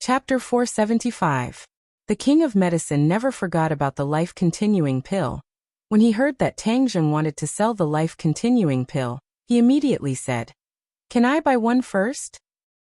Chapter 475. The King of Medicine never forgot about the life-continuing pill. When he heard that Tang Zheng wanted to sell the life-continuing pill, he immediately said, "Can I buy one first?"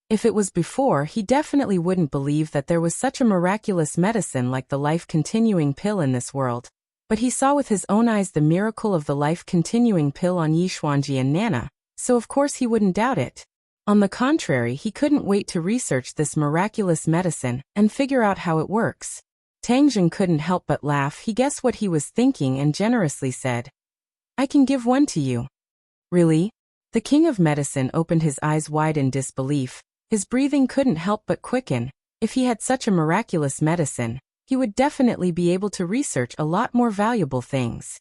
If it was before, he definitely wouldn't believe that there was such a miraculous medicine like the life-continuing pill in this world. But he saw with his own eyes the miracle of the life-continuing pill on Yishuangji and Nana, so of course he wouldn't doubt it. On the contrary, he couldn't wait to research this miraculous medicine and figure out how it works. Tang Zheng couldn't help but laugh. He guessed what he was thinking and generously said, "I can give one to you." "Really?" The King of Medicine opened his eyes wide in disbelief. His breathing couldn't help but quicken. If he had such a miraculous medicine, he would definitely be able to research a lot more valuable things.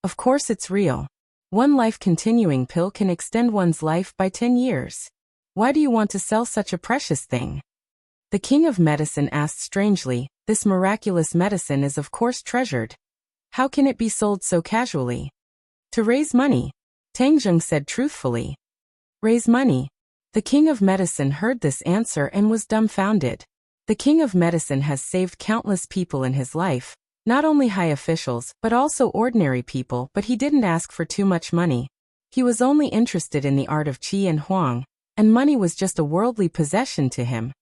"Of course it's real. One life-continuing pill can extend one's life by 10 years. Why do you want to sell such a precious thing?" The King of Medicine asked strangely. "This miraculous medicine is of course treasured. How can it be sold so casually?" "To raise money," Tang Zheng said truthfully. "Raise money?" The King of Medicine heard this answer and was dumbfounded. The King of Medicine has saved countless people in his life, not only high officials but also ordinary people, but he didn't ask for too much money. He was only interested in the art of qi and huang, and money was just a worldly possession to him.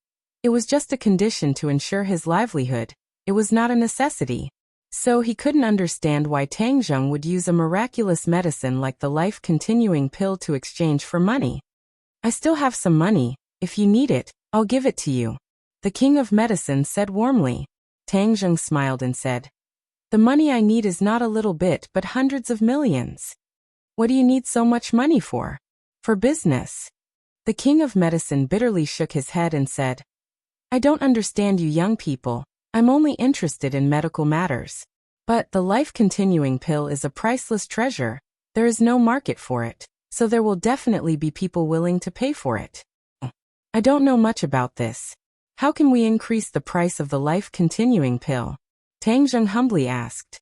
It was just a condition to ensure his livelihood. It was not a necessity. So he couldn't understand why Tang Zheng would use a miraculous medicine like the life-continuing pill to exchange for money. "I still have some money. If you need it, I'll give it to you," the King of Medicine said warmly. Tang Zheng smiled and said, "The money I need is not a little bit but hundreds of millions." "What do you need so much money for?" "For business." The King of Medicine bitterly shook his head and said, "I don't understand you young people. I'm only interested in medical matters. But the life-continuing pill is a priceless treasure. There is no market for it, so there will definitely be people willing to pay for it." "I don't know much about this. How can we increase the price of the life-continuing pill?" Tang Zheng humbly asked.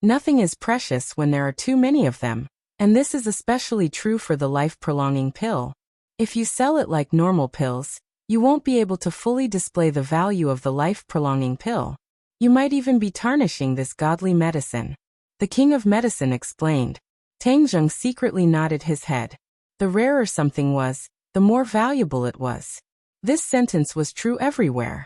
"Nothing is precious when there are too many of them, and this is especially true for the life-prolonging pill. If you sell it like normal pills, you won't be able to fully display the value of the life-prolonging pill. You might even be tarnishing this godly medicine," the King of Medicine explained. Tang Zheng secretly nodded his head. The rarer something was, the more valuable it was. This sentence was true everywhere.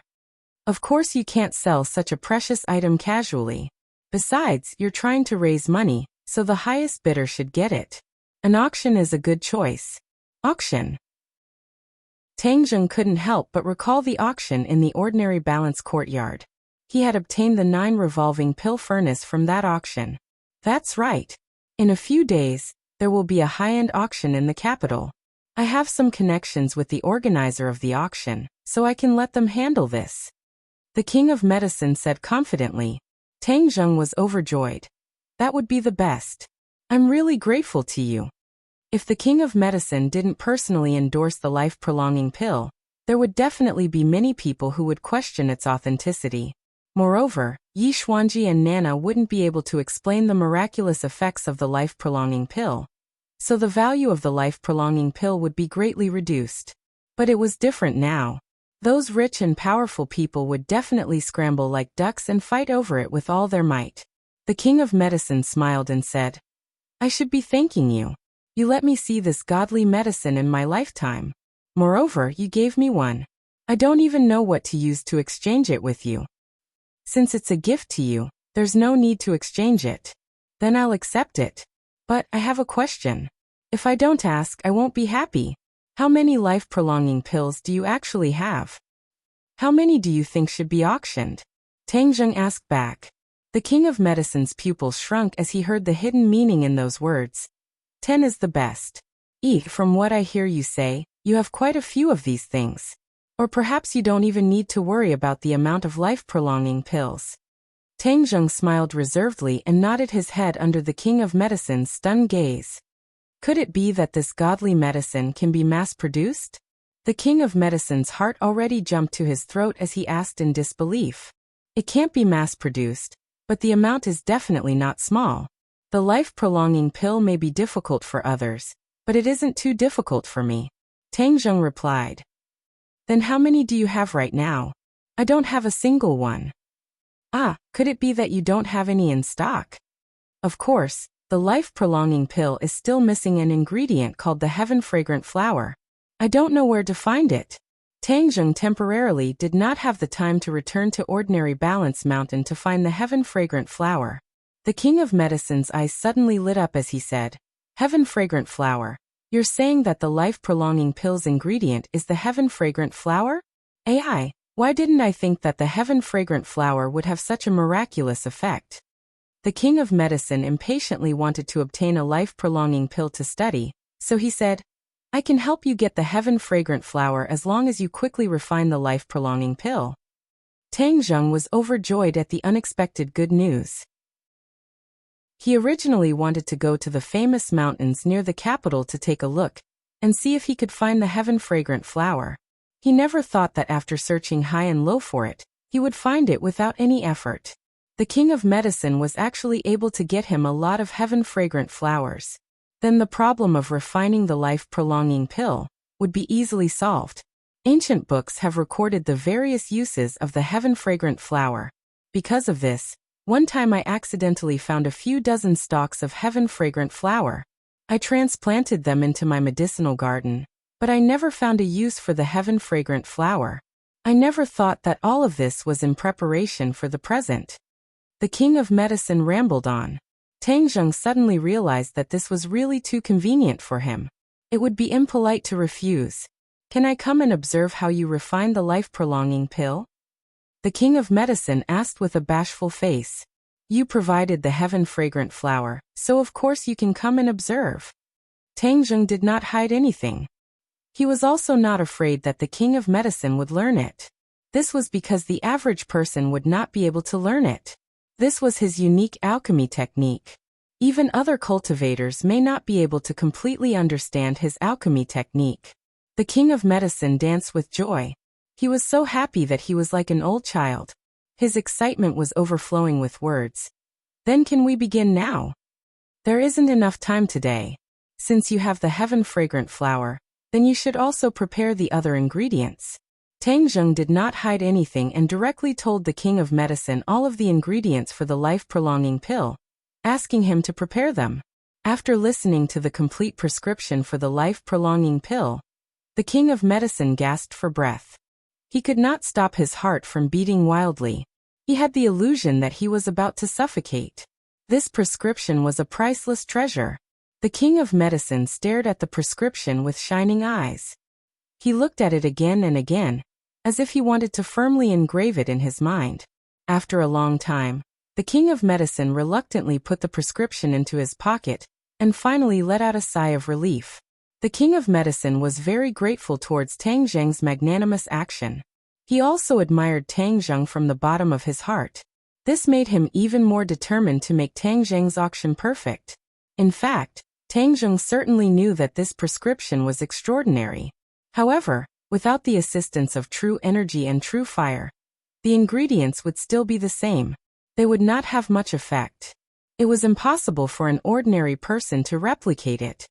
Of course you can't sell such a precious item casually. Besides, you're trying to raise money, so the highest bidder should get it. An auction is a good choice. Auction. Tang Zheng couldn't help but recall the auction in the ordinary balance courtyard. He had obtained the 9 revolving pill furnace from that auction. That's right. In a few days, there will be a high-end auction in the capital. I have some connections with the organizer of the auction, so I can let them handle this," the King of Medicine said confidently. Tang Zheng was overjoyed. "That would be the best. I'm really grateful to you." If the King of Medicine didn't personally endorse the life-prolonging pill, there would definitely be many people who would question its authenticity. Moreover, Yishuangji and Nana wouldn't be able to explain the miraculous effects of the life-prolonging pill, so the value of the life-prolonging pill would be greatly reduced. But it was different now. Those rich and powerful people would definitely scramble like ducks and fight over it with all their might. The King of Medicine smiled and said, "I should be thanking you. You let me see this godly medicine in my lifetime. Moreover, you gave me one. I don't even know what to use to exchange it with you. Since it's a gift to you, there's no need to exchange it. Then I'll accept it. But I have a question. If I don't ask, I won't be happy. How many life-prolonging pills do you actually have? How many do you think should be auctioned?" Tang Zheng asked back. The King of Medicine's pupils shrunk as he heard the hidden meaning in those words. 10 is the best. From what I hear you say, you have quite a few of these things. Or perhaps you don't even need to worry about the amount of life-prolonging pills." Tang Zheng smiled reservedly and nodded his head under the King of Medicine's stunned gaze. Could it be that this godly medicine can be mass-produced? The King of Medicine's heart already jumped to his throat as he asked in disbelief. "It can't be mass-produced, but the amount is definitely not small. The life-prolonging pill may be difficult for others, but it isn't too difficult for me," Tang Zheng replied. "Then how many do you have right now?" I don't have a single one. Ah, could it be that you don't have any in stock? Of course, the life-prolonging pill is still missing an ingredient called the heaven-fragrant flower. I don't know where to find it. Tang Zheng temporarily did not have the time to return to ordinary Balance Mountain to find the heaven-fragrant flower. The king of medicine's eyes suddenly lit up as he said, "Heaven-fragrant flower? You're saying that the life-prolonging pill's ingredient is the heaven-fragrant flower? AI, why didn't I think that the heaven-fragrant flower would have such a miraculous effect?" The king of medicine impatiently wanted to obtain a life-prolonging pill to study, so he said, "I can help you get the heaven-fragrant flower as long as you quickly refine the life-prolonging pill." Tang Zheng was overjoyed at the unexpected good news. He originally wanted to go to the famous mountains near the capital to take a look and see if he could find the heaven-fragrant flower. He never thought that after searching high and low for it, he would find it without any effort. The king of medicine was actually able to get him a lot of heaven-fragrant flowers. Then the problem of refining the life-prolonging pill would be easily solved. Ancient books have recorded the various uses of the heaven-fragrant flower. Because of this, one time I accidentally found a few dozen stalks of heaven-fragrant flower. I transplanted them into my medicinal garden, but I never found a use for the heaven-fragrant flower. I never thought that all of this was in preparation for the present. The king of medicine rambled on. Tang Zheng suddenly realized that this was really too convenient for him. It would be impolite to refuse. "Can I come and observe how you refine the life-prolonging pill?" The king of medicine asked with a bashful face. "You provided the heaven-fragrant flower, so of course you can come and observe." Tang Zheng did not hide anything. He was also not afraid that the king of medicine would learn it. This was because the average person would not be able to learn it. This was his unique alchemy technique. Even other cultivators may not be able to completely understand his alchemy technique. The king of medicine danced with joy. He was so happy that he was like an old child. His excitement was overflowing with words. "Then can we begin now?" "There isn't enough time today. Since you have the heaven-fragrant flower, then you should also prepare the other ingredients." Tang Zheng did not hide anything and directly told the king of medicine all of the ingredients for the life-prolonging pill, asking him to prepare them. After listening to the complete prescription for the life-prolonging pill, the king of medicine gasped for breath. He could not stop his heart from beating wildly. He had the illusion that he was about to suffocate. This prescription was a priceless treasure. The king of medicine stared at the prescription with shining eyes. He looked at it again and again, as if he wanted to firmly engrave it in his mind. After a long time, the king of medicine reluctantly put the prescription into his pocket and finally let out a sigh of relief. The king of medicine was very grateful towards Tang Zheng's magnanimous action. He also admired Tang Zheng from the bottom of his heart. This made him even more determined to make Tang Zheng's auction perfect. In fact, Tang Zheng certainly knew that this prescription was extraordinary. However, without the assistance of true energy and true fire, the ingredients would still be the same. They would not have much effect. It was impossible for an ordinary person to replicate it.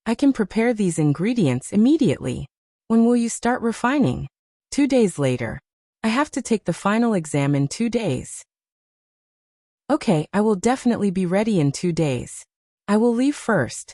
"I can prepare these ingredients immediately. When will you start refining?" 2 days later. "I have to take the final exam in 2 days. "Okay, I will definitely be ready in 2 days. I will leave first."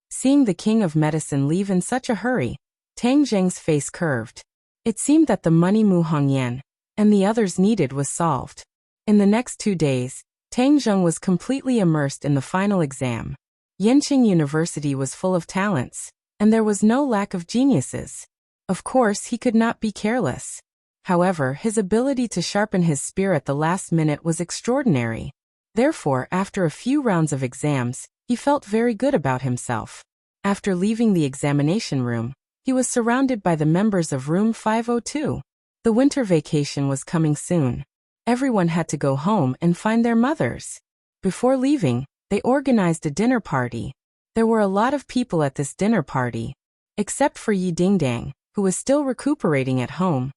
Seeing the king of medicine leave in such a hurry, Tang Zheng's face curved. It seemed that the money Mu Hongyan and the others needed was solved. In the next 2 days, Tang Zheng was completely immersed in the final exam. Yenqing University was full of talents, and there was no lack of geniuses. Of course, he could not be careless. However, his ability to sharpen his spear at the last minute was extraordinary. Therefore, after a few rounds of exams, he felt very good about himself. After leaving the examination room, he was surrounded by the members of room 502. The winter vacation was coming soon. Everyone had to go home and find their mothers. Before leaving, they organized a dinner party. There were a lot of people at this dinner party, except for Yi Dingdang, who was still recuperating at home.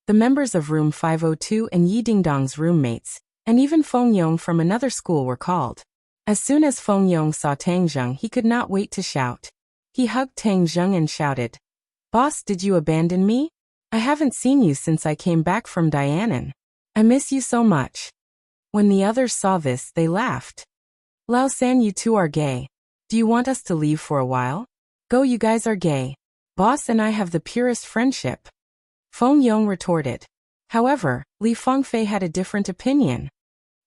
The members of room 502 and Yi Dingdang's roommates, and even Feng Yong from another school were called. As soon as Feng Yong saw Tang Zheng, he could not wait to shout. He hugged Tang Zheng and shouted, "Boss, did you abandon me?" I haven't seen you since I came back from Dianan. I miss you so much. When the others saw this, they laughed. Lao San, you two are gay. Do you want us to leave for a while? Go, you guys are gay. Boss and I have the purest friendship. Feng Yong retorted. However, Li Fengfei had a different opinion.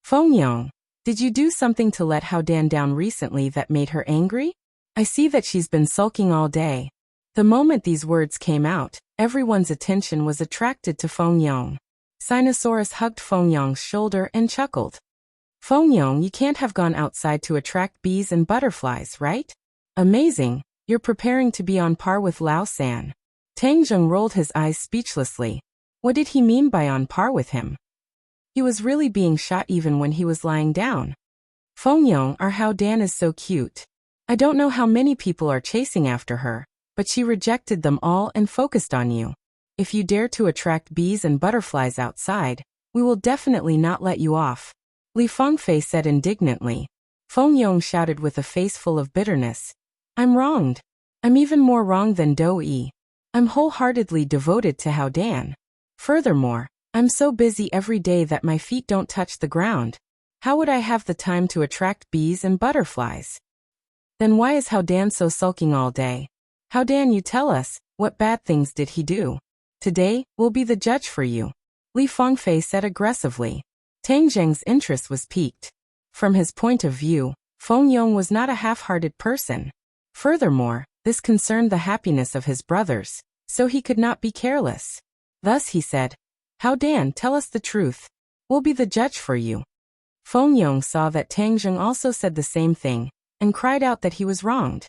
Feng Yong, did you do something to let Hao Dan down recently that made her angry? I see that she's been sulking all day. The moment these words came out, everyone's attention was attracted to Feng Yong. Sinosaurus hugged Feng Yong's shoulder and chuckled. Feng Yong, you can't have gone outside to attract bees and butterflies, right? Amazing, you're preparing to be on par with Lao San. Tang Zheng rolled his eyes speechlessly. What did he mean by on par with him? He was really being shot even when he was lying down. Feng Yong, our Hao Dan is so cute. I don't know how many people are chasing after her, but she rejected them all and focused on you. If you dare to attract bees and butterflies outside, we will definitely not let you off. Li Fengfei said indignantly. Feng Yong shouted with a face full of bitterness. I'm wronged. I'm even more wrong than Do Yi. I'm wholeheartedly devoted to Hao Dan. Furthermore, I'm so busy every day that my feet don't touch the ground. How would I have the time to attract bees and butterflies? Then why is Hao Dan so sulking all day? Hao Dan, you tell us, what bad things did he do? Today, we'll be the judge for you. Li Fengfei said aggressively. Tang Zheng's interest was piqued. From his point of view, Feng Yong was not a half-hearted person. Furthermore, this concerned the happiness of his brothers, so he could not be careless. Thus he said, Hao Dan, tell us the truth. We'll be the judge for you. Feng Yong saw that Tang Zheng also said the same thing, and cried out that he was wronged.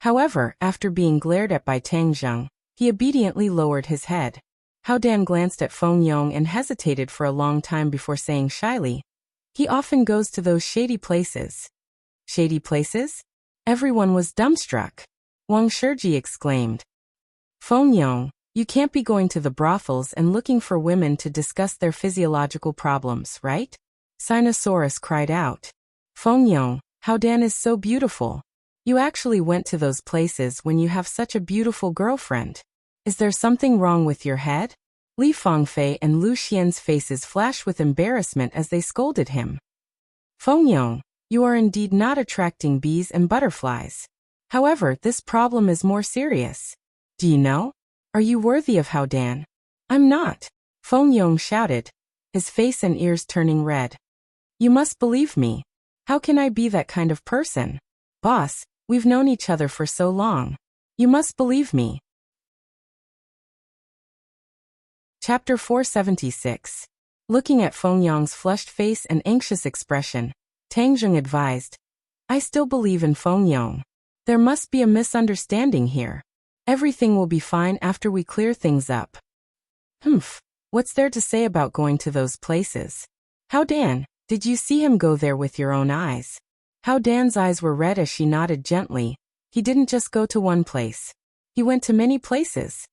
However, after being glared at by Tang Zheng, he obediently lowered his head. Hao Dan glanced at Feng Yong and hesitated for a long time before saying shyly, he often goes to those shady places. Shady places? Everyone was dumbstruck. Wang Shiji exclaimed. Feng Yong, you can't be going to the brothels and looking for women to discuss their physiological problems, right? Sinosaurus cried out. Feng Yong, Hao Dan is so beautiful. You actually went to those places when you have such a beautiful girlfriend. Is there something wrong with your head? Li Fengfei and Lu Xian's faces flashed with embarrassment as they scolded him. Feng Yong, you are indeed not attracting bees and butterflies. However, this problem is more serious. Do you know? Are you worthy of Hao Dan? I'm not. Feng Yong shouted, his face and ears turning red. You must believe me. How can I be that kind of person? Boss, we've known each other for so long. You must believe me. Chapter 476. Looking at Feng Yong's flushed face and anxious expression, Tang Zheng advised, I still believe in Feng Yong. There must be a misunderstanding here. Everything will be fine after we clear things up. What's there to say about going to those places? Hao Dan, did you see him go there with your own eyes? Hao Dan's eyes were red as she nodded gently. He didn't just go to one place. He went to many places.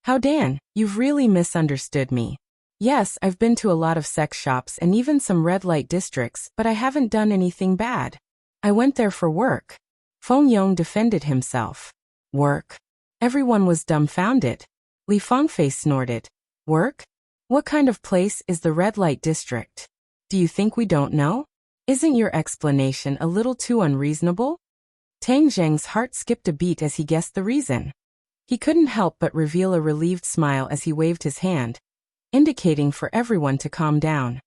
Hao Dan, you've really misunderstood me. Yes, I've been to a lot of sex shops and even some red light districts, but I haven't done anything bad. I went there for work. Feng Yong defended himself. Work? Everyone was dumbfounded. Li Fengfei snorted. Work? What kind of place is the red light district? Do you think we don't know? Isn't your explanation a little too unreasonable? Tang Zheng's heart skipped a beat as he guessed the reason. He couldn't help but reveal a relieved smile as he waved his hand, indicating for everyone to calm down.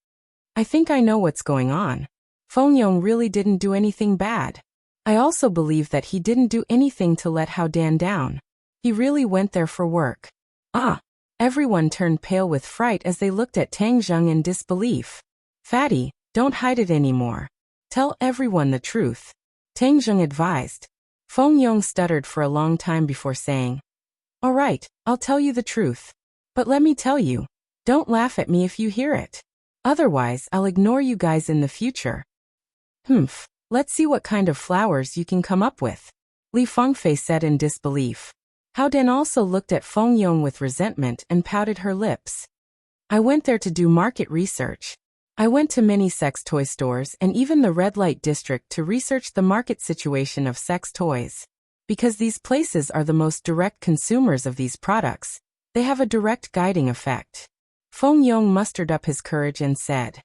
I think I know what's going on. Feng Yong really didn't do anything bad. I also believe that he didn't do anything to let Hao Dan down. He really went there for work. Everyone turned pale with fright as they looked at Tang Zheng in disbelief. Fatty, don't hide it anymore. Tell everyone the truth. Tang Zheng advised. Feng Yong stuttered for a long time before saying, all right, I'll tell you the truth. But let me tell you, don't laugh at me if you hear it. Otherwise, I'll ignore you guys in the future. Let's see what kind of flowers you can come up with. Li Fengfei said in disbelief. Hao Dan also looked at Feng Yong with resentment and pouted her lips. I went there to do market research. I went to many sex toy stores and even the red light district to research the market situation of sex toys. Because these places are the most direct consumers of these products, they have a direct guiding effect. Feng Yong mustered up his courage and said,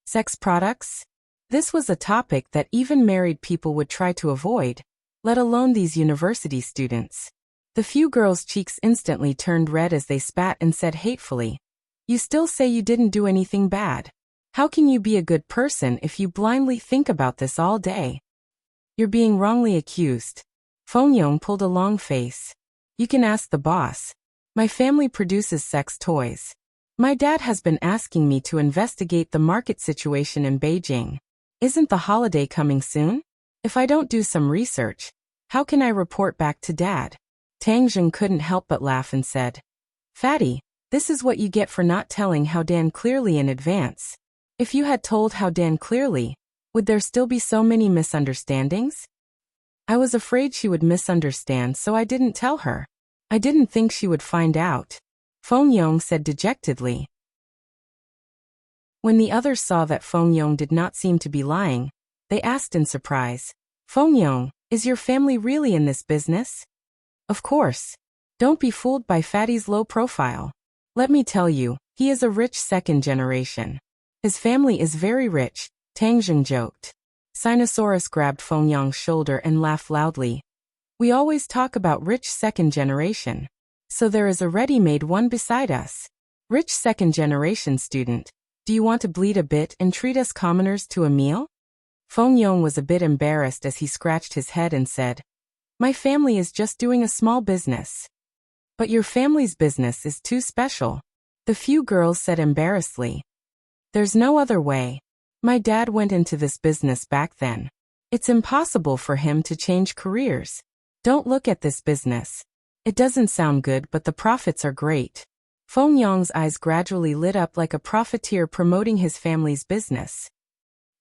"Sex products?" This was a topic that even married people would try to avoid, let alone these university students. The few girls' cheeks instantly turned red as they spat and said hatefully, "You still say you didn't do anything bad. How can you be a good person if you blindly think about this all day? You're being wrongly accused." Feng Yong pulled a long face. "You can ask the boss. My family produces sex toys. My dad has been asking me to investigate the market situation in Beijing. Isn't the holiday coming soon? If I don't do some research, how can I report back to Dad?" Tang Zheng couldn't help but laugh and said, "Fatty, this is what you get for not telling Hao Dan clearly in advance. If you had told Hao Dan clearly, would there still be so many misunderstandings?" "I was afraid she would misunderstand, so I didn't tell her. I didn't think she would find out," Feng Yong said dejectedly. When the others saw that Feng Yong did not seem to be lying, they asked in surprise, "Feng Yong, is your family really in this business?" "Of course. Don't be fooled by Fatty's low profile. Let me tell you, he is a rich second generation. His family is very rich," Tang Zheng joked. Sinosaurus grabbed Feng Yong's shoulder and laughed loudly. "We always talk about rich second generation. So there is a ready-made one beside us. Rich second generation student. Do you want to bleed a bit and treat us commoners to a meal?" Feng Yong was a bit embarrassed as he scratched his head and said, "My family is just doing a small business." "But your family's business is too special," the few girls said embarrassedly. "There's no other way. My dad went into this business back then. It's impossible for him to change careers. Don't look at this business. It doesn't sound good, but the profits are great." Feng Yong's eyes gradually lit up like a profiteer promoting his family's business.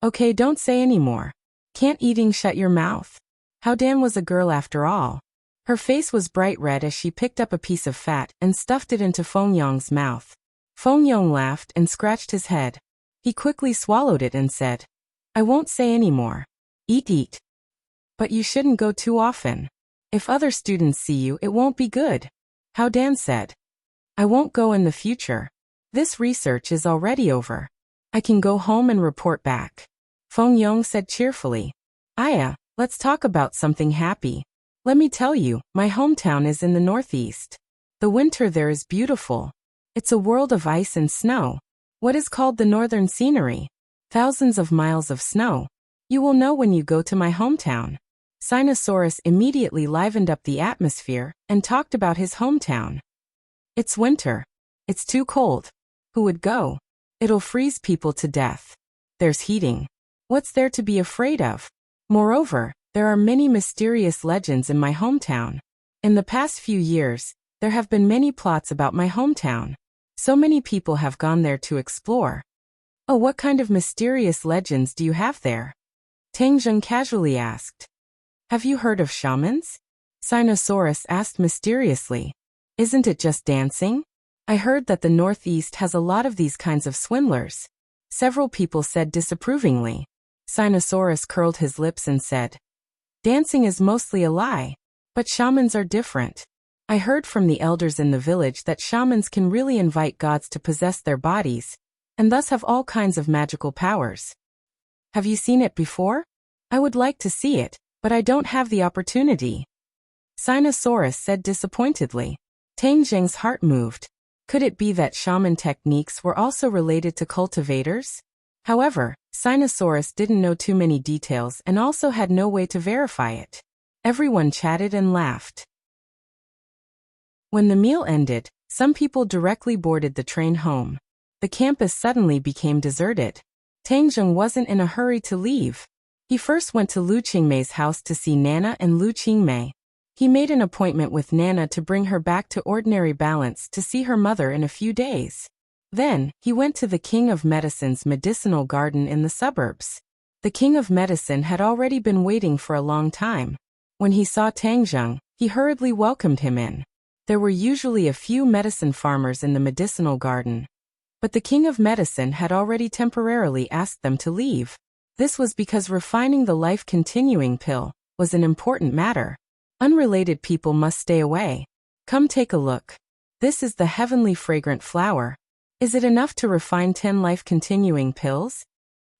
"Okay, don't say any more. Can't eating shut your mouth? Hao Dan was a girl after all." Her face was bright red as she picked up a piece of fat and stuffed it into Feng Yong's mouth. Feng Yong laughed and scratched his head. He quickly swallowed it and said, "I won't say any more. Eat. But you shouldn't go too often. If other students see you, it won't be good," Hao Dan said. "I won't go in the future. This research is already over. I can go home and report back," Feng Yong said cheerfully. "Aya, let's talk about something happy. Let me tell you, my hometown is in the northeast. The winter there is beautiful. It's a world of ice and snow. What is called the northern scenery? Thousands of miles of snow. You will know when you go to my hometown." Sinosaurus immediately livened up the atmosphere and talked about his hometown. "It's winter. It's too cold. Who would go? It'll freeze people to death. There's heating. What's there to be afraid of? Moreover, there are many mysterious legends in my hometown. In the past few years, there have been many plots about my hometown. So many people have gone there to explore." "Oh, what kind of mysterious legends do you have there?" Tang Zheng casually asked. "Have you heard of shamans?" Sinosaurus asked mysteriously. "Isn't it just dancing? I heard that the Northeast has a lot of these kinds of swindlers." Several people said disapprovingly. Sinosaurus curled his lips and said, "Dancing is mostly a lie. But shamans are different. I heard from the elders in the village that shamans can really invite gods to possess their bodies, and thus have all kinds of magical powers. Have you seen it before? I would like to see it, but I don't have the opportunity," Sinosaurus said disappointedly. Tang Zheng's heart moved. Could it be that shaman techniques were also related to cultivators? However, Sinosaurus didn't know too many details and also had no way to verify it. Everyone chatted and laughed. When the meal ended, some people directly boarded the train home. The campus suddenly became deserted. Tang Zheng wasn't in a hurry to leave. He first went to Lu Qingmei's house to see Nana and Lu Qingmei. He made an appointment with Nana to bring her back to ordinary balance to see her mother in a few days. Then, he went to the King of Medicine's medicinal garden in the suburbs. The King of Medicine had already been waiting for a long time. When he saw Tang Zheng, he hurriedly welcomed him in. There were usually a few medicine farmers in the medicinal garden. But the King of Medicine had already temporarily asked them to leave. This was because refining the life-continuing pill was an important matter. Unrelated people must stay away. Come take a look. This is the heavenly fragrant flower. Is it enough to refine 10 life-continuing pills?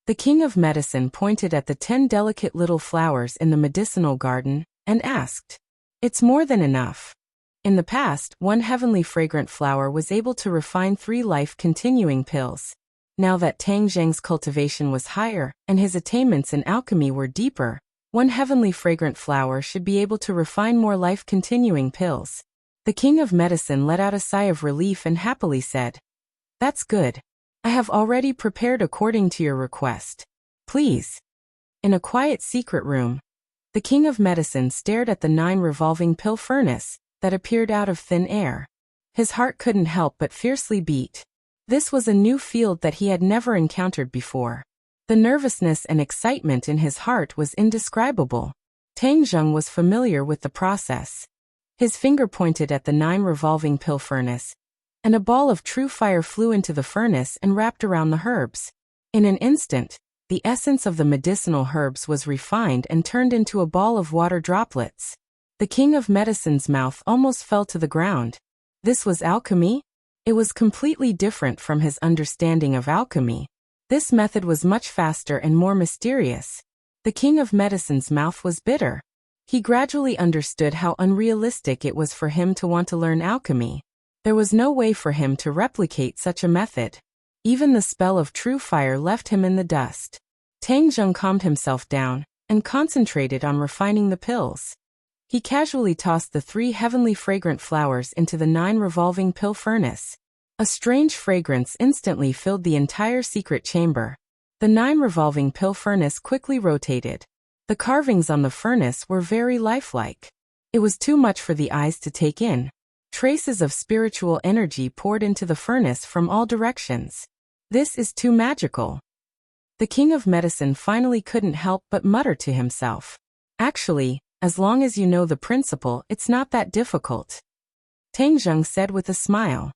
The king of medicine pointed at the 10 delicate little flowers in the medicinal garden and asked, "It's more than enough." In the past, one heavenly fragrant flower was able to refine 3 life-continuing pills. Now that Tang Zheng's cultivation was higher and his attainments in alchemy were deeper, one heavenly fragrant flower should be able to refine more life-continuing pills. The king of medicine let out a sigh of relief and happily said, "That's good. I have already prepared according to your request. Please." In a quiet secret room, the king of medicine stared at the 9 revolving pill furnace that appeared out of thin air. His heart couldn't help but fiercely beat. This was a new field that he had never encountered before. The nervousness and excitement in his heart was indescribable. Tang Zheng was familiar with the process. His finger pointed at the 9 revolving pill furnace, and a ball of true fire flew into the furnace and wrapped around the herbs. In an instant, the essence of the medicinal herbs was refined and turned into a ball of water droplets. The king of medicine's mouth almost fell to the ground. This was alchemy? It was completely different from his understanding of alchemy. This method was much faster and more mysterious. The king of medicine's mouth was bitter. He gradually understood how unrealistic it was for him to want to learn alchemy. There was no way for him to replicate such a method. Even the spell of true fire left him in the dust. Tang Zheng calmed himself down and concentrated on refining the pills. He casually tossed the 3 heavenly fragrant flowers into the 9 revolving pill furnace. A strange fragrance instantly filled the entire secret chamber. The 9 revolving pill furnace quickly rotated. The carvings on the furnace were very lifelike. It was too much for the eyes to take in. Traces of spiritual energy poured into the furnace from all directions. This is too magical. The king of medicine finally couldn't help but mutter to himself. Actually, as long as you know the principle, it's not that difficult. Tang Zheng said with a smile.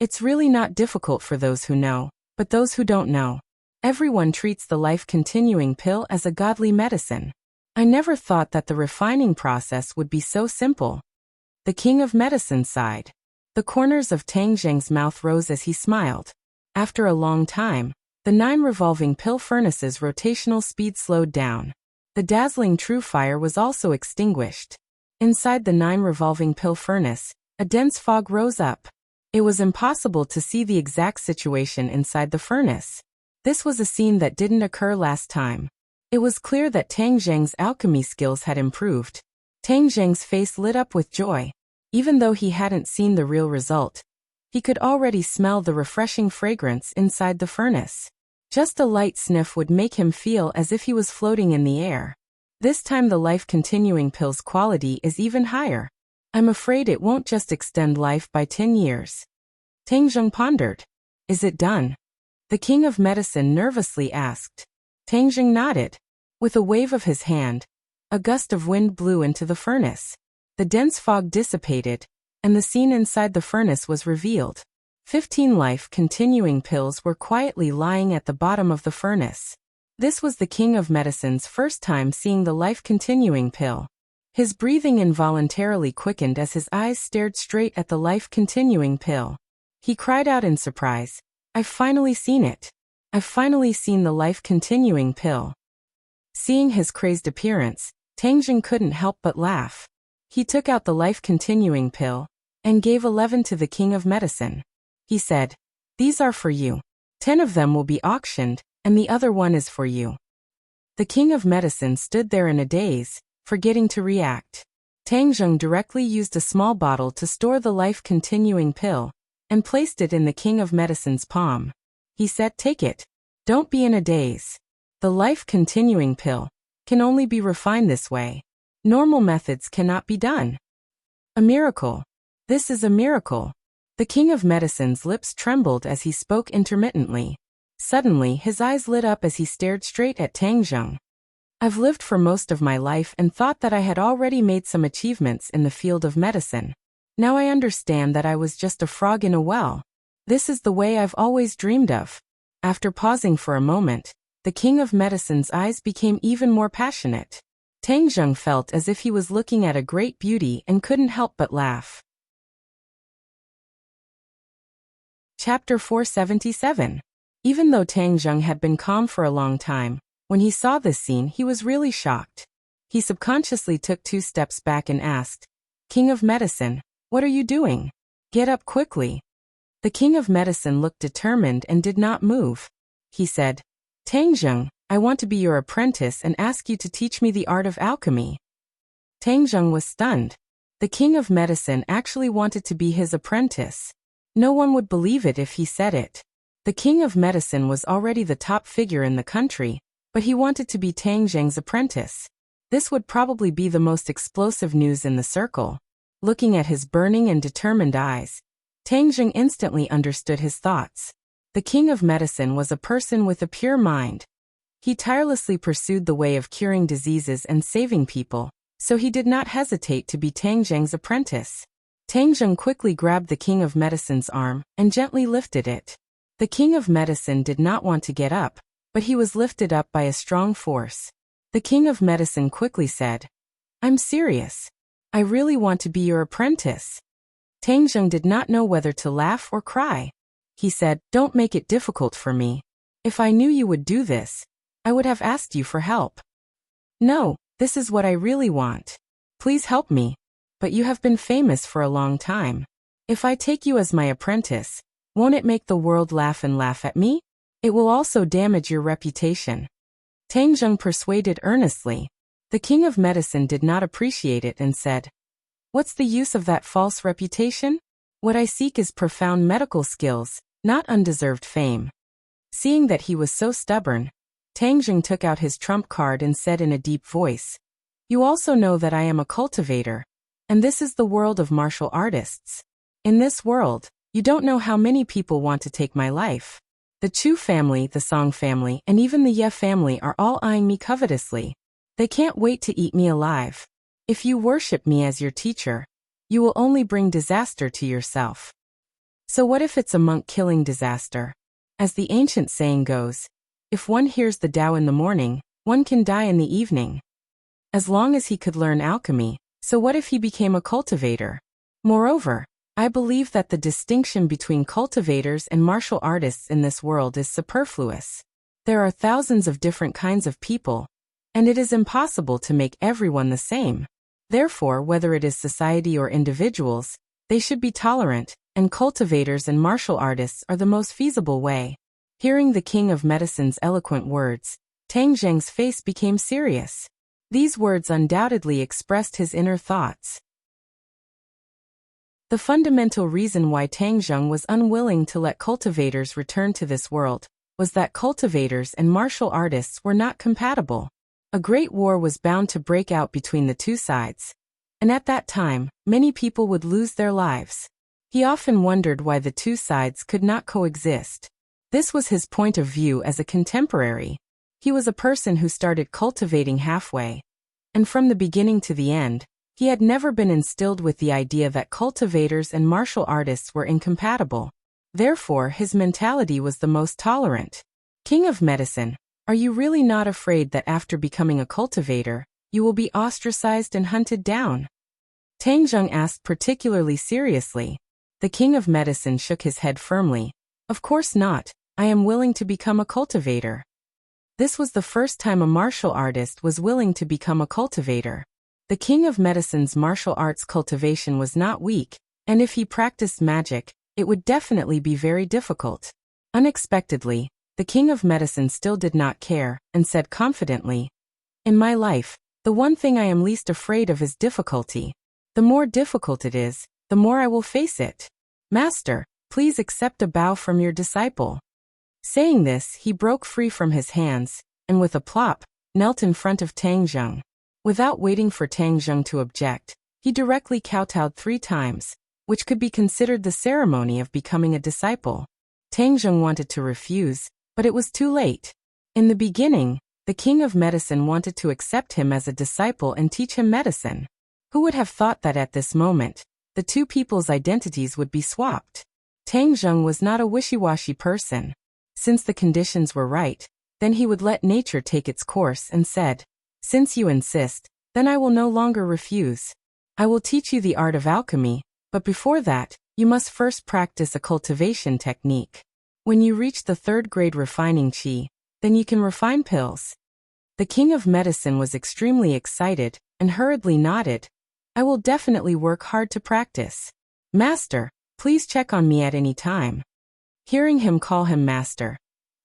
It's really not difficult for those who know, but those who don't know. Everyone treats the life-continuing pill as a godly medicine. I never thought that the refining process would be so simple. The king of medicine sighed. The corners of Tang Zheng's mouth rose as he smiled. After a long time, the 9 revolving pill furnace's rotational speed slowed down. The dazzling true fire was also extinguished. Inside the 9 revolving pill furnace, a dense fog rose up. It was impossible to see the exact situation inside the furnace. This was a scene that didn't occur last time. It was clear that Tang Zheng's alchemy skills had improved. Tang Zheng's face lit up with joy. Even though he hadn't seen the real result, he could already smell the refreshing fragrance inside the furnace. Just a light sniff would make him feel as if he was floating in the air. This time the life-continuing pill's quality is even higher. I'm afraid it won't just extend life by 10 years. Tang Zheng pondered. Is it done? The king of medicine nervously asked. Tang Zheng nodded. With a wave of his hand, a gust of wind blew into the furnace. The dense fog dissipated, and the scene inside the furnace was revealed. 15 life-continuing pills were quietly lying at the bottom of the furnace. This was the king of medicine's first time seeing the life-continuing pill. His breathing involuntarily quickened as his eyes stared straight at the life-continuing pill. He cried out in surprise, "I've finally seen it. I've finally seen the life-continuing pill." Seeing his crazed appearance, Tang Zheng couldn't help but laugh. He took out the life-continuing pill and gave 11 to the king of medicine. He said, "These are for you. 10 of them will be auctioned, and the other one is for you." The king of medicine stood there in a daze, forgetting to react. Tang Zheng directly used a small bottle to store the life-continuing pill and placed it in the king of medicine's palm. He said, "Take it. Don't be in a daze. The life-continuing pill can only be refined this way. Normal methods cannot be done." A miracle. This is a miracle. The king of medicine's lips trembled as he spoke intermittently. Suddenly, his eyes lit up as he stared straight at Tang Zheng. "I've lived for most of my life and thought that I had already made some achievements in the field of medicine. Now I understand that I was just a frog in a well. This is the way I've always dreamed of." After pausing for a moment, the king of medicine's eyes became even more passionate. Tang Zheng felt as if he was looking at a great beauty and couldn't help but laugh. Chapter 477. Even though Tang Zheng had been calm for a long time, when he saw this scene he was really shocked. He subconsciously took 2 steps back and asked, "King of Medicine, what are you doing? Get up quickly." The King of Medicine looked determined and did not move. He said, "Tang Zheng, I want to be your apprentice and ask you to teach me the art of alchemy." Tang Zheng was stunned. The King of Medicine actually wanted to be his apprentice. No one would believe it if he said it. The King of Medicine was already the top figure in the country, but he wanted to be Tang Zheng's apprentice. This would probably be the most explosive news in the circle. Looking at his burning and determined eyes, Tang Zheng instantly understood his thoughts. The King of Medicine was a person with a pure mind. He tirelessly pursued the way of curing diseases and saving people, so he did not hesitate to be Tang Zheng's apprentice. Tang Zheng quickly grabbed the King of Medicine's arm and gently lifted it. The King of Medicine did not want to get up, but he was lifted up by a strong force. The King of Medicine quickly said, "I'm serious. I really want to be your apprentice." Tang Zheng did not know whether to laugh or cry. He said, "Don't make it difficult for me. If I knew you would do this, I would have asked you for help. No, this is what I really want. Please help me. But you have been famous for a long time. If I take you as my apprentice, won't it make the world laugh and laugh at me? It will also damage your reputation." Tang Zheng persuaded earnestly. The King of Medicine did not appreciate it and said, "What's the use of that false reputation? What I seek is profound medical skills, not undeserved fame." Seeing that he was so stubborn, Tang Zheng took out his trump card and said in a deep voice, "You also know that I am a cultivator, and this is the world of martial artists. In this world, you don't know how many people want to take my life. The Chu family, the Song family, and even the Ye family are all eyeing me covetously. They can't wait to eat me alive. If you worship me as your teacher, you will only bring disaster to yourself. So what if it's a monk-killing disaster? As the ancient saying goes, if one hears the Tao in the morning, one can die in the evening. As long as he could learn alchemy, so what if he became a cultivator? Moreover, I believe that the distinction between cultivators and martial artists in this world is superfluous. There are thousands of different kinds of people, and it is impossible to make everyone the same. Therefore, whether it is society or individuals, they should be tolerant, and cultivators and martial artists are the most feasible way." Hearing the King of Medicine's eloquent words, Tang Zheng's face became serious. These words undoubtedly expressed his inner thoughts. The fundamental reason why Tang Zheng was unwilling to let cultivators return to this world was that cultivators and martial artists were not compatible. A great war was bound to break out between the two sides, and at that time, many people would lose their lives. He often wondered why the two sides could not coexist. This was his point of view as a contemporary. He was a person who started cultivating halfway, and from the beginning to the end, he had never been instilled with the idea that cultivators and martial artists were incompatible. Therefore, his mentality was the most tolerant. King of Medicine, are you really not afraid that after becoming a cultivator, you will be ostracized and hunted down? Tang Zheng asked particularly seriously. The King of Medicine shook his head firmly. Of course not, I am willing to become a cultivator. This was the first time a martial artist was willing to become a cultivator. The King of Medicine's martial arts cultivation was not weak, and if he practiced magic, it would definitely be very difficult. Unexpectedly, the King of Medicine still did not care, and said confidently, "In my life, the one thing I am least afraid of is difficulty. The more difficult it is, the more I will face it. Master, please accept a bow from your disciple." Saying this, he broke free from his hands, and with a plop, knelt in front of Tang Zheng. Without waiting for Tang Zheng to object, he directly kowtowed 3 times, which could be considered the ceremony of becoming a disciple. Tang Zheng wanted to refuse, but it was too late. In the beginning, the King of Medicine wanted to accept him as a disciple and teach him medicine. Who would have thought that at this moment, the two people's identities would be swapped? Tang Zheng was not a wishy-washy person. Since the conditions were right, then he would let nature take its course and said, "Since you insist, then I will no longer refuse. I will teach you the art of alchemy, but before that, you must first practice a cultivation technique. When you reach the 3rd grade refining qi, then you can refine pills. The king of medicine was extremely excited and hurriedly nodded. I will definitely work hard to practice. Master, please check on me at any time. Hearing him call him master,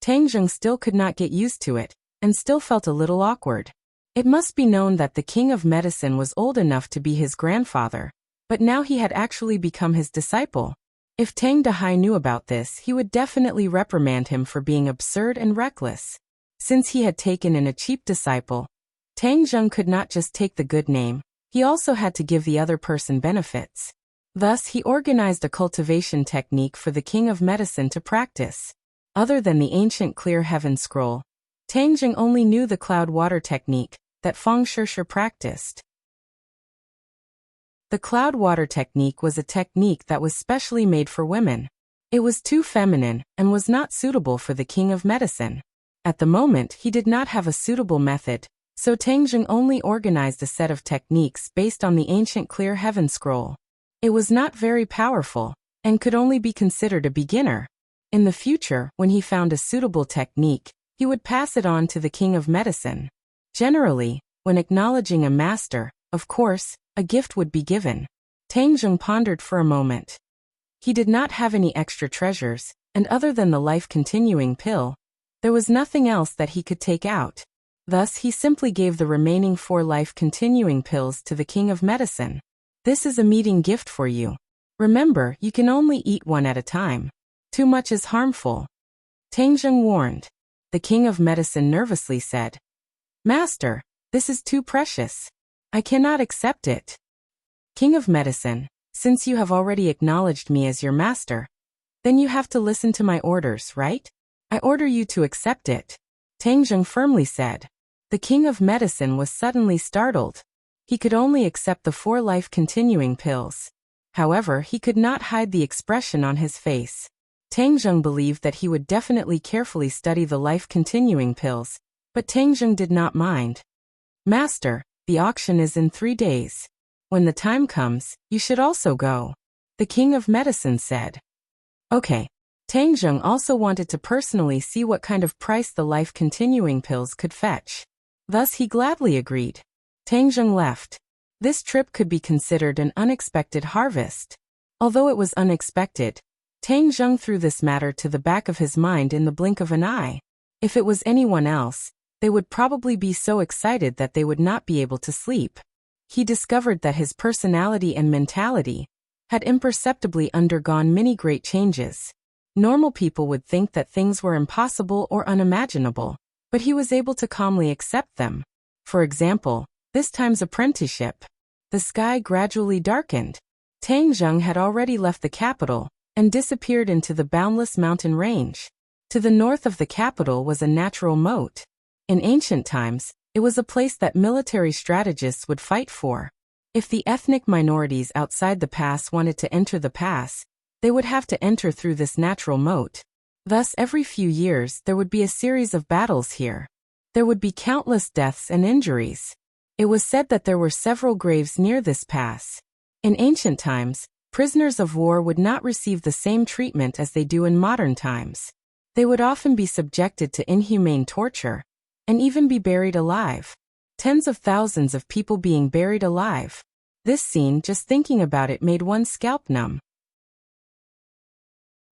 Tang Zheng still could not get used to it, and still felt a little awkward. It must be known that the king of medicine was old enough to be his grandfather, but now he had actually become his disciple. If Tang Dehai knew about this, he would definitely reprimand him for being absurd and reckless. Since he had taken in a cheap disciple, Tang Zheng could not just take the good name, he also had to give the other person benefits. Thus, he organized a cultivation technique for the king of medicine to practice. Other than the ancient clear heaven scroll, Tang Zheng only knew the cloud water technique that Feng Shishir practiced. The cloud water technique was a technique that was specially made for women. It was too feminine and was not suitable for the king of medicine. At the moment, he did not have a suitable method, so Tang Zheng only organized a set of techniques based on the ancient clear heaven scroll. It was not very powerful, and could only be considered a beginner. In the future, when he found a suitable technique, he would pass it on to the king of medicine. Generally, when acknowledging a master, of course, a gift would be given. Tang Zheng pondered for a moment. He did not have any extra treasures, and other than the life-continuing pill, there was nothing else that he could take out. Thus, he simply gave the remaining 4 life-continuing pills to the king of medicine. This is a meeting gift for you. Remember, you can only eat one at a time. Too much is harmful. Tang Zheng warned. The king of medicine nervously said, Master, this is too precious. I cannot accept it. King of medicine, since you have already acknowledged me as your master, then you have to listen to my orders, right? I order you to accept it. Tang Zheng firmly said. The king of medicine was suddenly startled. He could only accept the 4 life-continuing pills. However, he could not hide the expression on his face. Tang Zheng believed that he would definitely carefully study the life-continuing pills, but Tang Zheng did not mind. Master, the auction is in 3 days. When the time comes, you should also go. The king of medicine said. Okay. Tang Zheng also wanted to personally see what kind of price the life-continuing pills could fetch. Thus he gladly agreed. Tang Zheng left. This trip could be considered an unexpected harvest. Although it was unexpected, Tang Zheng threw this matter to the back of his mind in the blink of an eye. If it was anyone else, they would probably be so excited that they would not be able to sleep. He discovered that his personality and mentality had imperceptibly undergone many great changes. Normal people would think that things were impossible or unimaginable, but he was able to calmly accept them. For example, this time's apprenticeship. The sky gradually darkened. Tang Zheng had already left the capital and disappeared into the boundless mountain range. To the north of the capital was a natural moat. In ancient times, it was a place that military strategists would fight for. If the ethnic minorities outside the pass wanted to enter the pass, they would have to enter through this natural moat. Thus, every few years there would be a series of battles here. There would be countless deaths and injuries. It was said that there were several graves near this pass. In ancient times, prisoners of war would not receive the same treatment as they do in modern times. They would often be subjected to inhumane torture, and even be buried alive. Tens of thousands of people being buried alive. This scene, just thinking about it, made one's scalp numb.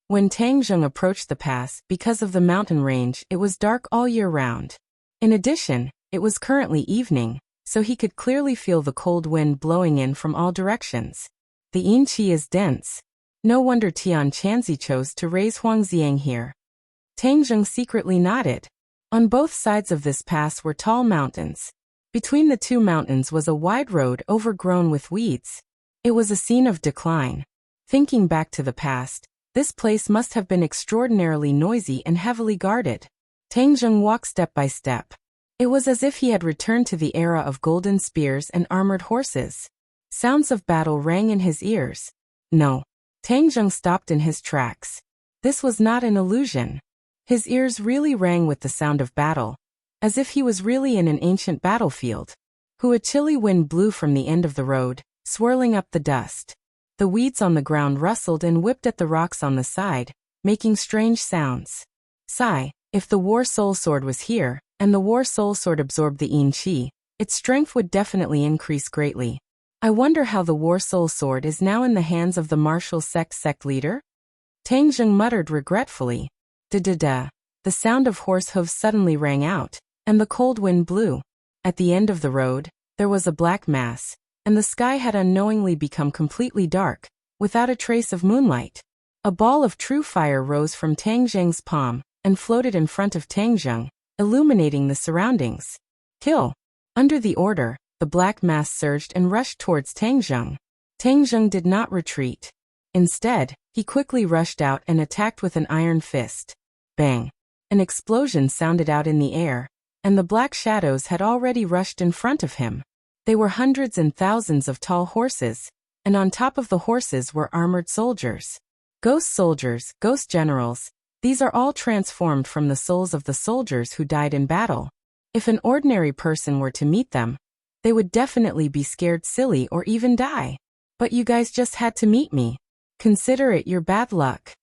When Tang Zheng approached the pass, because of the mountain range, it was dark all year round. In addition, it was currently evening, so he could clearly feel the cold wind blowing in from all directions. The yin qi is dense. No wonder Tian Chanzi chose to raise Huangziang here. Tang Zheng secretly nodded. On both sides of this pass were tall mountains. Between the 2 mountains was a wide road overgrown with weeds. It was a scene of decline. Thinking back to the past, this place must have been extraordinarily noisy and heavily guarded. Tang Zheng walked step by step. It was as if he had returned to the era of golden spears and armored horses. Sounds of battle rang in his ears. No. Tang Zheng stopped in his tracks. This was not an illusion. His ears really rang with the sound of battle, as if he was really in an ancient battlefield. Who a chilly wind blew from the end of the road, swirling up the dust. The weeds on the ground rustled and whipped at the rocks on the side, making strange sounds. Sigh, if the War Soul Sword was here, and the War Soul Sword absorbed the Yin Qi, its strength would definitely increase greatly. I wonder how the War Soul Sword is now in the hands of the martial sect leader? Tang Zheng muttered regretfully. Da-da-da. The sound of horse hooves suddenly rang out, and the cold wind blew. At the end of the road, there was a black mass, and the sky had unknowingly become completely dark, without a trace of moonlight. A ball of true fire rose from Tang Zheng's palm, and floated in front of Tang Zheng, illuminating the surroundings. Kill! Under the order, the black mass surged and rushed towards Tang Zheng. Tang Zheng did not retreat. Instead, he quickly rushed out and attacked with an iron fist. Bang! An explosion sounded out in the air, and the black shadows had already rushed in front of him. They were hundreds and thousands of tall horses, and on top of the horses were armored soldiers. Ghost soldiers, ghost generals, these are all transformed from the souls of the soldiers who died in battle. If an ordinary person were to meet them, they would definitely be scared silly or even die. But you guys just had to meet me. Consider it your bad luck.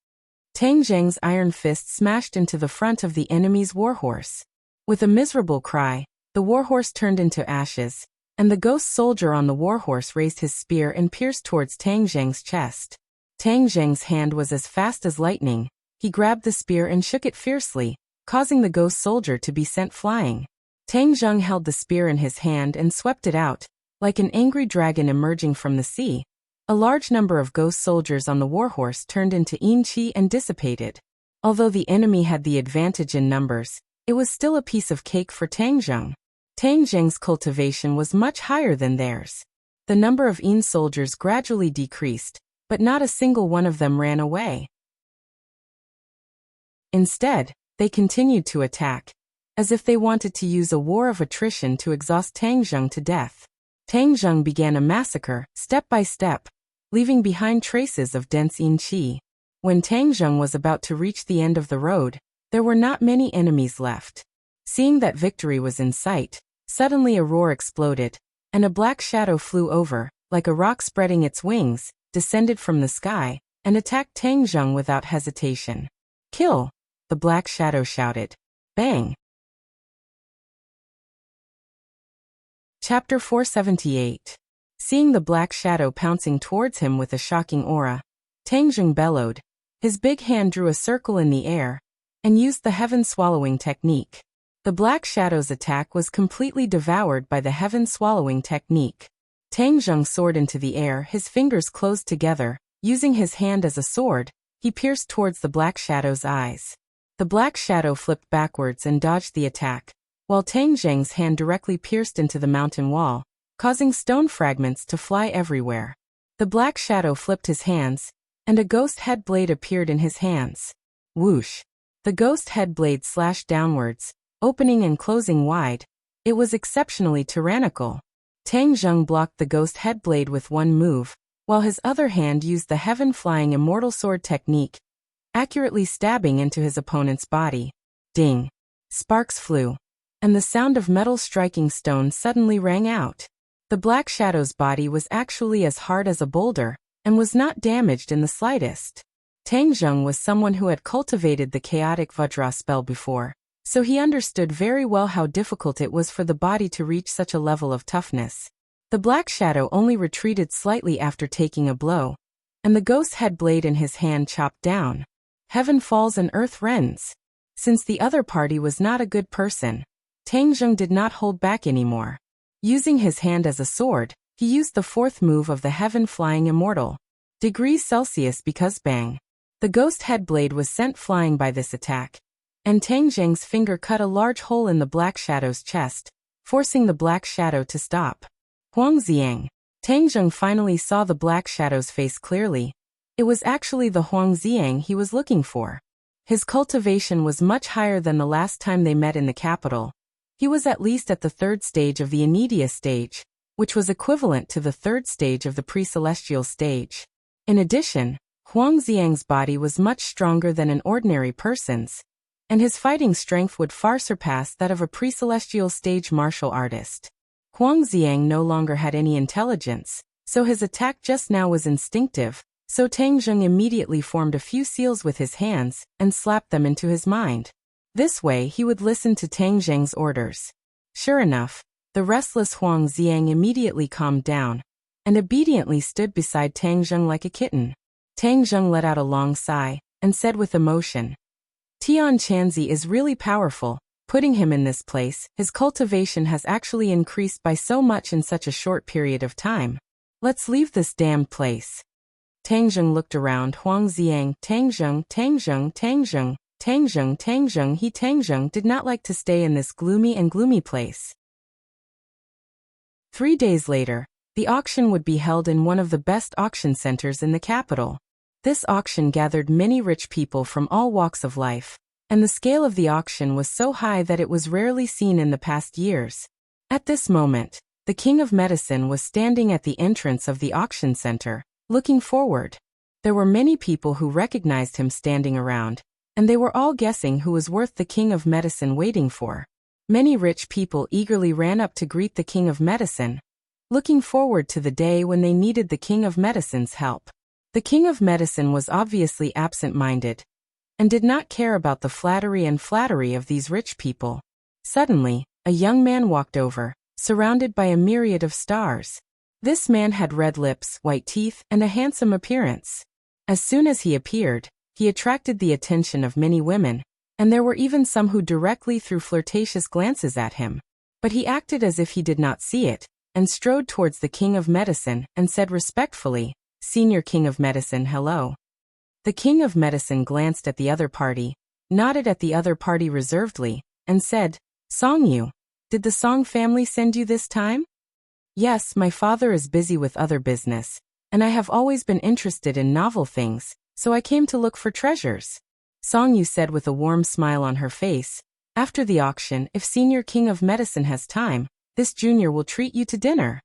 Tang Zheng's iron fist smashed into the front of the enemy's warhorse. With a miserable cry, the warhorse turned into ashes, and the ghost soldier on the warhorse raised his spear and pierced towards Tang Zheng's chest. Tang Zheng's hand was as fast as lightning. He grabbed the spear and shook it fiercely, causing the ghost soldier to be sent flying. Tang Zheng held the spear in his hand and swept it out, like an angry dragon emerging from the sea. A large number of ghost soldiers on the warhorse turned into Yin Qi and dissipated. Although the enemy had the advantage in numbers, it was still a piece of cake for Tang Zheng. Tang Zheng's cultivation was much higher than theirs. The number of Yin soldiers gradually decreased, but not a single one of them ran away. Instead, they continued to attack, as if they wanted to use a war of attrition to exhaust Tang Zheng to death. Tang Zheng began a massacre, step by step, leaving behind traces of dense Yin Qi. When Tang Zheng was about to reach the end of the road, there were not many enemies left. Seeing that victory was in sight, suddenly a roar exploded, and a black shadow flew over, like a rock spreading its wings, descended from the sky, and attacked Tang Zheng without hesitation. Kill! The black shadow shouted. Bang! Chapter 478. Seeing the black shadow pouncing towards him with a shocking aura, Tang Zheng bellowed. His big hand drew a circle in the air, and used the heaven swallowing technique. The black shadow's attack was completely devoured by the heaven swallowing technique. Tang Zheng soared into the air, his fingers closed together. Using his hand as a sword, he pierced towards the black shadow's eyes. The black shadow flipped backwards and dodged the attack, while Tang Zheng's hand directly pierced into the mountain wall, causing stone fragments to fly everywhere. The black shadow flipped his hands, and a ghost head blade appeared in his hands. Whoosh! The ghost head blade slashed downwards, opening and closing wide. It was exceptionally tyrannical. Tang Zheng blocked the ghost head blade with one move, while his other hand used the heaven-flying immortal sword technique, accurately stabbing into his opponent's body. Ding! Sparks flew, and the sound of metal striking stone suddenly rang out. The black shadow's body was actually as hard as a boulder, and was not damaged in the slightest. Tang Zheng was someone who had cultivated the chaotic Vajra spell before, so he understood very well how difficult it was for the body to reach such a level of toughness. The black shadow only retreated slightly after taking a blow, and the ghost head blade in his hand chopped down. Heaven falls and earth rends. Since the other party was not a good person, Tang Zheng did not hold back anymore. Using his hand as a sword, he used the fourth move of the heaven-flying immortal. Degrees Celsius because bang! The ghost head blade was sent flying by this attack, and Tang Zheng's finger cut a large hole in the black shadow's chest, forcing the black shadow to stop. Huang Xiang. Tang Zheng finally saw the black shadow's face clearly. It was actually the Huang Xiang he was looking for. His cultivation was much higher than the last time they met in the capital. He was at least at the third stage of the Anidia stage, which was equivalent to the third stage of the pre-celestial stage. In addition, Huang Xiang's body was much stronger than an ordinary person's, and his fighting strength would far surpass that of a pre-celestial stage martial artist. Huang Xiang no longer had any intelligence, so his attack just now was instinctive, so Tang Zheng immediately formed a few seals with his hands and slapped them into his mind. This way he would listen to Tang Zheng's orders. Sure enough, the restless Huang Xiang immediately calmed down and obediently stood beside Tang Zheng like a kitten. Tang Zheng let out a long sigh and said with emotion, Tian Chanzi is really powerful. Putting him in this place, his cultivation has actually increased by so much in such a short period of time. Let's leave this damned place. Tang Zheng looked around. Huang Xiang, Tang Zheng, Tang Zheng, Tang Zheng, Tang Zheng, Tang Zheng. Tang Zheng did not like to stay in this gloomy place. 3 days later, the auction would be held in one of the best auction centers in the capital. This auction gathered many rich people from all walks of life, and the scale of the auction was so high that it was rarely seen in the past years. At this moment, the King of Medicine was standing at the entrance of the auction center, looking forward. There were many people who recognized him standing around, and they were all guessing who was worth the King of Medicine waiting for. Many rich people eagerly ran up to greet the King of Medicine, looking forward to the day when they needed the King of Medicine's help. The King of Medicine was obviously absent-minded and did not care about the flattery of these rich people. Suddenly, a young man walked over, surrounded by a myriad of stars. This man had red lips, white teeth, and a handsome appearance. As soon as he appeared, he attracted the attention of many women, and there were even some who directly threw flirtatious glances at him. But he acted as if he did not see it, and strode towards the King of Medicine and said respectfully, Senior King of Medicine, hello. The King of Medicine glanced at the other party, nodded at the other party reservedly, and said, Song Yu, did the Song family send you this time? Yes, my father is busy with other business, and I have always been interested in novel things, so I came to look for treasures. Song Yu said with a warm smile on her face, after the auction, if Senior King of Medicine has time, this junior will treat you to dinner.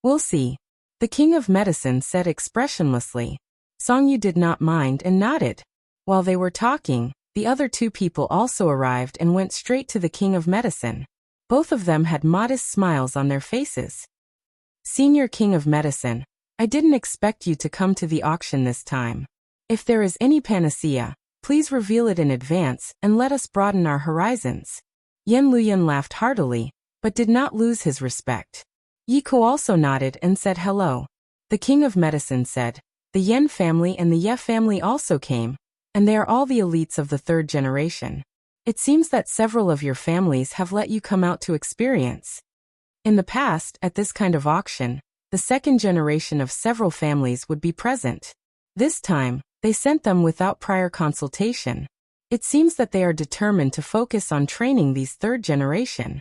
We'll see. The King of Medicine said expressionlessly. Song Yu did not mind and nodded. While they were talking, the other two people also arrived and went straight to the King of Medicine. Both of them had modest smiles on their faces. Senior King of Medicine, I didn't expect you to come to the auction this time. If there is any panacea, please reveal it in advance and let us broaden our horizons. Yan Luyan laughed heartily, but did not lose his respect. Yi Ko also nodded and said hello. The King of Medicine said, the Yan family and the Ye family also came, and they are all the elites of the third generation. It seems that several of your families have let you come out to experience. In the past, at this kind of auction, the second generation of several families would be present. This time, they sent them without prior consultation. It seems that they are determined to focus on training these third generation.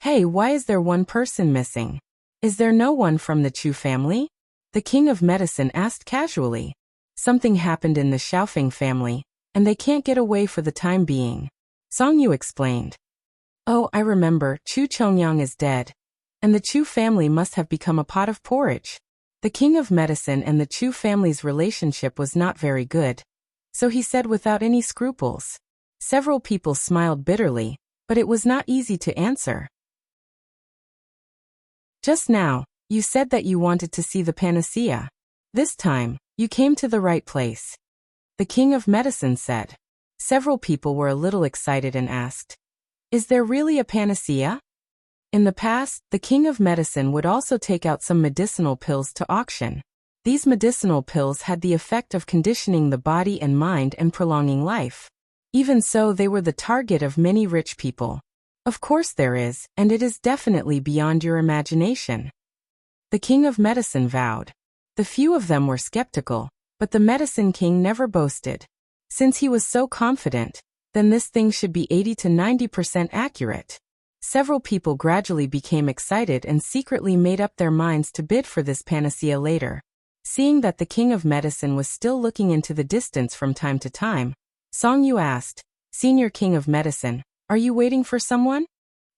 Hey, why is there one person missing? Is there no one from the Chu family? The King of Medicine asked casually. Something happened in the Xiaofeng family, and they can't get away for the time being. Song Yu explained. Oh, I remember, Chu Chongyang is dead, and the Chu family must have become a pot of porridge. The King of Medicine and the Chu family's relationship was not very good, so he said without any scruples. Several people smiled bitterly, but it was not easy to answer. Just now, you said that you wanted to see the panacea. This time, you came to the right place. The King of Medicine said. Several people were a little excited and asked, is there really a panacea? In the past, the King of Medicine would also take out some medicinal pills to auction. These medicinal pills had the effect of conditioning the body and mind and prolonging life. Even so, they were the target of many rich people. Of course there is, and it is definitely beyond your imagination. The King of Medicine vowed. The few of them were skeptical, but the Medicine King never boasted. Since he was so confident, then this thing should be 80 to 90% accurate. Several people gradually became excited and secretly made up their minds to bid for this panacea later. Seeing that the King of Medicine was still looking into the distance from time to time, Song Yu asked, Senior King of Medicine, are you waiting for someone?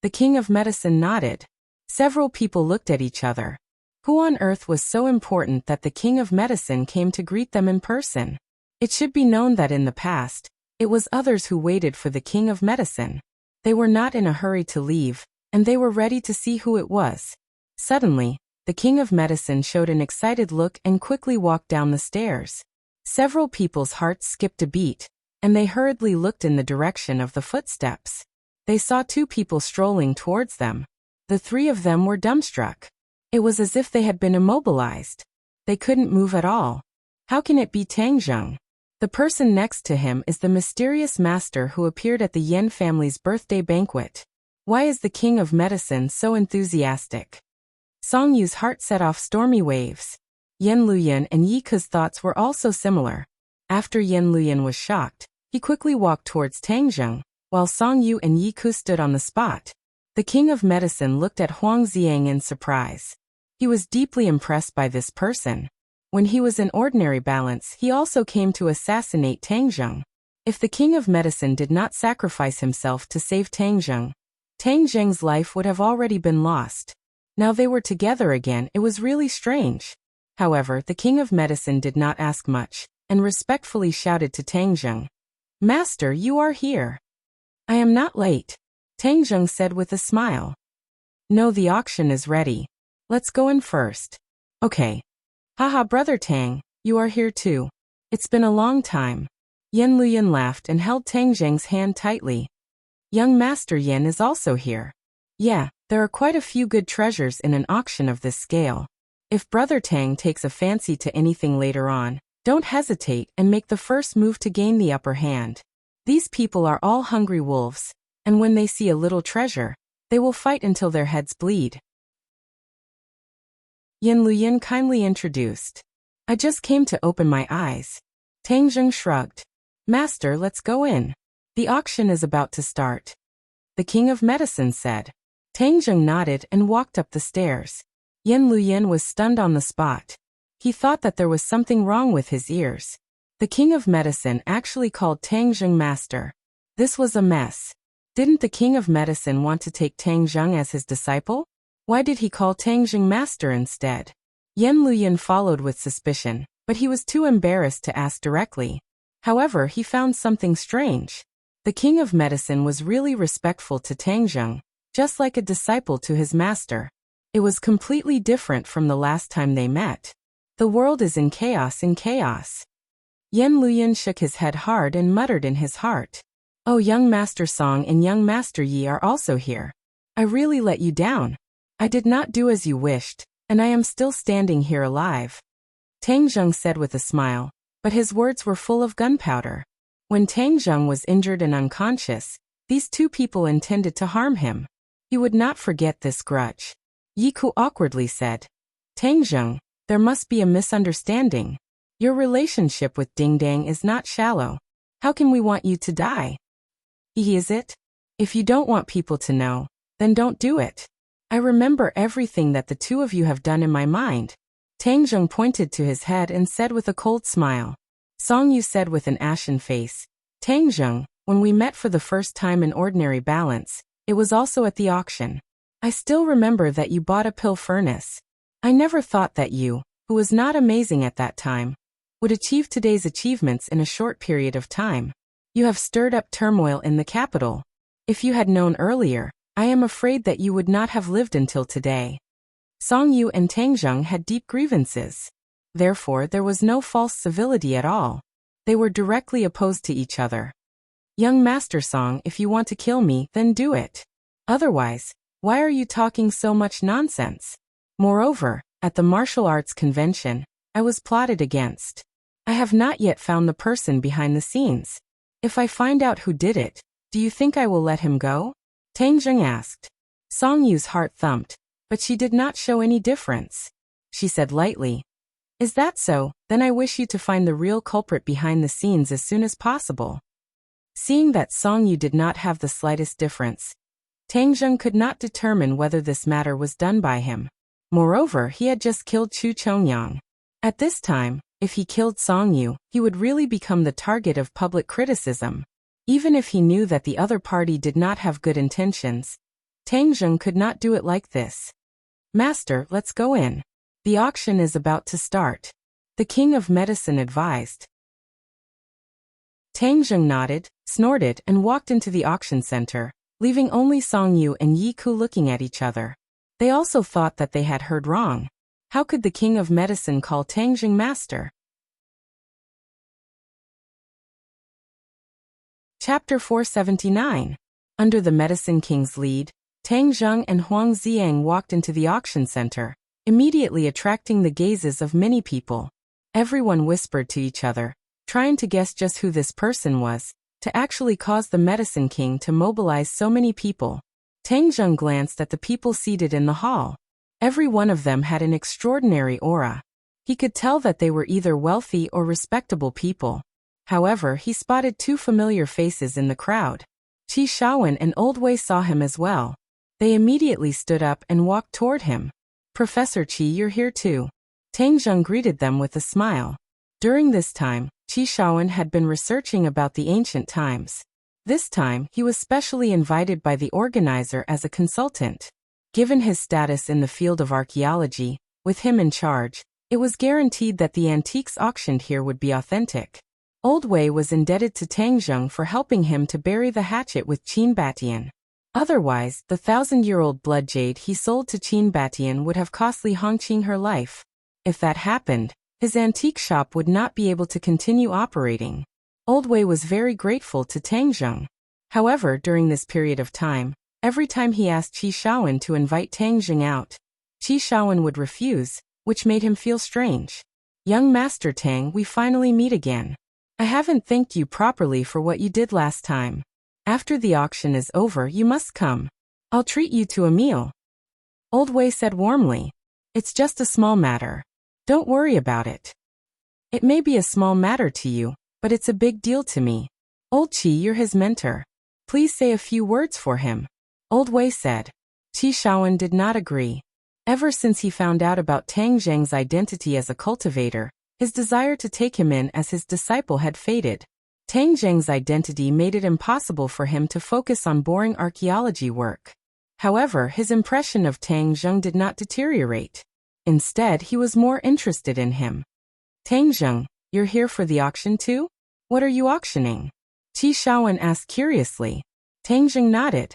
The King of Medicine nodded. Several people looked at each other. Who on earth was so important that the King of Medicine came to greet them in person? It should be known that in the past, it was others who waited for the King of Medicine. They were not in a hurry to leave, and they were ready to see who it was. Suddenly, the king of medicine showed an excited look and quickly walked down the stairs. Several people's hearts skipped a beat, and they hurriedly looked in the direction of the footsteps. They saw two people strolling towards them. The three of them were dumbstruck. It was as if they had been immobilized. They couldn't move at all. How can it be Tang Zheng? The person next to him is the mysterious master who appeared at the Yen family's birthday banquet. Why is the king of medicine so enthusiastic? Song Yu's heart set off stormy waves. Yen Luyan and Yi Ke's thoughts were also similar. After Yen Luyan was shocked, he quickly walked towards Tang Zheng, while Song Yu and Yi Ke stood on the spot. The king of medicine looked at Huang Xiang in surprise. He was deeply impressed by this person. When he was in ordinary balance, he also came to assassinate Tang Zheng. If the king of medicine did not sacrifice himself to save Tang Zheng's life would have already been lost. Now they were together again. It was really strange. However, the king of medicine did not ask much, and respectfully shouted to Tang Zheng, "Master, you are here." "I am not late," Tang Zheng said with a smile. "No, the auction is ready. Let's go in first." "Okay." "Haha, brother Tang, you are here too. It's been a long time." Yen Luyan laughed and held Tang Zheng's hand tightly. "Young Master Yen is also here." "Yeah, there are quite a few good treasures in an auction of this scale. If brother Tang takes a fancy to anything later on, don't hesitate and make the first move to gain the upper hand. These people are all hungry wolves, and when they see a little treasure, they will fight until their heads bleed." Yen Luyan kindly introduced. "I just came to open my eyes." Tang Zheng shrugged. "Master, let's go in. The auction is about to start," the king of medicine said. Tang Zheng nodded and walked up the stairs. Yen Luyan was stunned on the spot. He thought that there was something wrong with his ears. The king of medicine actually called Tang Zheng master. This was a mess. Didn't the king of medicine want to take Tang Zheng as his disciple? Why did he call Tang Zheng master instead? Yen Luyan followed with suspicion, but he was too embarrassed to ask directly. However, he found something strange. The king of medicine was really respectful to Tang Zheng, just like a disciple to his master. It was completely different from the last time they met. The world is in chaos. Yen Luyan shook his head hard and muttered in his heart. "Oh, young Master Song and young Master Yi are also here. I really let you down. I did not do as you wished, and I am still standing here alive," Tang Zheng said with a smile, but his words were full of gunpowder. When Tang Zheng was injured and unconscious, these two people intended to harm him. He would not forget this grudge. Yi Ke awkwardly said, "Tang Zheng, there must be a misunderstanding. Your relationship with Ding Dang is not shallow. How can we want you to die?" "Is it? If you don't want people to know, then don't do it. I remember everything that the two of you have done in my mind." Tang Zheng pointed to his head and said with a cold smile. Song Yu said with an ashen face, "Tang Zheng, when we met for the first time in ordinary balance, it was also at the auction. I still remember that you bought a pill furnace. I never thought that you, who was not amazing at that time, would achieve today's achievements in a short period of time. You have stirred up turmoil in the capital. If you had known earlier, I am afraid that you would not have lived until today." Song Yu and Tang Zheng had deep grievances. Therefore, there was no false civility at all. They were directly opposed to each other. "Young Master Song, if you want to kill me, then do it. Otherwise, why are you talking so much nonsense? Moreover, at the martial arts convention, I was plotted against. I have not yet found the person behind the scenes. If I find out who did it, do you think I will let him go?" Tang Zheng asked. Song Yu's heart thumped, but she did not show any difference. She said lightly, "Is that so? Then I wish you to find the real culprit behind the scenes as soon as possible." Seeing that Song Yu did not have the slightest difference, Tang Zheng could not determine whether this matter was done by him. Moreover, he had just killed Chu Chongyang. At this time, if he killed Song Yu, he would really become the target of public criticism. Even if he knew that the other party did not have good intentions, Tang Zheng could not do it like this. "Master, let's go in. The auction is about to start," the king of medicine advised. Tang Zheng nodded, snorted, and walked into the auction center, leaving only Song Yu and Yi Ku looking at each other. They also thought that they had heard wrong. How could the king of medicine call Tang Jing master? Chapter 479. Under the Medicine King's lead, Tang Zheng and Huang Xiang walked into the auction center, immediately attracting the gazes of many people. Everyone whispered to each other, trying to guess just who this person was, to actually cause the Medicine King to mobilize so many people. Tang Zheng glanced at the people seated in the hall. Every one of them had an extraordinary aura. He could tell that they were either wealthy or respectable people. However, he spotted two familiar faces in the crowd. Qi Shaowen and Old Wei saw him as well. They immediately stood up and walked toward him. Professor Qi, you're here too. Tang Zheng greeted them with a smile. During this time, Qi Shaowen had been researching about the ancient times. This time, he was specially invited by the organizer as a consultant. Given his status in the field of archaeology, with him in charge, it was guaranteed that the antiques auctioned here would be authentic. Old Wei was indebted to Tang Zheng for helping him to bury the hatchet with Qin Batian. Otherwise, the 1,000-year-old blood jade he sold to Qin Batian would have costly Hongqing her life. If that happened, his antique shop would not be able to continue operating. Old Wei was very grateful to Tang Zheng. However, during this period of time, every time he asked Qi Shaowen to invite Tang Zheng out, Qi Shaowen would refuse, which made him feel strange. Young Master Tang, we finally meet again. I haven't thanked you properly for what you did last time. After the auction is over, you must come. I'll treat you to a meal. Old Wei said warmly. It's just a small matter. Don't worry about it. It may be a small matter to you, but it's a big deal to me. Old Qi, you're his mentor. Please say a few words for him. Old Wei said. Qi Shaowen did not agree. Ever since he found out about Tang Zheng's identity as a cultivator, his desire to take him in as his disciple had faded. Tang Zheng's identity made it impossible for him to focus on boring archaeology work. However, his impression of Tang Zheng did not deteriorate. Instead, he was more interested in him. Tang Zheng, you're here for the auction too? What are you auctioning? Qi Shaowen asked curiously. Tang Zheng nodded.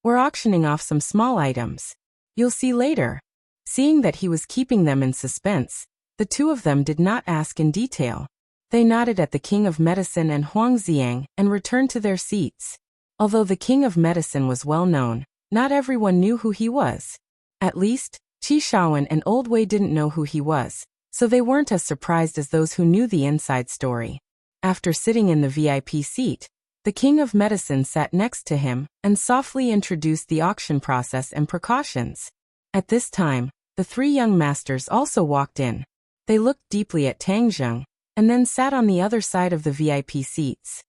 We're auctioning off some small items. You'll see later. Seeing that he was keeping them in suspense, the two of them did not ask in detail. They nodded at the King of Medicine and Huang Xiang and returned to their seats. Although the King of Medicine was well known, not everyone knew who he was. At least, Qi Shaowen and Old Wei didn't know who he was, so they weren't as surprised as those who knew the inside story. After sitting in the VIP seat, the King of Medicine sat next to him and softly introduced the auction process and precautions. At this time, the three young masters also walked in. They looked deeply at Tang Zheng, and then sat on the other side of the VIP seats.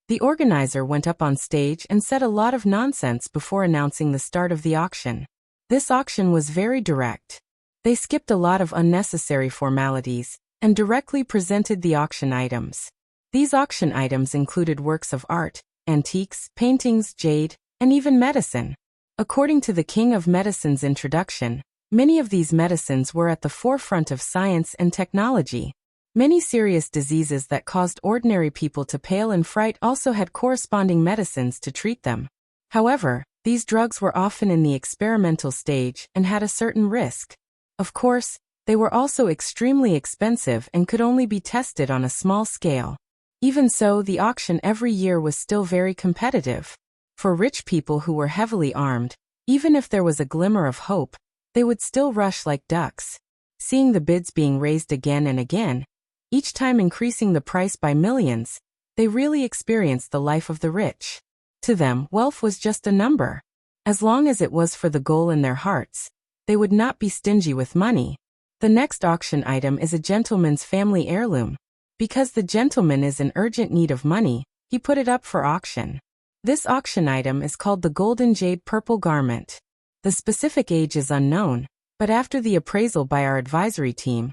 The organizer went up on stage and said a lot of nonsense before announcing the start of the auction. This auction was very direct. They skipped a lot of unnecessary formalities and directly presented the auction items. These auction items included works of art, antiques, paintings, jade, and even medicine. According to the King of Medicine's introduction, many of these medicines were at the forefront of science and technology. Many serious diseases that caused ordinary people to pale and fright also had corresponding medicines to treat them. However, these drugs were often in the experimental stage and had a certain risk. Of course, they were also extremely expensive and could only be tested on a small scale. Even so, the auction every year was still very competitive. For rich people who were heavily armed, even if there was a glimmer of hope, they would still rush like ducks. Seeing the bids being raised again and again, each time increasing the price by millions, they really experienced the life of the rich. To them, wealth was just a number. As long as it was for the goal in their hearts, they would not be stingy with money. The next auction item is a gentleman's family heirloom. Because the gentleman is in urgent need of money, he put it up for auction. This auction item is called the Golden Jade Purple Garment. The specific age is unknown, but after the appraisal by our advisory team,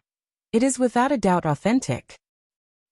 it is without a doubt authentic.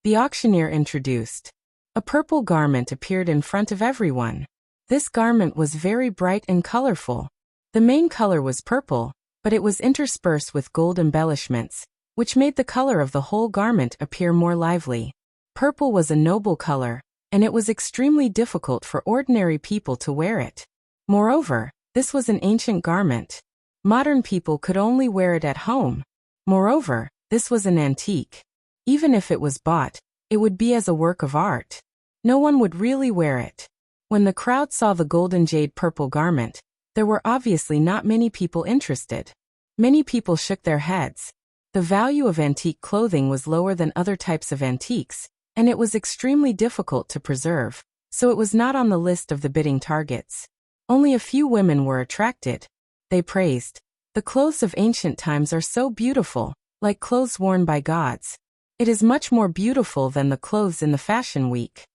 The auctioneer introduced. A purple garment appeared in front of everyone. This garment was very bright and colorful. The main color was purple, but it was interspersed with gold embellishments, which made the color of the whole garment appear more lively. Purple was a noble color, and it was extremely difficult for ordinary people to wear it. Moreover, this was an ancient garment. Modern people could only wear it at home. Moreover, this was an antique. Even if it was bought, it would be as a work of art. No one would really wear it. When the crowd saw the golden jade purple garment, there were obviously not many people interested. Many people shook their heads. The value of antique clothing was lower than other types of antiques, and it was extremely difficult to preserve, so it was not on the list of the bidding targets. Only a few women were attracted. They praised. The clothes of ancient times are so beautiful, like clothes worn by gods. It is much more beautiful than the clothes in the fashion week.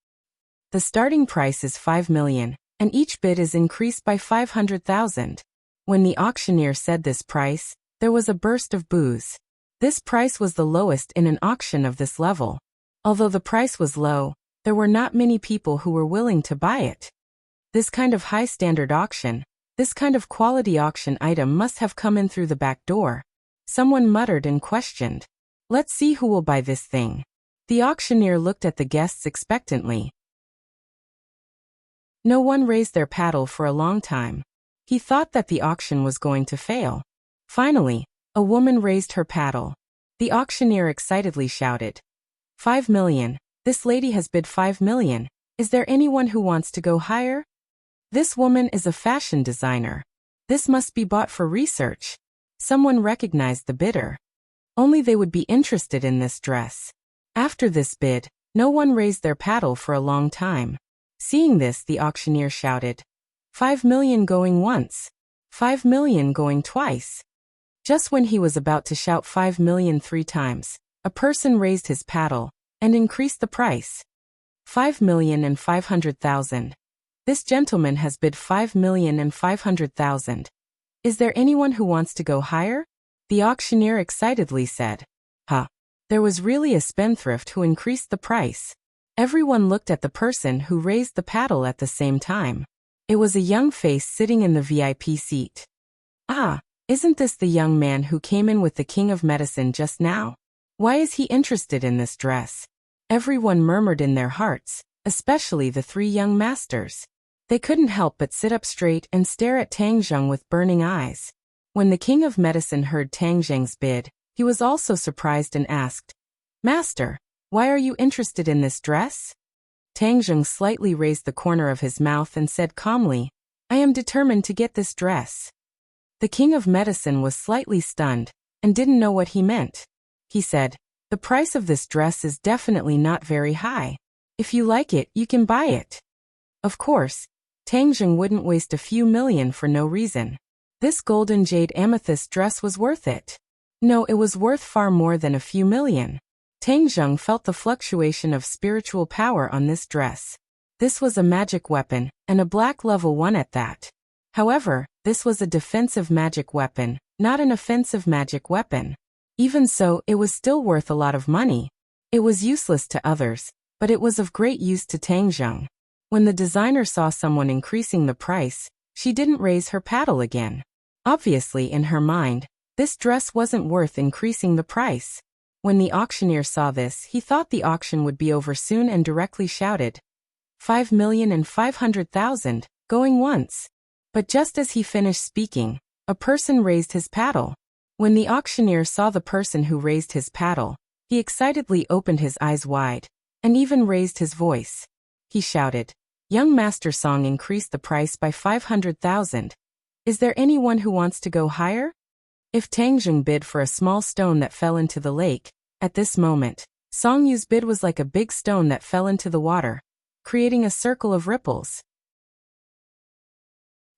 The starting price is 5 million, and each bid is increased by 500,000. When the auctioneer said this price, there was a burst of boos. This price was the lowest in an auction of this level. Although the price was low, there were not many people who were willing to buy it. This kind of high-standard auction, this kind of quality auction item must have come in through the back door. Someone muttered and questioned. Let's see who will buy this thing. The auctioneer looked at the guests expectantly. No one raised their paddle for a long time. He thought that the auction was going to fail. Finally, a woman raised her paddle. The auctioneer excitedly shouted, 5 million. This lady has bid 5 million. Is there anyone who wants to go higher? This woman is a fashion designer. This must be bought for research. Someone recognized the bidder. Only they would be interested in this dress. After this bid, no one raised their paddle for a long time. Seeing this, the auctioneer shouted, 5 million going once. 5 million going twice. Just when he was about to shout 5 million 3 times, a person raised his paddle and increased the price. 5,500,000. This gentleman has bid 5,500,000. Is there anyone who wants to go higher? The auctioneer excitedly said, Huh. There was really a spendthrift who increased the price. Everyone looked at the person who raised the paddle at the same time. It was a young face sitting in the VIP seat. Ah, isn't this the young man who came in with the king of medicine just now? Why is he interested in this dress? Everyone murmured in their hearts, especially the 3 young masters. They couldn't help but sit up straight and stare at Tang Zheng with burning eyes. When the king of medicine heard Tang Zheng's bid, he was also surprised and asked, Master, why are you interested in this dress? Tang Zheng slightly raised the corner of his mouth and said calmly, I am determined to get this dress. The king of medicine was slightly stunned and didn't know what he meant. He said, the price of this dress is definitely not very high. If you like it, you can buy it. Of course, Tang Zheng wouldn't waste a few million for no reason. This golden jade amethyst dress was worth it. No, it was worth far more than a few million. Tang Zheng felt the fluctuation of spiritual power on this dress. This was a magic weapon, and a black level one at that. However, this was a defensive magic weapon, not an offensive magic weapon. Even so, it was still worth a lot of money. It was useless to others, but it was of great use to Tang Zheng. When the designer saw someone increasing the price, she didn't raise her paddle again. Obviously, in her mind, this dress wasn't worth increasing the price. When the auctioneer saw this, he thought the auction would be over soon and directly shouted, 5,500,000, going once. But just as he finished speaking, a person raised his paddle. When the auctioneer saw the person who raised his paddle, he excitedly opened his eyes wide, and even raised his voice. He shouted, Young Master Song increased the price by 500,000. Is there anyone who wants to go higher? If Tang Zheng bid for a small stone that fell into the lake, at this moment, Song Yu's bid was like a big stone that fell into the water, creating a circle of ripples.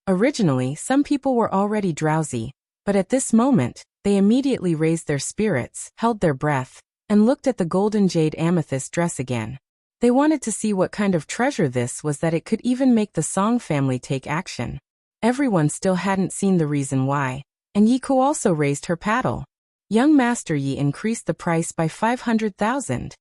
Originally, some people were already drowsy, but at this moment, they immediately raised their spirits, held their breath, and looked at the golden jade amethyst dress again. They wanted to see what kind of treasure this was, that it could even make the Song family take action. Everyone still hadn't seen the reason why, and Yi Ko also raised her paddle. Young Master Yi increased the price by 500,000.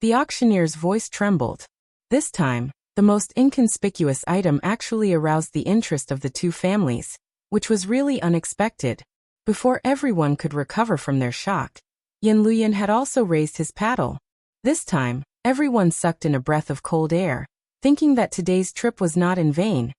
The auctioneer's voice trembled. This time, the most inconspicuous item actually aroused the interest of the 2 families, which was really unexpected. Before everyone could recover from their shock, Yin Luyan had also raised his paddle. This time, Everyone sucked in a breath of cold air, thinking that today's trip was not in vain.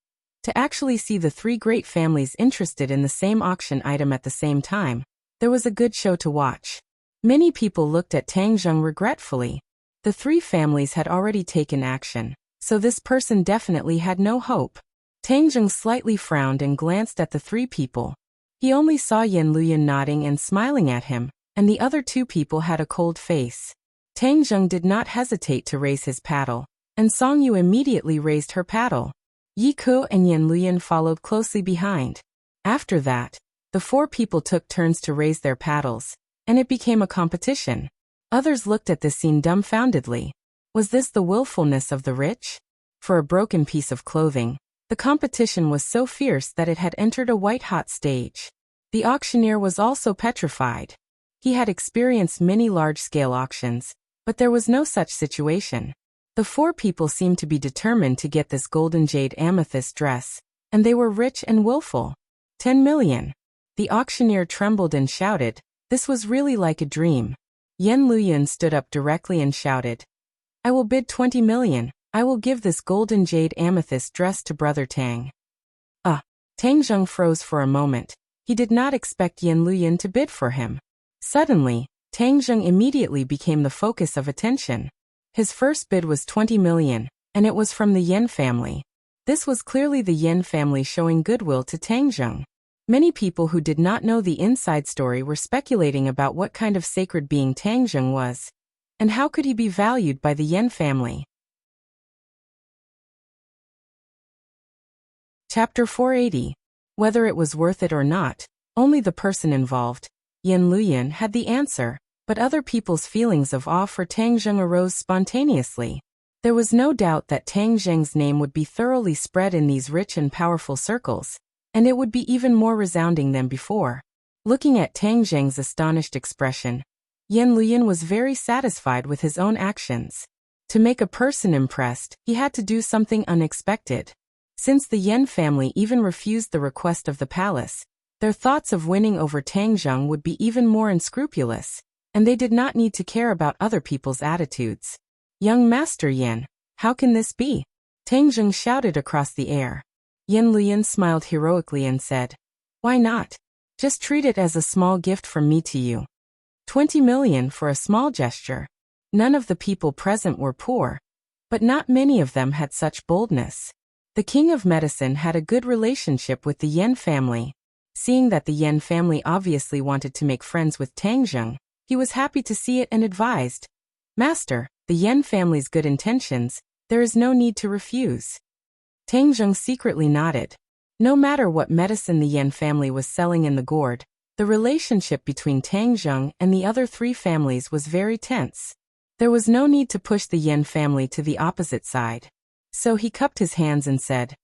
To actually see the three great families interested in the same auction item at the same time, there was a good show to watch. Many people looked at Tang Zheng regretfully. The three families had already taken action, so this person definitely had no hope. Tang Zheng slightly frowned and glanced at the three people. He only saw Yan Luyan nodding and smiling at him, and the other two people had a cold face. Tang Zheng did not hesitate to raise his paddle, and Song Yu immediately raised her paddle. Yi Ke and Yan Luyan followed closely behind. After that, the four people took turns to raise their paddles, and it became a competition. Others looked at this scene dumbfoundedly. Was this the willfulness of the rich? For a broken piece of clothing, the competition was so fierce that it had entered a white-hot stage. The auctioneer was also petrified. He had experienced many large-scale auctions, but there was no such situation. The four people seemed to be determined to get this golden jade amethyst dress, and they were rich and willful. 10 million. The auctioneer trembled and shouted, "This was really like a dream." Yan Luyan stood up directly and shouted, "I will bid 20 million. I will give this golden jade amethyst dress to Brother Tang." Tang Zheng froze for a moment. He did not expect Yan Luyan to bid for him. Suddenly, Tang Zheng immediately became the focus of attention. His first bid was 20 million, and it was from the Yan family. This was clearly the Yan family showing goodwill to Tang Zheng. Many people who did not know the inside story were speculating about what kind of sacred being Tang Zheng was, and how could he be valued by the Yan family. Chapter 480. Whether it was worth it or not, only the person involved, Yan Luyan, had the answer, but other people's feelings of awe for Tang Zheng arose spontaneously. There was no doubt that Tang Zheng's name would be thoroughly spread in these rich and powerful circles, and it would be even more resounding than before. Looking at Tang Zheng's astonished expression, Yan Luyan was very satisfied with his own actions. To make a person impressed, he had to do something unexpected. Since the Yan family even refused the request of the palace, their thoughts of winning over Tang Zheng would be even more unscrupulous, and they did not need to care about other people's attitudes. "Young Master Yan, how can this be?" Tang Zheng shouted across the air. Yan Luyan smiled heroically and said, "Why not? Just treat it as a small gift from me to you." 20 million for a small gesture. None of the people present were poor, but not many of them had such boldness. The King of Medicine had a good relationship with the Yan family. Seeing that the Yan family obviously wanted to make friends with Tang Zheng, he was happy to see it and advised, "Master, the Yan family's good intentions, there is no need to refuse." Tang Zheng secretly nodded. No matter what medicine the Yan family was selling in the gourd, the relationship between Tang Zheng and the other three families was very tense. There was no need to push the Yan family to the opposite side. So he cupped his hands and said,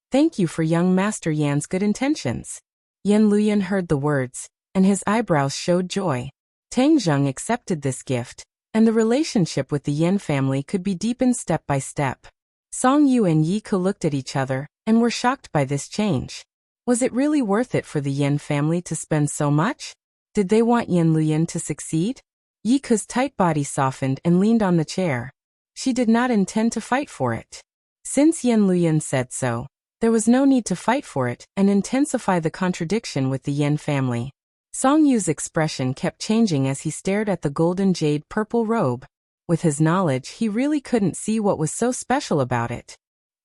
"Thank you for young Master Yan's good intentions." Yan Luyan heard the words, and his eyebrows showed joy. Tang Zheng accepted this gift, and the relationship with the Yan family could be deepened step by step. Song Yu and Yi Ke looked at each other, and were shocked by this change. Was it really worth it for the Yan family to spend so much? Did they want Yan Luyan to succeed? Yi Ke's tight body softened and leaned on the chair. She did not intend to fight for it. Since Yan Luyan said so, there was no need to fight for it and intensify the contradiction with the Yan family. Song Yu's expression kept changing as he stared at the golden jade purple robe. With his knowledge, he really couldn't see what was so special about it.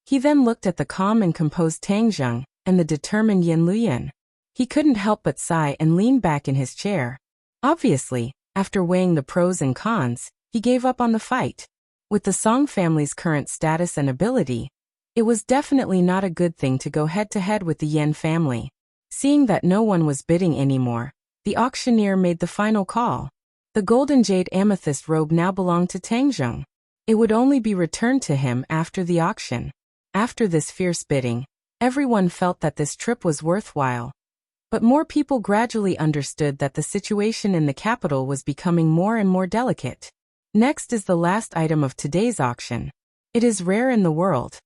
He then looked at the calm and composed Tang Zheng and the determined Yan Luyan. He couldn't help but sigh and lean back in his chair. Obviously, after weighing the pros and cons, he gave up on the fight. With the Song family's current status and ability, it was definitely not a good thing to go head-to-head with the Yan family. Seeing that no one was bidding anymore, the auctioneer made the final call. The golden jade amethyst robe now belonged to Tang Zheng. It would only be returned to him after the auction. After this fierce bidding, everyone felt that this trip was worthwhile. But more people gradually understood that the situation in the capital was becoming more and more delicate. Next is the last item of today's auction. It is rare in the world.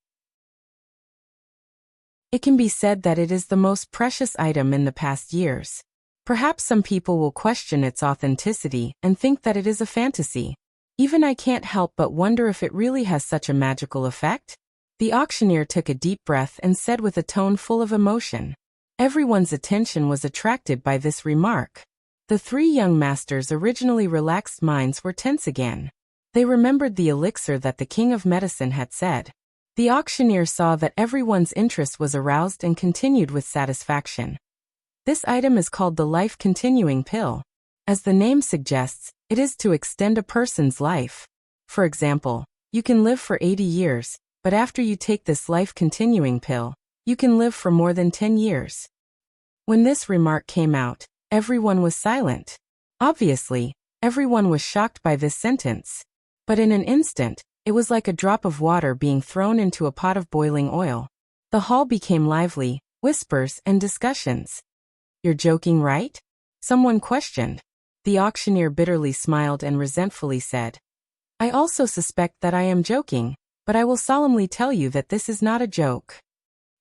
It can be said that it is the most precious item in the past years. Perhaps some people will question its authenticity and think that it is a fantasy. Even I can't help but wonder if it really has such a magical effect." The auctioneer took a deep breath and said with a tone full of emotion. Everyone's attention was attracted by this remark. The three young masters' originally relaxed minds were tense again. They remembered the elixir that the king of medicine had said. The auctioneer saw that everyone's interest was aroused and continued with satisfaction. "This item is called the life-continuing pill. As the name suggests, it is to extend a person's life. For example, you can live for 80 years, but after you take this life-continuing pill, you can live for more than 10 years. When this remark came out, everyone was silent. Obviously, everyone was shocked by this sentence. But in an instant, it was like a drop of water being thrown into a pot of boiling oil. The hall became lively, whispers and discussions. "You're joking, right?" someone questioned. The auctioneer bitterly smiled and resentfully said, "I also suspect that I am joking, but I will solemnly tell you that this is not a joke."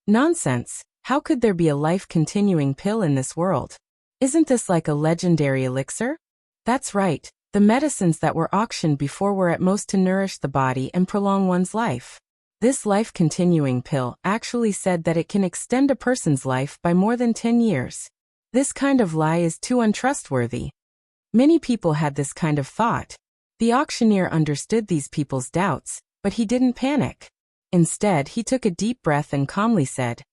"Nonsense, how could there be a life-continuing pill in this world? Isn't this like a legendary elixir?" "That's right, the medicines that were auctioned before were at most to nourish the body and prolong one's life. This life-continuing pill actually said that it can extend a person's life by more than 10 years. This kind of lie is too untrustworthy." Many people had this kind of thought. The auctioneer understood these people's doubts, but he didn't panic. Instead, he took a deep breath and calmly said,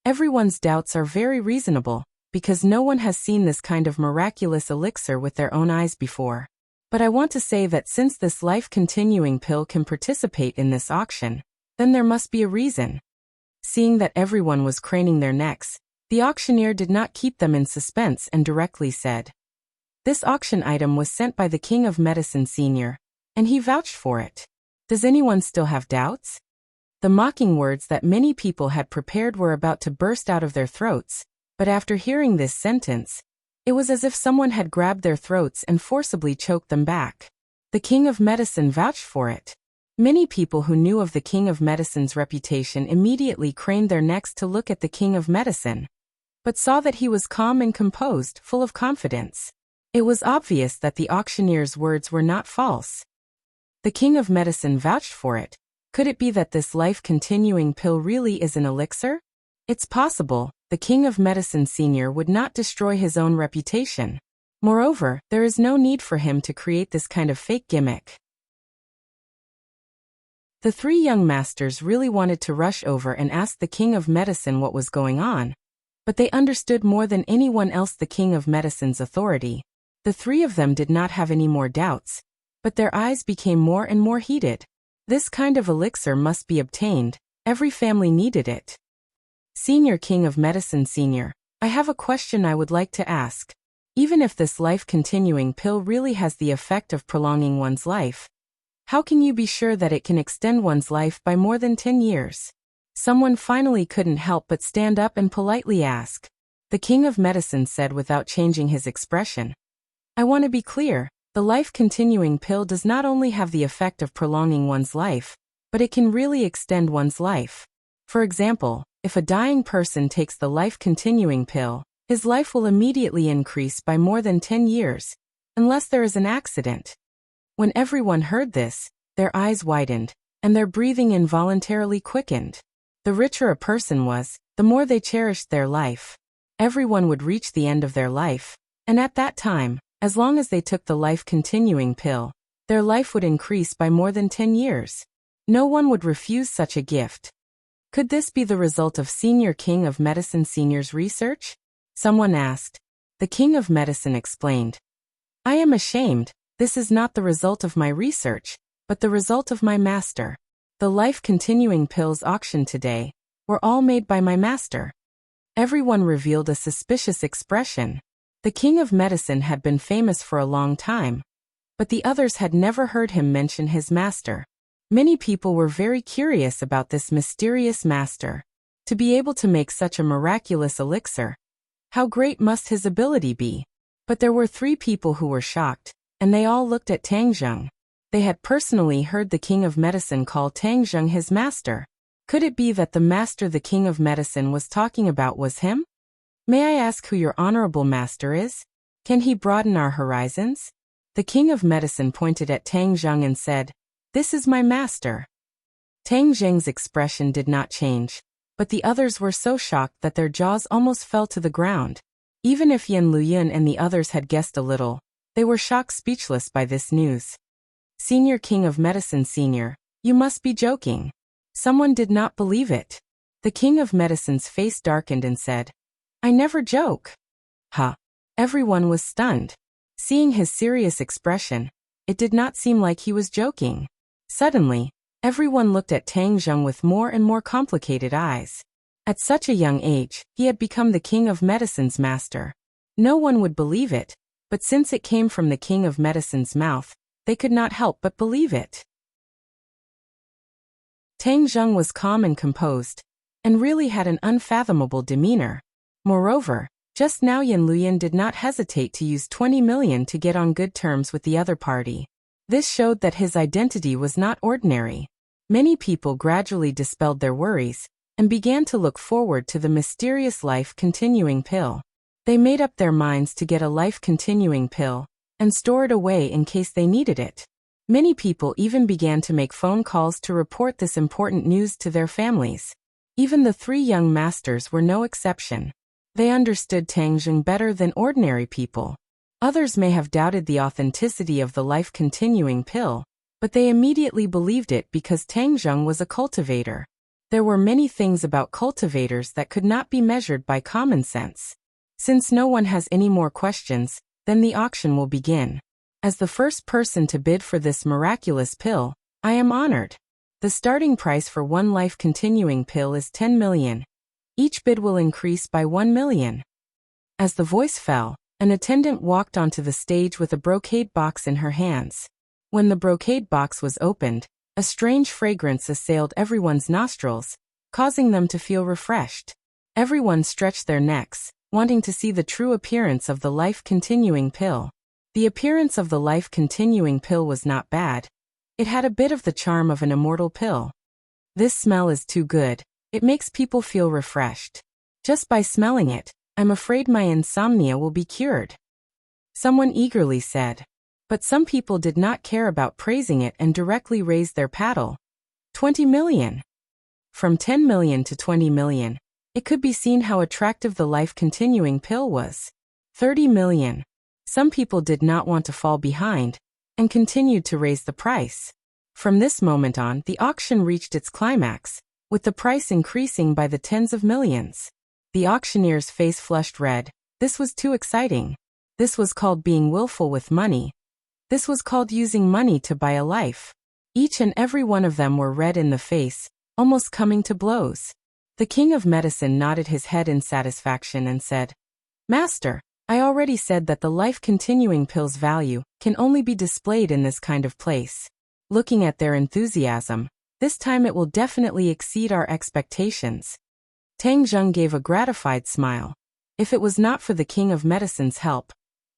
"Everyone's doubts are very reasonable, because no one has seen this kind of miraculous elixir with their own eyes before. But I want to say that since this life-continuing pill can participate in this auction, then there must be a reason." Seeing that everyone was craning their necks, the auctioneer did not keep them in suspense and directly said, "This auction item was sent by the King of Medicine Sr., and he vouched for it. Does anyone still have doubts?" The mocking words that many people had prepared were about to burst out of their throats, but after hearing this sentence, it was as if someone had grabbed their throats and forcibly choked them back. The King of Medicine vouched for it. Many people who knew of the King of Medicine's reputation immediately craned their necks to look at the King of Medicine, but saw that he was calm and composed, full of confidence. It was obvious that the auctioneer's words were not false. The King of Medicine vouched for it. Could it be that this life-continuing pill really is an elixir? It's possible. The King of Medicine Sr. would not destroy his own reputation. Moreover, there is no need for him to create this kind of fake gimmick. The three young masters really wanted to rush over and ask the King of Medicine what was going on, but they understood more than anyone else the King of Medicine's authority. The three of them did not have any more doubts, but their eyes became more and more heated. This kind of elixir must be obtained. Every family needed it. "Senior King of Medicine Sr., I have a question I would like to ask. Even if this life-continuing pill really has the effect of prolonging one's life, how can you be sure that it can extend one's life by more than 10 years? Someone finally couldn't help but stand up and politely ask. The King of Medicine said without changing his expression, "I want to be clear. The life-continuing pill does not only have the effect of prolonging one's life, but it can really extend one's life. For example, if a dying person takes the life-continuing pill, his life will immediately increase by more than 10 years, unless there is an accident." When everyone heard this, their eyes widened, and their breathing involuntarily quickened. The richer a person was, the more they cherished their life. Everyone would reach the end of their life, and at that time, as long as they took the life-continuing pill, their life would increase by more than 10 years. No one would refuse such a gift. Could this be the result of Senior King of Medicine Sr.'s research? Someone asked. The King of Medicine explained, "I am ashamed. This is not the result of my research, but the result of my master. The life-continuing pills auctioned today were all made by my master." Everyone revealed a suspicious expression. The King of Medicine had been famous for a long time, but the others had never heard him mention his master. Many people were very curious about this mysterious master. To be able to make such a miraculous elixir, how great must his ability be? But there were three people who were shocked, and they all looked at Tang Zheng. They had personally heard the King of Medicine call Tang Zheng his master. Could it be that the master the King of Medicine was talking about was him? "May I ask who your honorable master is? Can he broaden our horizons?" The king of medicine pointed at Tang Zheng and said, "This is my master." Tang Zheng's expression did not change, but the others were so shocked that their jaws almost fell to the ground. Even if Yan Luyan and the others had guessed a little, they were shocked speechless by this news. "Senior King of Medicine Senior, you must be joking." Someone did not believe it. The King of Medicine's face darkened and said, "I never joke." "Huh." Everyone was stunned. Seeing his serious expression, it did not seem like he was joking. Suddenly, everyone looked at Tang Zheng with more and more complicated eyes. At such a young age, he had become the King of Medicine's master. No one would believe it, but since it came from the King of Medicine's mouth, they could not help but believe it. Tang Zheng was calm and composed, and really had an unfathomable demeanor. Moreover, just now Yan Luyan did not hesitate to use 20 million to get on good terms with the other party. This showed that his identity was not ordinary. Many people gradually dispelled their worries, and began to look forward to the mysterious life-continuing pill. They made up their minds to get a life-continuing pill, and store it away in case they needed it. Many people even began to make phone calls to report this important news to their families. Even the three young masters were no exception. They understood Tang Zheng better than ordinary people. Others may have doubted the authenticity of the life-continuing pill, but they immediately believed it because Tang Zheng was a cultivator. There were many things about cultivators that could not be measured by common sense. Since no one has any more questions, then the auction will begin. As the first person to bid for this miraculous pill, I am honored. The starting price for one life-continuing pill is 10 million. Each bid will increase by 1 million. As the voice fell, an attendant walked onto the stage with a brocade box in her hands. When the brocade box was opened, a strange fragrance assailed everyone's nostrils, causing them to feel refreshed. Everyone stretched their necks, wanting to see the true appearance of the life-continuing pill. The appearance of the life-continuing pill was not bad. It had a bit of the charm of an immortal pill. "This smell is too good. It makes people feel refreshed. Just by smelling it, I'm afraid my insomnia will be cured," someone eagerly said. But some people did not care about praising it and directly raised their paddle. 20 million. From 10 million to 20 million, it could be seen how attractive the life-continuing pill was. 30 million. Some people did not want to fall behind, and continued to raise the price. From this moment on, the auction reached its climax, with the price increasing by the tens of millions. The auctioneer's face flushed red. This was too exciting. This was called being willful with money. This was called using money to buy a life. Each and every one of them were red in the face, almost coming to blows. The King of Medicine nodded his head in satisfaction and said, "Master, I already said that the life-continuing pill's value can only be displayed in this kind of place. Looking at their enthusiasm, this time it will definitely exceed our expectations." Tang Zheng gave a gratified smile. If it was not for the King of Medicine's help,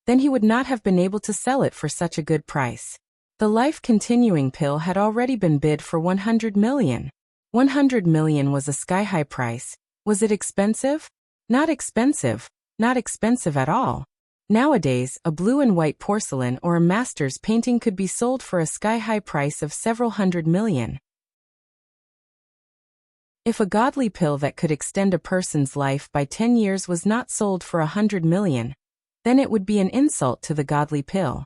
then he would not have been able to sell it for such a good price. The life-continuing pill had already been bid for 100 million. 100 million was a sky-high price. Was it expensive? Not expensive. Not expensive at all. Nowadays, a blue and white porcelain or a master's painting could be sold for a sky-high price of several hundred million. If a godly pill that could extend a person's life by 10 years was not sold for 100 million, then it would be an insult to the godly pill.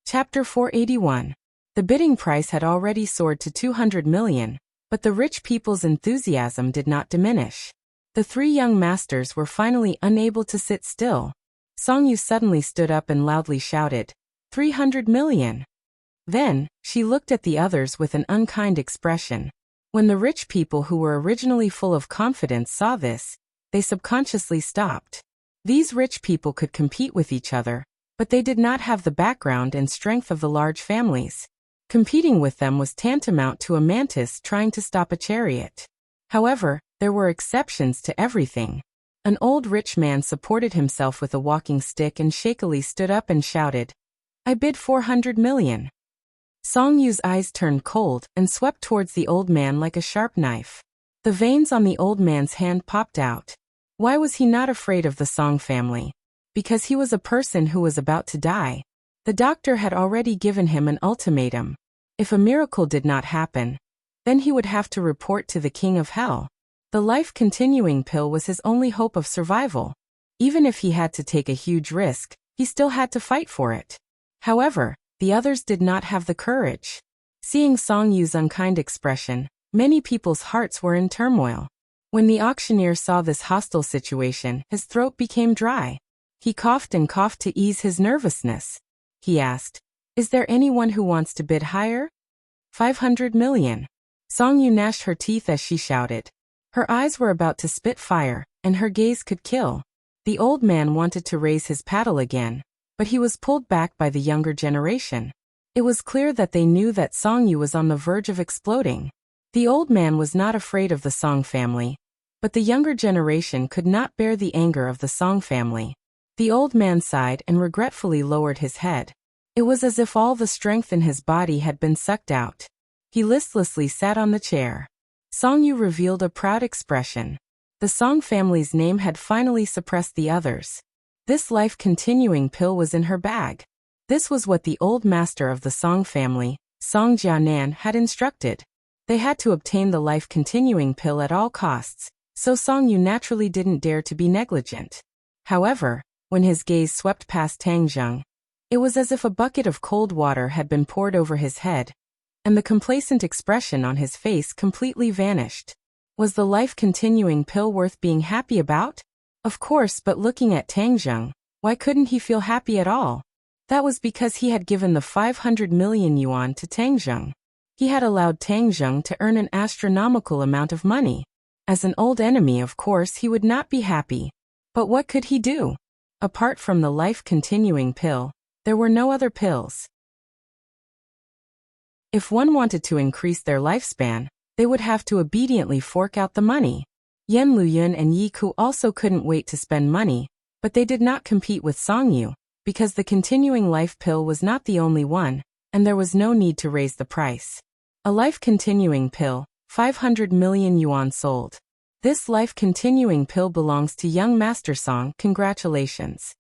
Chapter 481. The bidding price had already soared to 200 million, but the rich people's enthusiasm did not diminish. The three young masters were finally unable to sit still. Song Yu suddenly stood up and loudly shouted, 300 million. Then, she looked at the others with an unkind expression. When the rich people who were originally full of confidence saw this, they subconsciously stopped. These rich people could compete with each other, but they did not have the background and strength of the large families. Competing with them was tantamount to a mantis trying to stop a chariot. However, there were exceptions to everything. An old rich man supported himself with a walking stick and shakily stood up and shouted, "I bid 400 million. Song Yu's eyes turned cold and swept towards the old man like a sharp knife. The veins on the old man's hand popped out. Why was he not afraid of the Song family? Because he was a person who was about to die. The doctor had already given him an ultimatum. If a miracle did not happen, then he would have to report to the king of hell. The life-continuing pill was his only hope of survival. Even if he had to take a huge risk, he still had to fight for it. However, the others did not have the courage. Seeing Song Yu's unkind expression, many people's hearts were in turmoil. When the auctioneer saw this hostile situation, his throat became dry. He coughed and coughed to ease his nervousness. He asked, "Is there anyone who wants to bid higher?" 500 million. Song Yu gnashed her teeth as she shouted. Her eyes were about to spit fire, and her gaze could kill. The old man wanted to raise his paddle again, but he was pulled back by the younger generation. It was clear that they knew that Song Yu was on the verge of exploding. The old man was not afraid of the Song family, but the younger generation could not bear the anger of the Song family. The old man sighed and regretfully lowered his head. It was as if all the strength in his body had been sucked out. He listlessly sat on the chair. Song Yu revealed a proud expression. The Song family's name had finally suppressed the others. This life-continuing pill was in her bag. This was what the old master of the Song family, Song Jianan, had instructed. They had to obtain the life-continuing pill at all costs, so Song Yu naturally didn't dare to be negligent. However, when his gaze swept past Tang Zheng, it was as if a bucket of cold water had been poured over his head, and the complacent expression on his face completely vanished. Was the life-continuing pill worth being happy about? Of course, but looking at Tang Zheng, why couldn't he feel happy at all? That was because he had given the 500 million yuan to Tang Zheng. He had allowed Tang Zheng to earn an astronomical amount of money. As an old enemy, of course, he would not be happy. But what could he do? Apart from the life-continuing pill, there were no other pills. If one wanted to increase their lifespan, they would have to obediently fork out the money. Yan Luyun and Yi Ku also couldn't wait to spend money, but they did not compete with Song Yu, because the continuing life pill was not the only one, and there was no need to raise the price. A life-continuing pill, 500 million yuan sold. This life-continuing pill belongs to young Master Song. Congratulations.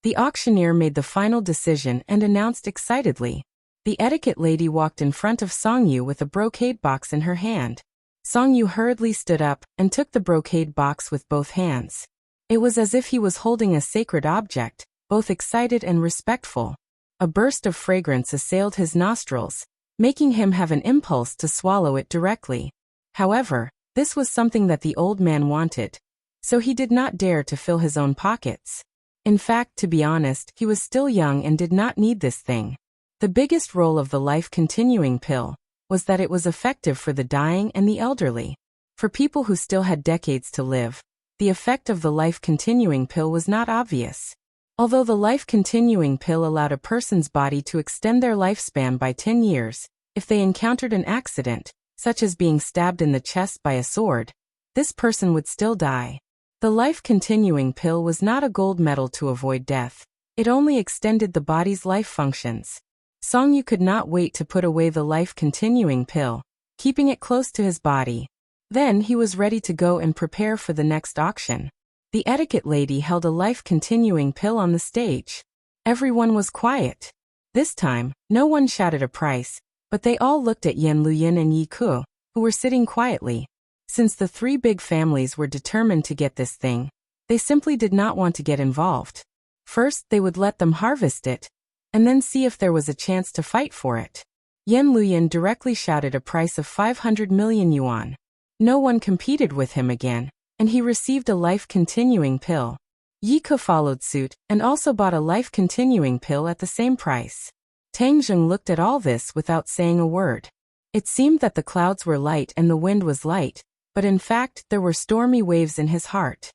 The auctioneer made the final decision and announced excitedly. The etiquette lady walked in front of Song Yu with a brocade box in her hand. Song Yu hurriedly stood up and took the brocade box with both hands. It was as if he was holding a sacred object, both excited and respectful. A burst of fragrance assailed his nostrils, making him have an impulse to swallow it directly. However, this was something that the old man wanted, so he did not dare to fill his own pockets. In fact, to be honest, he was still young and did not need this thing. The biggest role of the life-continuing pill was that it was effective for the dying and the elderly. For people who still had decades to live, the effect of the life-continuing pill was not obvious. Although the life-continuing pill allowed a person's body to extend their lifespan by 10 years, if they encountered an accident, such as being stabbed in the chest by a sword, this person would still die. The life-continuing pill was not a gold medal to avoid death. It only extended the body's life functions. Song Yu could not wait to put away the life-continuing pill, keeping it close to his body. Then he was ready to go and prepare for the next auction. The etiquette lady held a life-continuing pill on the stage. Everyone was quiet. This time, no one shouted a price, but they all looked at Yan Luyin and Yi Ku, who were sitting quietly. Since the three big families were determined to get this thing, they simply did not want to get involved. First, they would let them harvest it, and then see if there was a chance to fight for it. Yan Luyin directly shouted a price of 500 million yuan. No one competed with him again, and he received a life-continuing pill. Yi Ku followed suit and also bought a life-continuing pill at the same price. Tang Zheng looked at all this without saying a word. It seemed that the clouds were light and the wind was light, but in fact there were stormy waves in his heart.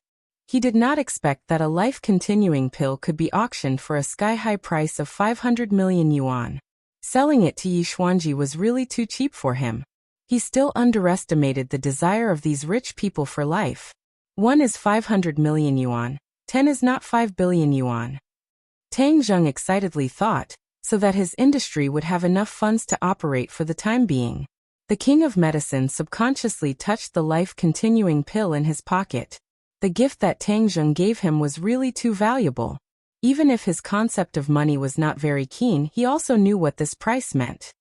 He did not expect that a life-continuing pill could be auctioned for a sky-high price of 500 million yuan. Selling it to Yi Xuanji was really too cheap for him. He still underestimated the desire of these rich people for life. 1 is 500 million yuan, 10 is not 5 billion yuan. Tang Zheng excitedly thought, so that his industry would have enough funds to operate for the time being. The king of medicine subconsciously touched the life-continuing pill in his pocket. The gift that Tang Zheng gave him was really too valuable. Even if his concept of money was not very keen, he also knew what this price meant.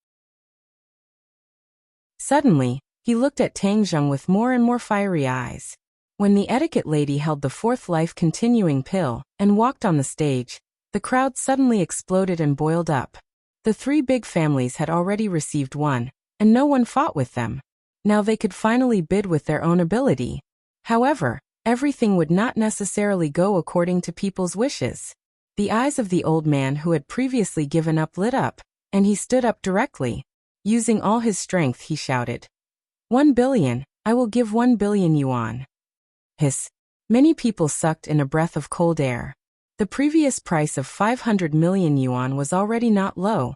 Suddenly, he looked at Tang Zheng with more and more fiery eyes. When the etiquette lady held the fourth life-continuing pill and walked on the stage, the crowd suddenly exploded and boiled up. The three big families had already received one, and no one fought with them. Now they could finally bid with their own ability. However, everything would not necessarily go according to people's wishes. The eyes of the old man who had previously given up lit up, and he stood up directly. Using all his strength, he shouted, 1 billion, I will give 1 billion yuan. Hiss. Many people sucked in a breath of cold air. The previous price of 500 million yuan was already not low,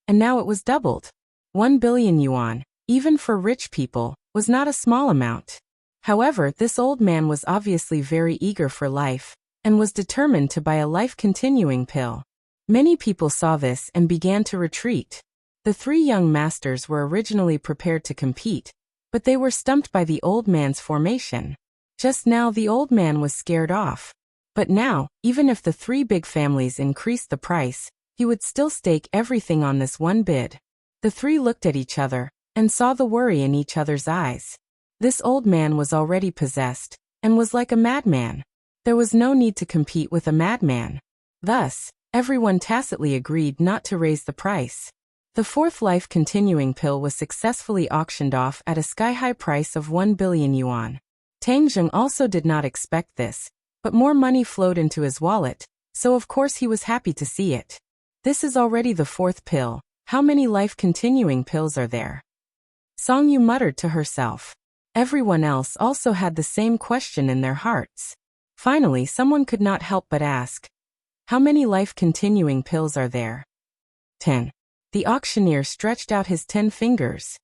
and now it was doubled. 1 billion yuan, even for rich people, was not a small amount. However, this old man was obviously very eager for life, and was determined to buy a life-continuing pill. Many people saw this and began to retreat. The three young masters were originally prepared to compete, but they were stumped by the old man's formation. Just now the old man was scared off. But now, even if the three big families increased the price, he would still stake everything on this one bid. The three looked at each other, and saw the worry in each other's eyes. This old man was already possessed, and was like a madman. There was no need to compete with a madman. Thus, everyone tacitly agreed not to raise the price. The fourth life-continuing pill was successfully auctioned off at a sky-high price of 1 billion yuan. Tang Zheng also did not expect this, but more money flowed into his wallet, so of course he was happy to see it. This is already the fourth pill. How many life-continuing pills are there? Song Yu muttered to herself. Everyone else also had the same question in their hearts. Finally, someone could not help but ask, how many life-continuing pills are there? 10. The auctioneer stretched out his 10 fingers.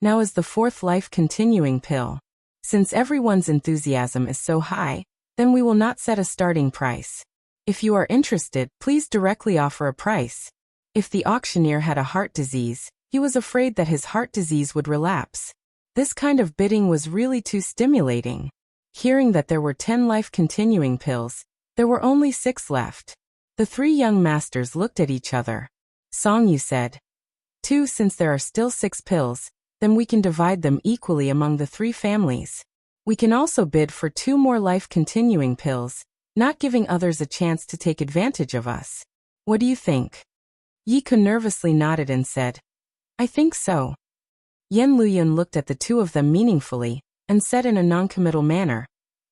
Now is the fourth life-continuing pill. Since everyone's enthusiasm is so high, then we will not set a starting price. If you are interested, please directly offer a price. If the auctioneer had a heart disease, he was afraid that his heart disease would relapse. This kind of bidding was really too stimulating. Hearing that there were 10 life-continuing pills, there were only 6 left. The three young masters looked at each other. Song Yu said, 2. Since there are still 6 pills, then we can divide them equally among the 3 families. We can also bid for 2 more life-continuing pills, not giving others a chance to take advantage of us. What do you think? Yi Ke nervously nodded and said, I think so. Yan Luyun looked at the two of them meaningfully, and said in a noncommittal manner,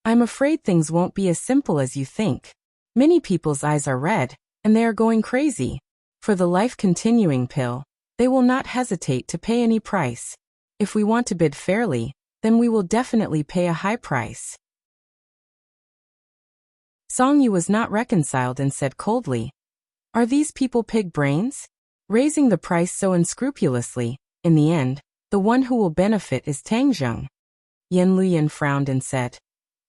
I'm afraid things won't be as simple as you think. Many people's eyes are red, and they are going crazy. For the life-continuing pill, they will not hesitate to pay any price. If we want to bid fairly, then we will definitely pay a high price. Song Yu was not reconciled and said coldly, Are these people pig brains? Raising the price so unscrupulously, in the end, the one who will benefit is Tang Zheng. Yan Luyan frowned and said,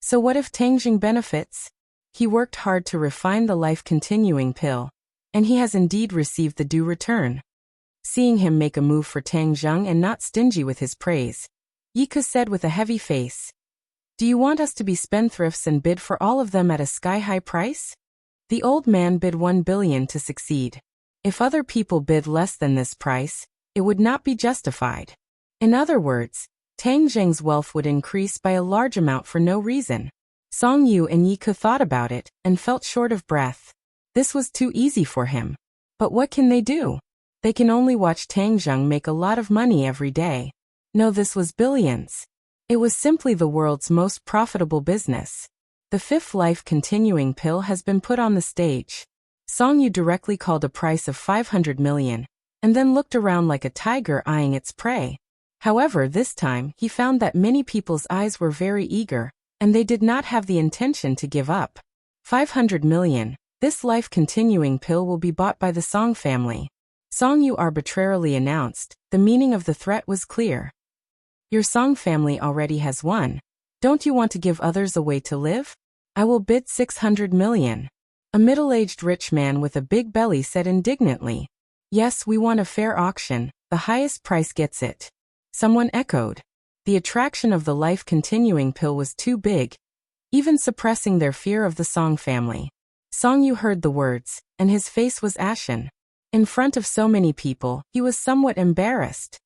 So what if Tang Zheng benefits? He worked hard to refine the life-continuing pill, and he has indeed received the due return. Seeing him make a move for Tang Zheng and not stingy with his praise, Yi Ke said with a heavy face, Do you want us to be spendthrifts and bid for all of them at a sky-high price? The old man bid 1 billion to succeed. If other people bid less than this price, it would not be justified. In other words, Tang Zheng's wealth would increase by a large amount for no reason. Song Yu and Yi Ke thought about it and felt short of breath. This was too easy for him. But what can they do? They can only watch Tang Zheng make a lot of money every day. No, this was billions. It was simply the world's most profitable business. The fifth life-continuing pill has been put on the stage. Song Yu directly called a price of 500 million, and then looked around like a tiger eyeing its prey. However, this time, he found that many people's eyes were very eager, and they did not have the intention to give up. 500 million. This life-continuing pill will be bought by the Song family. Song Yu arbitrarily announced. The meaning of the threat was clear. Your Song family already has one. Don't you want to give others a way to live? I will bid 600 million. A middle-aged rich man with a big belly said indignantly. Yes, we want a fair auction. The highest price gets it. Someone echoed. The attraction of the life-continuing pill was too big. even suppressing their fear of the Song family. Song Yu heard the words, and his face was ashen. In front of so many people, he was somewhat embarrassed.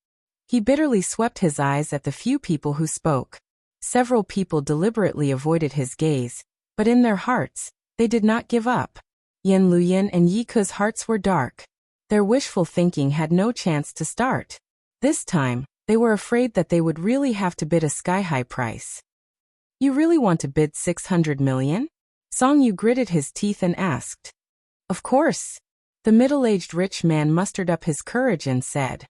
He bitterly swept his eyes at the few people who spoke. Several people deliberately avoided his gaze, but in their hearts, they did not give up. Yan Luyan and Yi Ke's hearts were dark. Their wishful thinking had no chance to start. This time, they were afraid that they would really have to bid a sky-high price. You really want to bid 600 million? Song Yu gritted his teeth and asked. Of course. The middle-aged rich man mustered up his courage and said.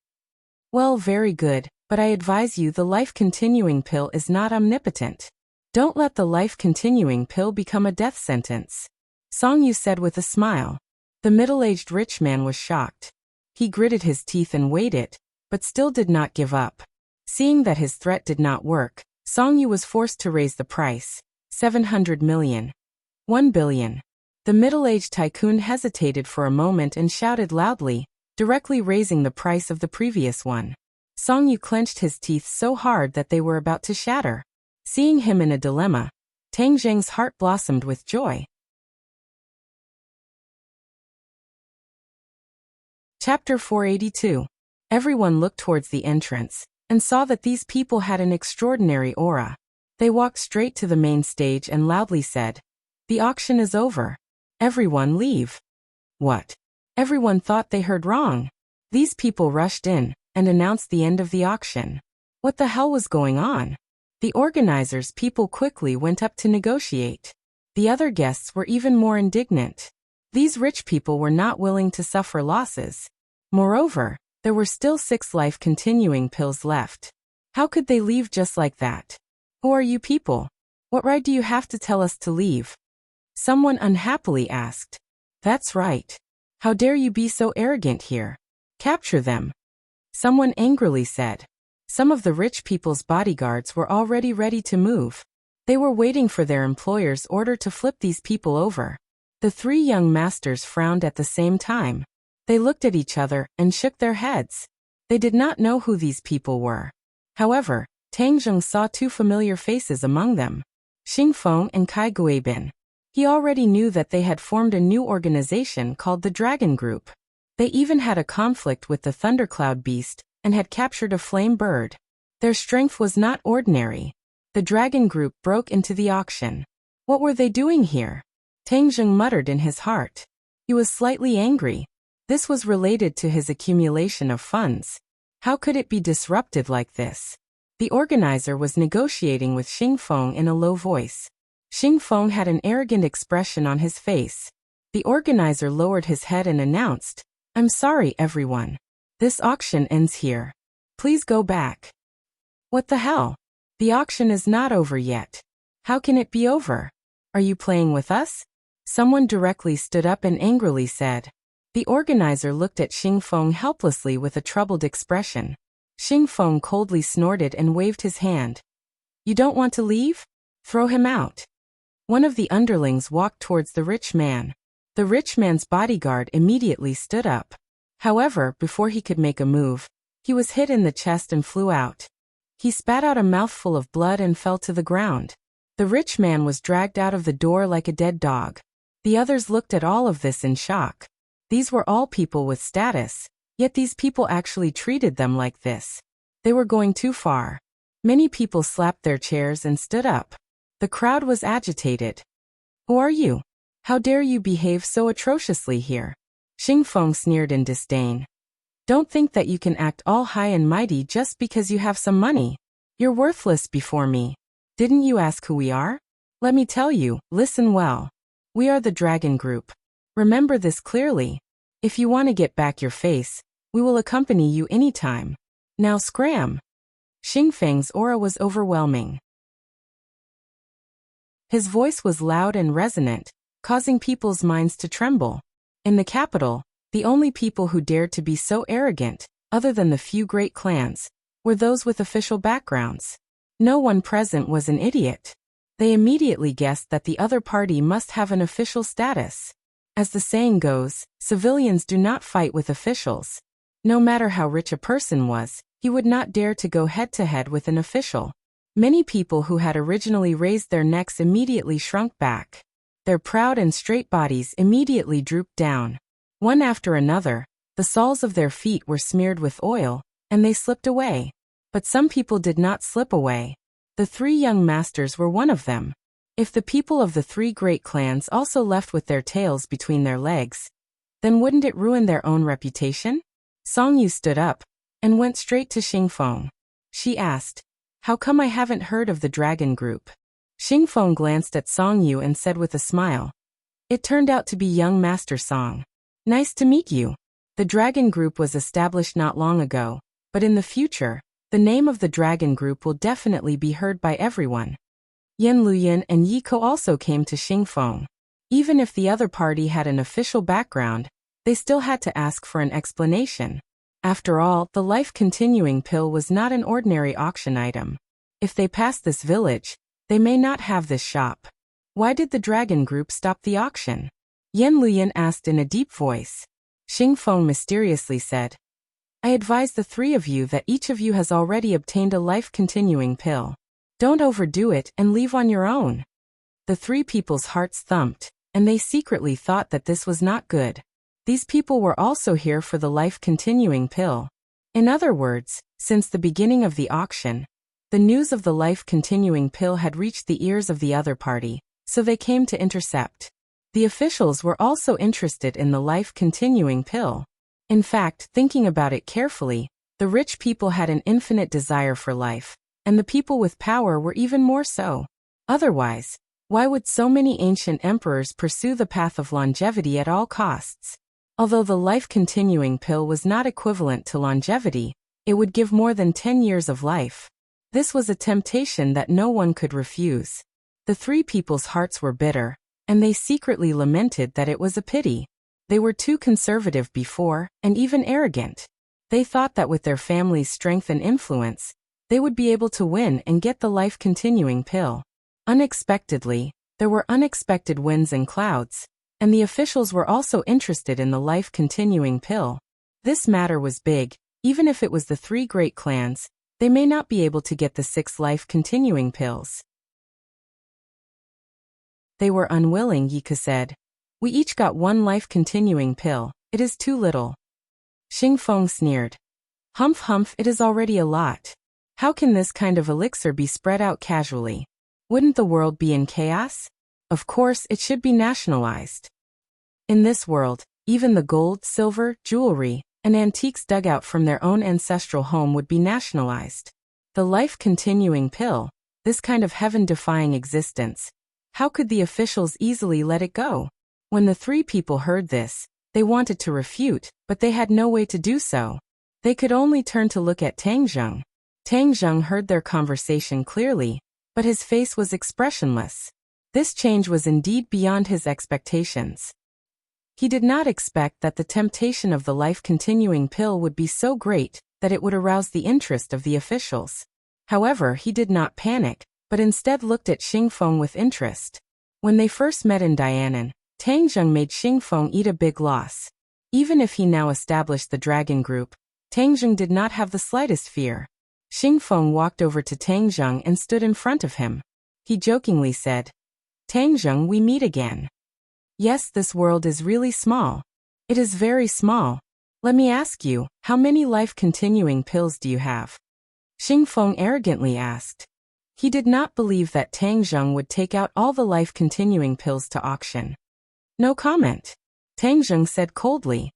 Well, very good, but I advise you the life-continuing pill is not omnipotent. Don't let the life-continuing pill become a death sentence. Song Yu said with a smile. The middle-aged rich man was shocked. He gritted his teeth and waited, but still did not give up. Seeing that his threat did not work, Song Yu was forced to raise the price. 700 million. 1 billion. The middle-aged tycoon hesitated for a moment and shouted loudly, directly raising the price of the previous one. Song Yu clenched his teeth so hard that they were about to shatter. Seeing him in a dilemma, Tang Zheng's heart blossomed with joy. Chapter 482. Everyone looked towards the entrance, and saw that these people had an extraordinary aura. They walked straight to the main stage and loudly said, The auction is over. Everyone leave. What? Everyone thought they heard wrong. These people rushed in, and announced the end of the auction. What the hell was going on? The organizers' people quickly went up to negotiate. The other guests were even more indignant. These rich people were not willing to suffer losses. Moreover, there were still 6 life-continuing pills left. How could they leave just like that? Who are you people? What right do you have to tell us to leave? Someone unhappily asked. That's right. How dare you be so arrogant here? Capture them. Someone angrily said. Some of the rich people's bodyguards were already ready to move. They were waiting for their employer's order to flip these people over. The 3 young masters frowned at the same time. They looked at each other and shook their heads. They did not know who these people were. However, Tang Zheng saw 2 familiar faces among them. Xing Feng and Kai Guibin. He already knew that they had formed a new organization called the Dragon Group. They even had a conflict with the Thundercloud Beast, and had captured a flame bird. Their strength was not ordinary. The Dragon Group broke into the auction. What were they doing here? Tang Zheng muttered in his heart. He was slightly angry. This was related to his accumulation of funds. How could it be disrupted like this? The organizer was negotiating with Xing Feng in a low voice. Xing Feng had an arrogant expression on his face. The organizer lowered his head and announced, I'm sorry, everyone. This auction ends here. Please go back. What the hell? The auction is not over yet. How can it be over? Are you playing with us? Someone directly stood up and angrily said. The organizer looked at Xing Feng helplessly with a troubled expression. Xing Feng coldly snorted and waved his hand. You don't want to leave? Throw him out. One of the underlings walked towards the rich man. The rich man's bodyguard immediately stood up. However, before he could make a move, he was hit in the chest and flew out. He spat out a mouthful of blood and fell to the ground. The rich man was dragged out of the door like a dead dog. The others looked at all of this in shock. These were all people with status, yet these people actually treated them like this. They were going too far. Many people slapped their chairs and stood up. The crowd was agitated. Who are you? How dare you behave so atrociously here? Xing Feng sneered in disdain. Don't think that you can act all high and mighty just because you have some money. You're worthless before me. Didn't you ask who we are? Let me tell you, listen well. We are the Dragon Group. Remember this clearly. If you want to get back your face, we will accompany you anytime. Now scram. Xing Feng's aura was overwhelming. His voice was loud and resonant, causing people's minds to tremble. In the capital, the only people who dared to be so arrogant, other than the few great clans, were those with official backgrounds. No one present was an idiot. They immediately guessed that the other party must have an official status. As the saying goes, civilians do not fight with officials. No matter how rich a person was, he would not dare to go head-to-head with an official. Many people who had originally raised their necks immediately shrunk back. Their proud and straight bodies immediately drooped down. One after another, the soles of their feet were smeared with oil, and they slipped away. But some people did not slip away. The three young masters were one of them. If the people of the three great clans also left with their tails between their legs, then wouldn't it ruin their own reputation? Song Yu stood up and went straight to Xingfeng. She asked, "How come I haven't heard of the dragon group?" Xingfeng glanced at Song Yu and said with a smile, "It turned out to be young Master Song. Nice to meet you. The dragon group was established not long ago, but in the future, the name of the dragon group will definitely be heard by everyone." Yan Luyan and Yi Ko also came to Xingfeng. Even if the other party had an official background, they still had to ask for an explanation. After all, the life-continuing pill was not an ordinary auction item. If they passed this village, they may not have this shop. Why did the dragon group stop the auction? Yan Luyan asked in a deep voice. Xingfeng mysteriously said, "I advise the three of you that each of you has already obtained a life-continuing pill. Don't overdo it and leave on your own." The three people's hearts thumped, and they secretly thought that this was not good. These people were also here for the life-continuing pill. In other words, since the beginning of the auction, the news of the life-continuing pill had reached the ears of the other party, so they came to intercept. The officials were also interested in the life-continuing pill. In fact, thinking about it carefully, the rich people had an infinite desire for life, and the people with power were even more so. Otherwise, why would so many ancient emperors pursue the path of longevity at all costs? Although the life-continuing pill was not equivalent to longevity, it would give more than 10 years of life. This was a temptation that no one could refuse. The three people's hearts were bitter, and they secretly lamented that it was a pity. They were too conservative before, and even arrogant. They thought that with their family's strength and influence, they would be able to win and get the life-continuing pill. Unexpectedly, there were unexpected winds and clouds, and the officials were also interested in the life-continuing pill. This matter was big. Even if it was the three great clans, they may not be able to get the 6 life-continuing pills. They were unwilling, Yika said. "We each got 1 life-continuing pill. It is too little." Xingfeng sneered. "Humph humph, it is already a lot. How can this kind of elixir be spread out casually? Wouldn't the world be in chaos? Of course, it should be nationalized. In this world, even the gold, silver, jewelry, and antiques dug out from their own ancestral home would be nationalized. The life-continuing pill, this kind of heaven-defying existence, how could the officials easily let it go?" When the three people heard this, they wanted to refute, but they had no way to do so. They could only turn to look at Tang Zheng. Tang Zheng heard their conversation clearly, but his face was expressionless. This change was indeed beyond his expectations. He did not expect that the temptation of the life-continuing pill would be so great that it would arouse the interest of the officials. However, he did not panic, but instead looked at Xingfeng with interest. When they first met in Dianan, Tang Zheng made Xingfeng eat a big loss. Even if he now established the dragon group, Tang Zheng did not have the slightest fear. Xingfeng walked over to Tang Zheng and stood in front of him. He jokingly said, "Tang Zheng, we meet again. Yes, this world is really small. It is very small. Let me ask you, how many life-continuing pills do you have?" Xingfeng arrogantly asked. He did not believe that Tang Zheng would take out all the life-continuing pills to auction. "No comment." Tang Zheng said coldly.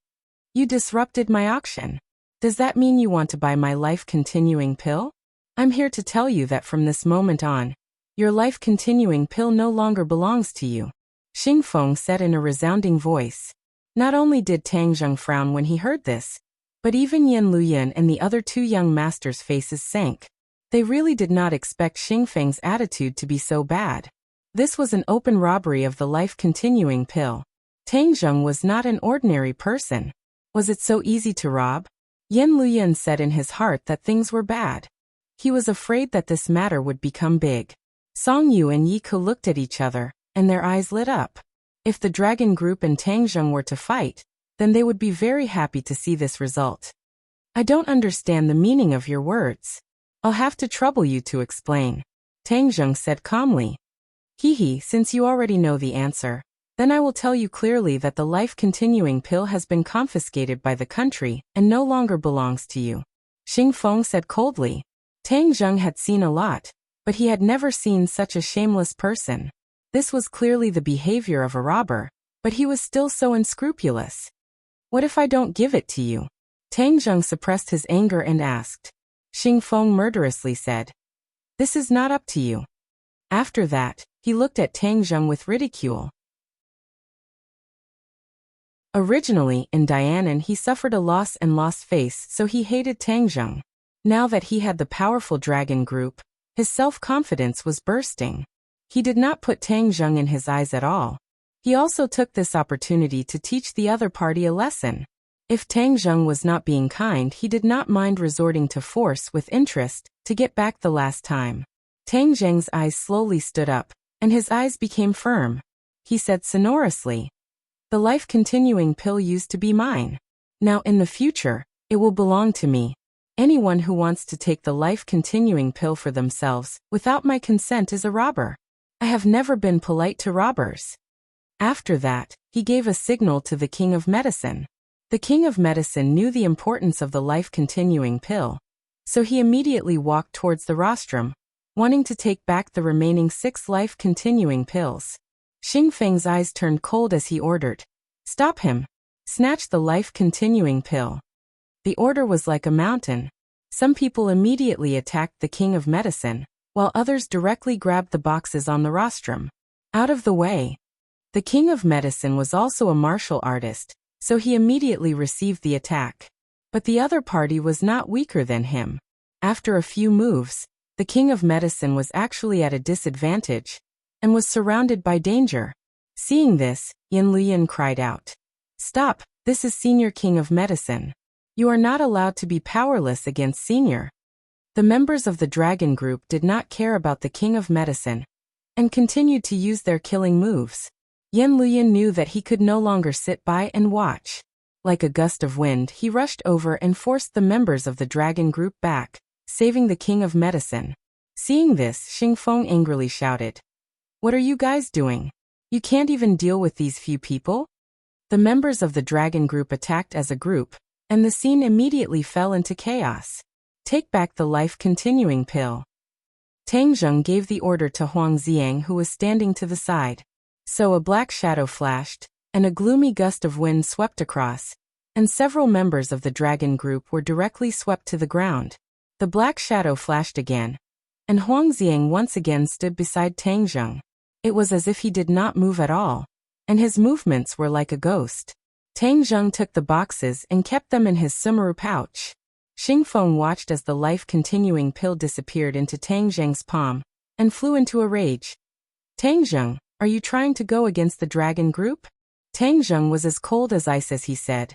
"You disrupted my auction. Does that mean you want to buy my life-continuing pill? I'm here to tell you that from this moment on, your life-continuing pill no longer belongs to you," Xingfeng said in a resounding voice. Not only did Tang Zheng frown when he heard this, but even Yan Luyan and the other 2 young masters' faces sank. They really did not expect Xingfeng's attitude to be so bad. This was an open robbery of the life-continuing pill. Tang Zheng was not an ordinary person. Was it so easy to rob? Yan Luyan said in his heart that things were bad. He was afraid that this matter would become big. Song Yu and Yi Ke looked at each other, and their eyes lit up. If the dragon group and Tang Zheng were to fight, then they would be very happy to see this result. "I don't understand the meaning of your words. I'll have to trouble you to explain." Tang Zheng said calmly. Hee, since you already know the answer, then I will tell you clearly that the life-continuing pill has been confiscated by the country and no longer belongs to you. Xing Feng said coldly. Tang Zheng had seen a lot, but he had never seen such a shameless person. This was clearly the behavior of a robber, but he was still so unscrupulous. What if I don't give it to you? Tang Zheng suppressed his anger and asked. Xing Feng murderously said. This is not up to you. After that, he looked at Tang Zheng with ridicule. Originally, in Dianan he suffered a loss and lost face, so he hated Tang Zheng. Now that he had the powerful dragon group, his self-confidence was bursting. He did not put Tang Zheng in his eyes at all. He also took this opportunity to teach the other party a lesson. If Tang Zheng was not being kind, he did not mind resorting to force with interest to get back the last time. Tang Zheng's eyes slowly stood up, and his eyes became firm. He said sonorously, the life-continuing pill used to be mine. Now in the future, it will belong to me. Anyone who wants to take the life-continuing pill for themselves without my consent is a robber. I have never been polite to robbers. After that, he gave a signal to the King of Medicine. The King of Medicine knew the importance of the life-continuing pill, so he immediately walked towards the rostrum, wanting to take back the remaining 6 life-continuing pills. Xing Feng's eyes turned cold as he ordered, stop him. Snatch the life-continuing pill. The order was like a mountain. Some people immediately attacked the King of Medicine, while others directly grabbed the boxes on the rostrum. Out of the way. The King of Medicine was also a martial artist, so he immediately received the attack. But the other party was not weaker than him. After a few moves, the King of Medicine was actually at a disadvantage, and was surrounded by danger. Seeing this, Yin Luyan cried out. Stop, this is Senior King of Medicine. You are not allowed to be powerless against Senior. The members of the Dragon Group did not care about the King of Medicine, and continued to use their killing moves. Yin Luyan knew that he could no longer sit by and watch. Like a gust of wind, he rushed over and forced the members of the Dragon Group back, saving the King of Medicine. Seeing this, Xing Feng angrily shouted. What are you guys doing? You can't even deal with these few people? The members of the Dragon Group attacked as a group, and the scene immediately fell into chaos. Take back the life-continuing pill. Tang Zheng gave the order to Huang Xiang, who was standing to the side. So a black shadow flashed, and a gloomy gust of wind swept across, and several members of the Dragon Group were directly swept to the ground. The black shadow flashed again, and Huang Xiang once again stood beside Tang Zheng. It was as if he did not move at all, and his movements were like a ghost. Tang Zheng took the boxes and kept them in his sumaru pouch. Xing Feng watched as the life-continuing pill disappeared into Tang Zheng's palm, and flew into a rage. Tang Zheng, are you trying to go against the Dragon Group? Tang Zheng was as cold as ice as he said.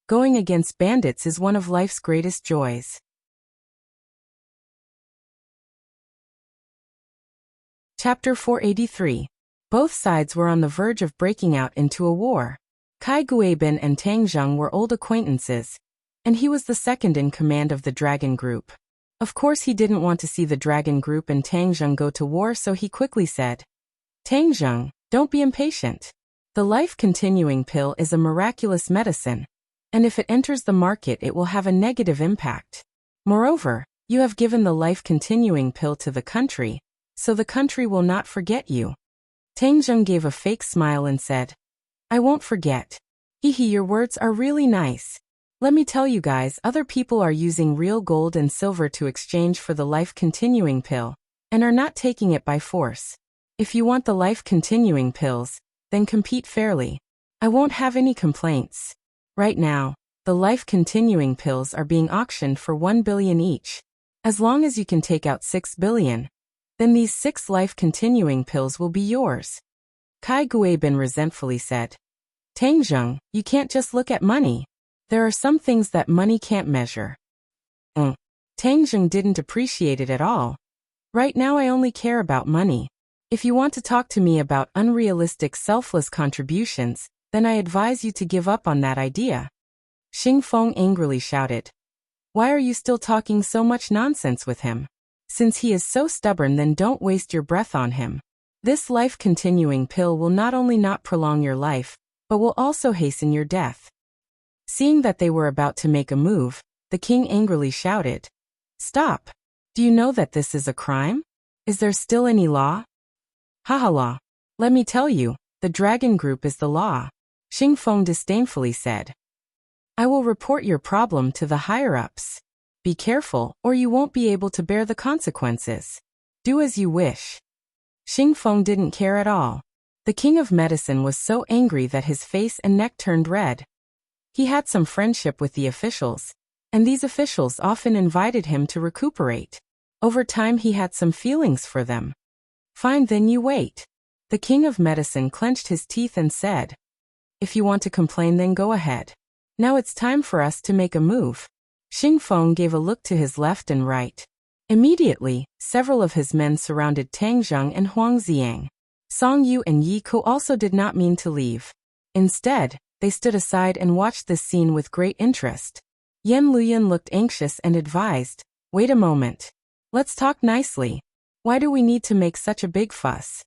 Going against bandits is one of life's greatest joys. Chapter 483. Both sides were on the verge of breaking out into a war. Kai Guibin and Tang Zheng were old acquaintances, and he was the second in command of the Dragon Group. Of course he didn't want to see the Dragon Group and Tang Zheng go to war, so he quickly said, Tang Zheng, don't be impatient. The life-continuing pill is a miraculous medicine, and if it enters the market it will have a negative impact. Moreover, you have given the life-continuing pill to the country, so the country will not forget you. Tang Zheng gave a fake smile and said, I won't forget. Your words are really nice. Let me tell you guys, other people are using real gold and silver to exchange for the life-continuing pill, and are not taking it by force. If you want the life-continuing pills, then compete fairly. I won't have any complaints. Right now, the life-continuing pills are being auctioned for 1 billion each. As long as you can take out 6 billion, then these 6 life-continuing pills will be yours. Kai Guibin resentfully said. Tang Zheng, you can't just look at money. There are some things that money can't measure. Tang Zheng didn't appreciate it at all. Right now I only care about money. If you want to talk to me about unrealistic selfless contributions, then I advise you to give up on that idea. Xing Feng angrily shouted. Why are you still talking so much nonsense with him? Since he is so stubborn, then don't waste your breath on him. This life-continuing pill will not only not prolong your life, but will also hasten your death." Seeing that they were about to make a move, the king angrily shouted, "Stop! Do you know that this is a crime? Is there still any law?" "Haha, law. Let me tell you, the dragon group is the law," Xing Feng disdainfully said. "I will report your problem to the higher-ups. Be careful, or you won't be able to bear the consequences. Do as you wish." Xing Feng didn't care at all. The king of medicine was so angry that his face and neck turned red. He had some friendship with the officials, and these officials often invited him to recuperate. Over time he had some feelings for them. "Fine, then you wait." The king of medicine clenched his teeth and said, "If you want to complain, then go ahead. Now it's time for us to make a move." Xing Feng gave a look to his left and right. Immediately, several of his men surrounded Tang Zheng and Huang Xiang. Song Yu and Yi Ku also did not mean to leave. Instead, they stood aside and watched this scene with great interest. Yan Luyan looked anxious and advised, "Wait a moment. Let's talk nicely. Why do we need to make such a big fuss?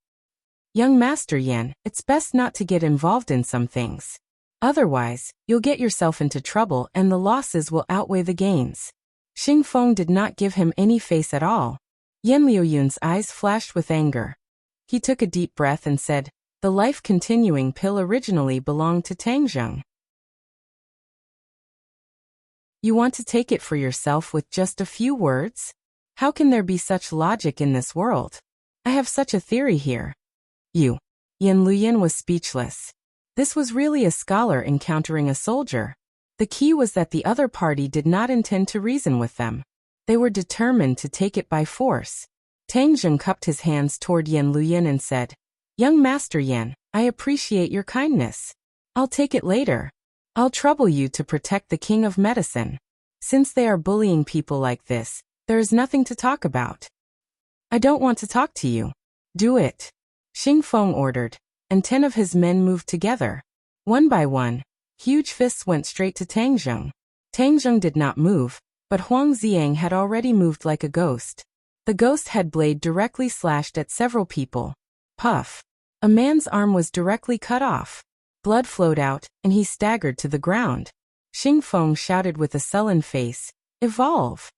Young Master Yan, it's best not to get involved in some things. Otherwise, you'll get yourself into trouble and the losses will outweigh the gains." Xing Feng did not give him any face at all. Yan Liuyun's eyes flashed with anger. He took a deep breath and said, "The life-continuing pill originally belonged to Tang Zheng. You want to take it for yourself with just a few words? How can there be such logic in this world? I have such a theory here." Yan Luyan was speechless. This was really a scholar encountering a soldier. The key was that the other party did not intend to reason with them. They were determined to take it by force. Tang Zheng cupped his hands toward Yan Luyan and said, "Young Master Yan, I appreciate your kindness. I'll take it later. I'll trouble you to protect the king of medicine. Since they are bullying people like this, there is nothing to talk about." "I don't want to talk to you. Do it," Xing Feng ordered, and 10 of his men moved together. One by one, huge fists went straight to Tang Zheng. Tang Zheng did not move, but Huang Xiang had already moved like a ghost. The ghost head blade directly slashed at several people. Puff! A man's arm was directly cut off. Blood flowed out, and he staggered to the ground. Xing Feng shouted with a sullen face, "Evolve!"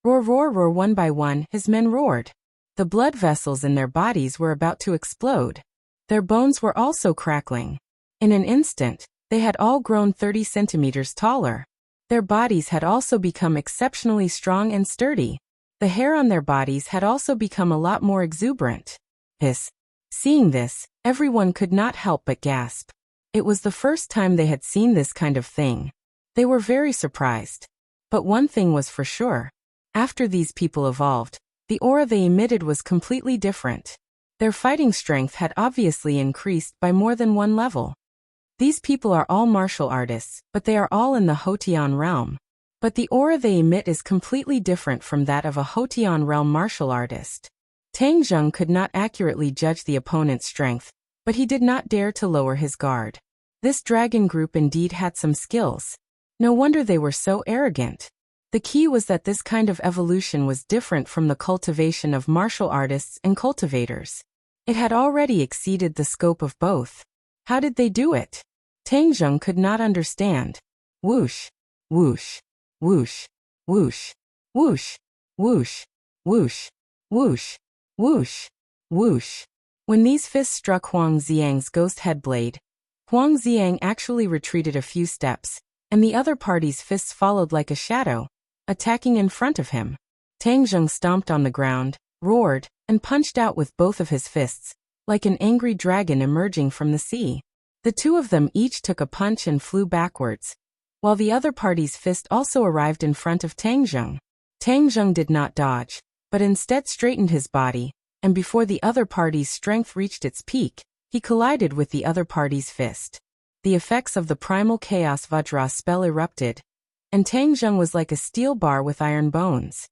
Roar, roar, roar. One by one, his men roared. The blood vessels in their bodies were about to explode. Their bones were also crackling. In an instant, they had all grown 30 centimeters taller. Their bodies had also become exceptionally strong and sturdy. The hair on their bodies had also become a lot more exuberant. Seeing this, everyone could not help but gasp. It was the first time they had seen this kind of thing. They were very surprised. But one thing was for sure. After these people evolved, the aura they emitted was completely different. Their fighting strength had obviously increased by more than one level. These people are all martial artists, but they are all in the Hotian realm. But the aura they emit is completely different from that of a Hotian realm martial artist. Tang Zheng could not accurately judge the opponent's strength, but he did not dare to lower his guard. This dragon group indeed had some skills. No wonder they were so arrogant. The key was that this kind of evolution was different from the cultivation of martial artists and cultivators. It had already exceeded the scope of both. How did they do it? Tang Zheng could not understand. Whoosh, whoosh, whoosh, whoosh, whoosh, whoosh, whoosh, whoosh, whoosh, whoosh. When these fists struck Huang Xiang's ghost head blade, Huang Xiang actually retreated a few steps, and the other party's fists followed like a shadow, attacking in front of him. Tang Zheng stomped on the ground, roared, and punched out with both of his fists, like an angry dragon emerging from the sea. The two of them each took a punch and flew backwards, while the other party's fist also arrived in front of Tang Zheng. Tang Zheng did not dodge, but instead straightened his body, and before the other party's strength reached its peak, he collided with the other party's fist. The effects of the primal chaos Vajra spell erupted, and Tang Zheng was like a steel bar with iron bones.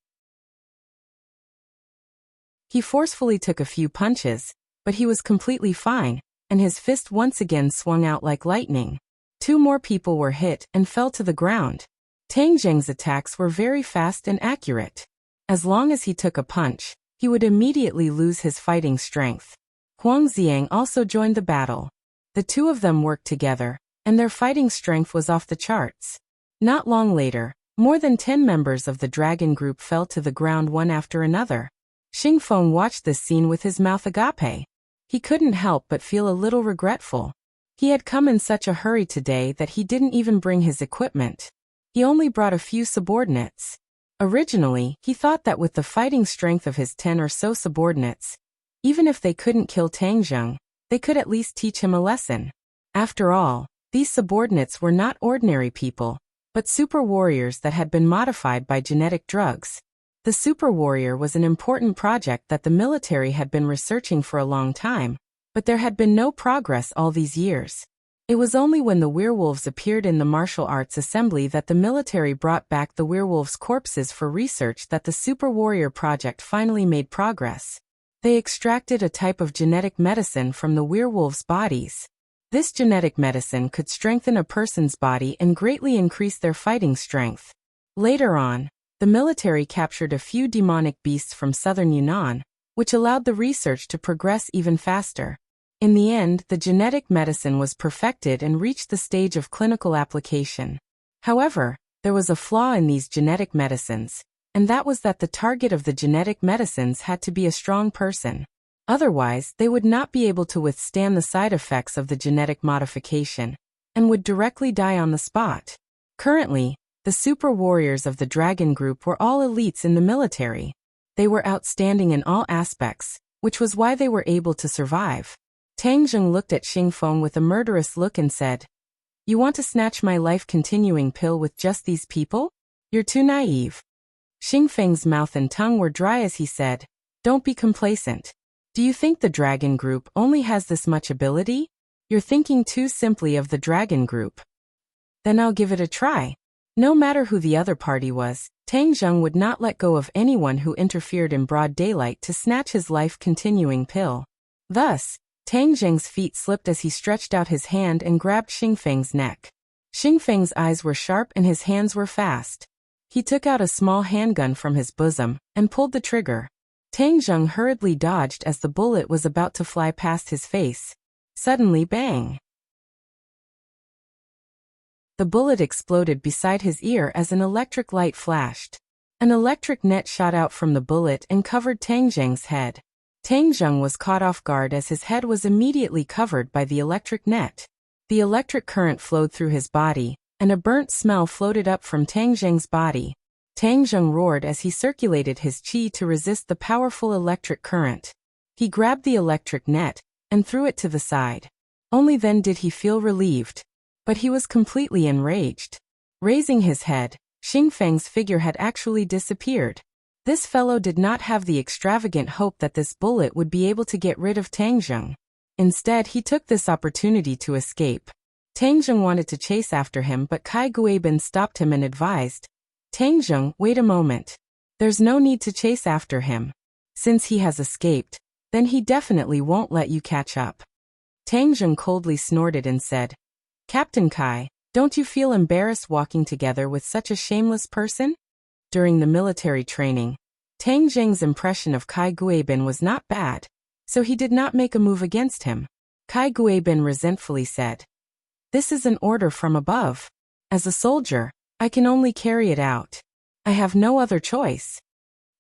He forcefully took a few punches, but he was completely fine, and his fist once again swung out like lightning. 2 more people were hit and fell to the ground. Tang Zheng's attacks were very fast and accurate. As long as he took a punch, he would immediately lose his fighting strength. Huang Xiang also joined the battle. The two of them worked together, and their fighting strength was off the charts. Not long later, more than 10 members of the dragon group fell to the ground one after another. Xingfeng watched this scene with his mouth agape. He couldn't help but feel a little regretful. He had come in such a hurry today that he didn't even bring his equipment. He only brought a few subordinates. Originally, he thought that with the fighting strength of his 10 or so subordinates, even if they couldn't kill Tang Zheng, they could at least teach him a lesson. After all, these subordinates were not ordinary people, but super warriors that had been modified by genetic drugs. The super warrior was an important project that the military had been researching for a long time, but there had been no progress all these years. It was only when the werewolves appeared in the martial arts assembly that the military brought back the werewolves' corpses for research that the super warrior project finally made progress. They extracted a type of genetic medicine from the werewolves' bodies. This genetic medicine could strengthen a person's body and greatly increase their fighting strength. Later on, the military captured a few demonic beasts from southern Yunnan, which allowed the research to progress even faster. In the end, the genetic medicine was perfected and reached the stage of clinical application. However, there was a flaw in these genetic medicines, and that was that the target of the genetic medicines had to be a strong person. Otherwise, they would not be able to withstand the side effects of the genetic modification, and would directly die on the spot. Currently, the super warriors of the dragon group were all elites in the military. They were outstanding in all aspects, which was why they were able to survive. Tang Zheng looked at Xingfeng with a murderous look and said, "You want to snatch my life-continuing pill with just these people? You're too naive." Xingfeng's mouth and tongue were dry as he said, "Don't be complacent. Do you think the dragon group only has this much ability? You're thinking too simply of the dragon group." "Then I'll give it a try." No matter who the other party was, Tang Zheng would not let go of anyone who interfered in broad daylight to snatch his life-continuing pill. Thus, Tang Zheng's feet slipped as he stretched out his hand and grabbed Xingfeng's neck. Xingfeng's eyes were sharp and his hands were fast. He took out a small handgun from his bosom and pulled the trigger. Tang Zheng hurriedly dodged as the bullet was about to fly past his face. Suddenly, bang! The bullet exploded beside his ear as an electric light flashed. An electric net shot out from the bullet and covered Tang Zheng's head. Tang Zheng was caught off guard as his head was immediately covered by the electric net. The electric current flowed through his body, and a burnt smell floated up from Tang Zheng's body. Tang Zheng roared as he circulated his qi to resist the powerful electric current. He grabbed the electric net and threw it to the side. Only then did he feel relieved. But he was completely enraged. Raising his head, Xingfeng's figure had actually disappeared. This fellow did not have the extravagant hope that this bullet would be able to get rid of Tang Zheng. Instead, he took this opportunity to escape. Tang Zheng wanted to chase after him, but Kai Guibin stopped him and advised, "Tang Zheng, wait a moment. There's no need to chase after him. Since he has escaped, then he definitely won't let you catch up." Tang Zheng coldly snorted and said, "Captain Kai, don't you feel embarrassed walking together with such a shameless person?" During the military training, Tang Zheng's impression of Kai Guibin was not bad, so he did not make a move against him. Kai Guibin resentfully said, "This is an order from above. As a soldier, I can only carry it out. I have no other choice."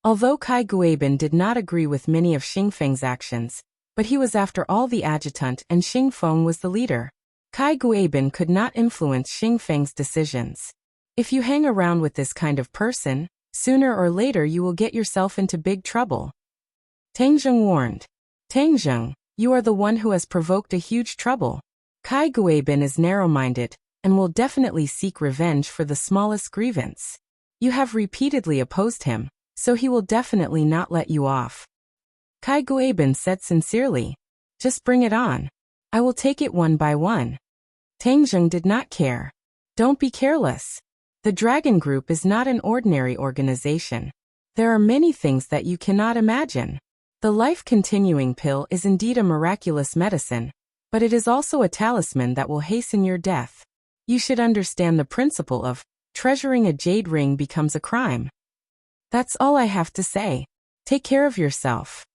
Although Kai Guibin did not agree with many of Xingfeng's actions, but he was after all the adjutant and Xingfeng was the leader. Kai Guibin could not influence Xingfeng's decisions. If you hang around with this kind of person, sooner or later you will get yourself into big trouble. Tang Zheng warned. "Tang Zheng, you are the one who has provoked a huge trouble. Kai Guibin is narrow-minded, and will definitely seek revenge for the smallest grievance. You have repeatedly opposed him, so he will definitely not let you off." Kai Guibin said sincerely, "Just bring it on. I will take it one by one." Tang Zheng did not care. "Don't be careless. The Dragon Group is not an ordinary organization. There are many things that you cannot imagine. The life-continuing pill is indeed a miraculous medicine, but it is also a talisman that will hasten your death. You should understand the principle of treasuring a jade ring becomes a crime." That's all I have to say. Take care of yourself.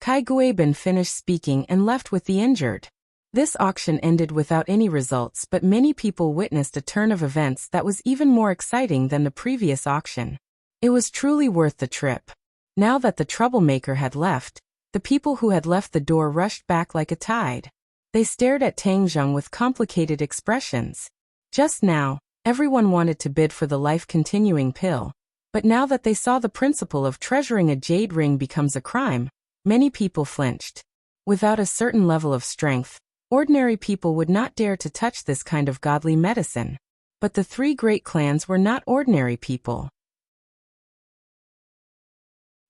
Kai Guibin finished speaking and left with the injured. This auction ended without any results, but many people witnessed a turn of events that was even more exciting than the previous auction. It was truly worth the trip. Now that the troublemaker had left, the people who had left the door rushed back like a tide. They stared at Tang Zheng with complicated expressions. Just now, everyone wanted to bid for the life-continuing pill, but now that they saw the principle of treasuring a jade ring becomes a crime, many people flinched. Without a certain level of strength, ordinary people would not dare to touch this kind of godly medicine. But the three great clans were not ordinary people.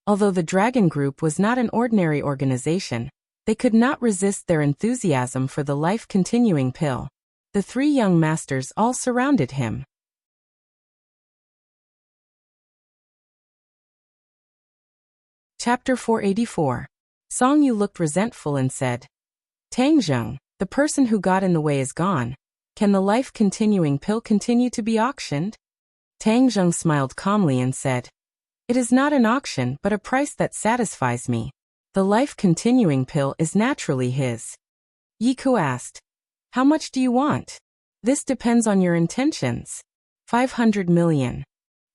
Although the Dragon Group was not an ordinary organization, they could not resist their enthusiasm for the life-continuing pill. The three young masters all surrounded him. Chapter 484. Song Yu looked resentful and said, Tang Zheng, the person who got in the way is gone. Can the life-continuing pill continue to be auctioned? Tang Zheng smiled calmly and said, It is not an auction but a price that satisfies me. The life-continuing pill is naturally his. Yi Ku asked, How much do you want? This depends on your intentions. 500 million.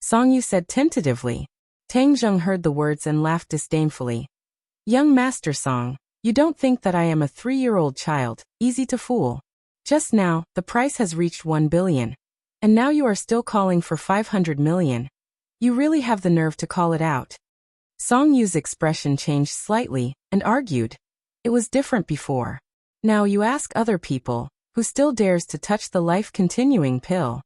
Song Yu said tentatively. Tang Zheng heard the words and laughed disdainfully. Young Master Song, you don't think that I am a 3-year-old child, easy to fool. Just now, the price has reached 1 billion. And now you are still calling for 500 million. You really have the nerve to call it out. Song Yu's expression changed slightly, and argued. It was different before. Now you ask other people, who still dares to touch the life-continuing pill.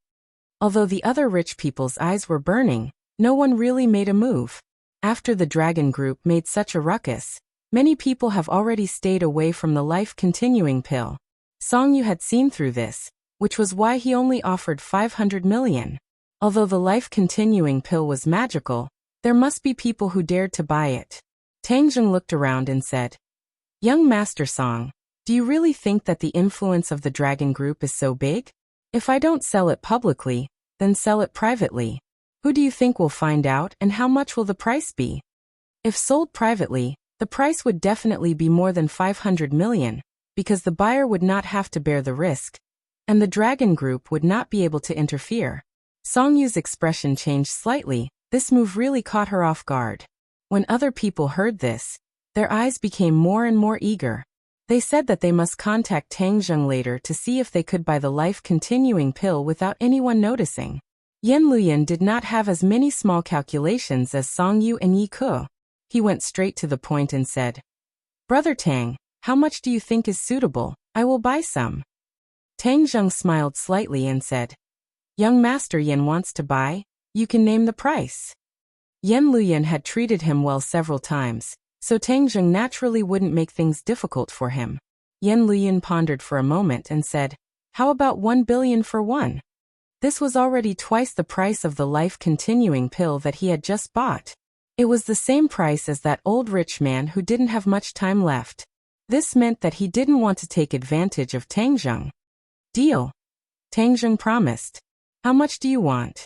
Although the other rich people's eyes were burning, no one really made a move. After the Dragon Group made such a ruckus, many people have already stayed away from the life-continuing pill. Song Yu had seen through this, which was why he only offered 500 million. Although the life-continuing pill was magical, there must be people who dared to buy it. Tang Zheng looked around and said, Young Master Song, do you really think that the influence of the Dragon Group is so big? If I don't sell it publicly, then sell it privately. Who do you think will find out and how much will the price be? If sold privately, the price would definitely be more than 500 million, because the buyer would not have to bear the risk, and the Dragon Group would not be able to interfere. Song Yu's expression changed slightly. This move really caught her off guard. When other people heard this, their eyes became more and more eager. They said that they must contact Tang Zheng later to see if they could buy the life-continuing pill without anyone noticing. Yan Luyan did not have as many small calculations as Song Yu and Yi Ku. He went straight to the point and said, Brother Tang, how much do you think is suitable? I will buy some. Tang Zheng smiled slightly and said, Young Master Yan wants to buy. You can name the price. Yan Luyan had treated him well several times, so Tang Zheng naturally wouldn't make things difficult for him. Yan Luyan pondered for a moment and said, How about 1 billion for one? This was already twice the price of the life-continuing pill that he had just bought. It was the same price as that old rich man who didn't have much time left. This meant that he didn't want to take advantage of Tang Zheng. Deal. Tang Zheng promised. How much do you want?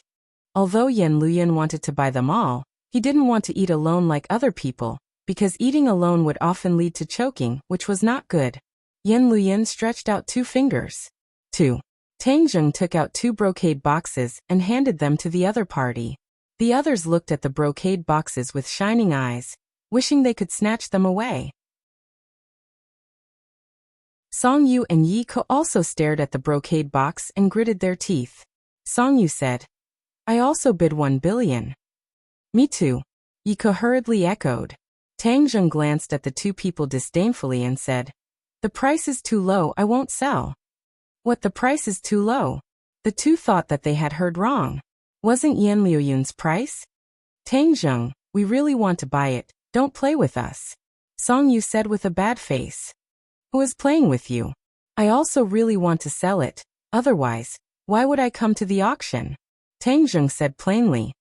Although Yan Luyan wanted to buy them all, he didn't want to eat alone like other people, because eating alone would often lead to choking, which was not good. Yan Luyan stretched out 2 fingers. 2. Tang Zheng took out 2 brocade boxes and handed them to the other party. The others looked at the brocade boxes with shining eyes, wishing they could snatch them away. Song Yu and Yi Ku also stared at the brocade box and gritted their teeth. Song Yu said, I also bid 1 billion. Me too. Yi Ku hurriedly echoed. Tang Zheng glanced at the 2 people disdainfully and said, The price is too low, I won't sell. What, the price is too low? The 2 thought that they had heard wrong. Wasn't Yan Liuyun's price? Tang Zheng, we really want to buy it, don't play with us. Song Yu said with a bad face. Who is playing with you? I also really want to sell it, otherwise, why would I come to the auction? Tang Zheng said plainly.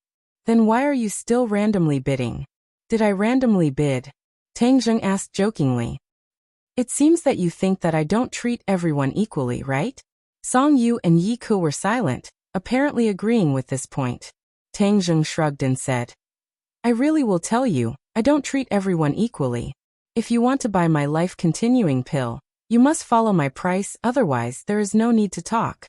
Then why are you still randomly bidding? Did I randomly bid? Tang Zheng asked jokingly. It seems that you think that I don't treat everyone equally, right? Song Yu and Yi Ku were silent, apparently agreeing with this point. Tang Zheng shrugged and said, I really will tell you, I don't treat everyone equally. If you want to buy my life-continuing pill, you must follow my price, otherwise there is no need to talk.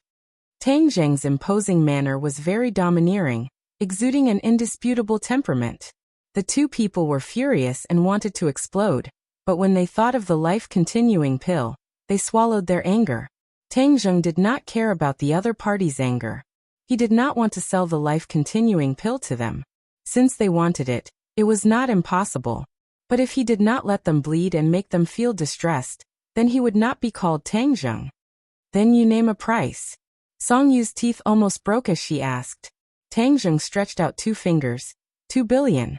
Tang Zheng's imposing manner was very domineering, exuding an indisputable temperament. The two people were furious and wanted to explode, but when they thought of the life-continuing pill, they swallowed their anger. Tang Zheng did not care about the other party's anger. He did not want to sell the life-continuing pill to them. Since they wanted it, it was not impossible. But if he did not let them bleed and make them feel distressed, then he would not be called Tang Zheng. Then you name a price. Song Yu's teeth almost broke as she asked. Tang Zheng stretched out 2 fingers. 2 billion.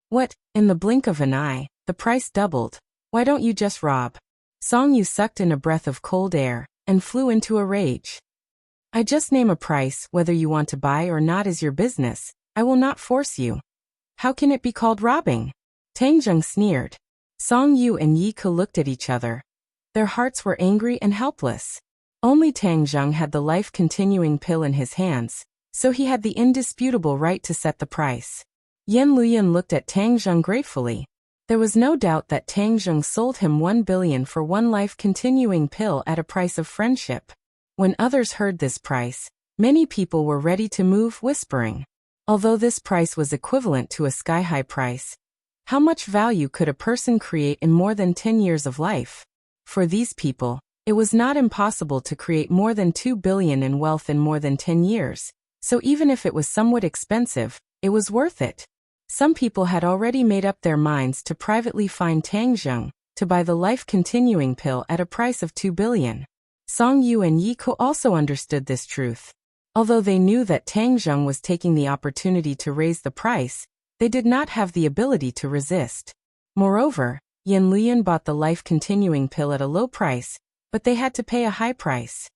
What? In the blink of an eye, the price doubled. Why don't you just rob? Song Yu sucked in a breath of cold air and flew into a rage. I just name a price, whether you want to buy or not is your business. I will not force you. How can it be called robbing? Tang Zheng sneered. Song Yu and Yi Ke looked at each other. Their hearts were angry and helpless. Only Tang Zheng had the life-continuing pill in his hands, so he had the indisputable right to set the price. Yan Luyan looked at Tang Zheng gratefully. There was no doubt that Tang Zheng sold him 1 billion for one life-continuing pill at a price of friendship. When others heard this price, many people were ready to move, whispering. Although this price was equivalent to a sky-high price, how much value could a person create in more than 10 years of life? For these people, it was not impossible to create more than 2 billion in wealth in more than 10 years, so even if it was somewhat expensive, it was worth it. Some people had already made up their minds to privately find Tang Zheng to buy the life-continuing pill at a price of 2 billion. Song Yu and Yi Ke also understood this truth. Although they knew that Tang Zheng was taking the opportunity to raise the price, they did not have the ability to resist. Moreover, Yan Luyan bought the life-continuing pill at a low price, but they had to pay a high price.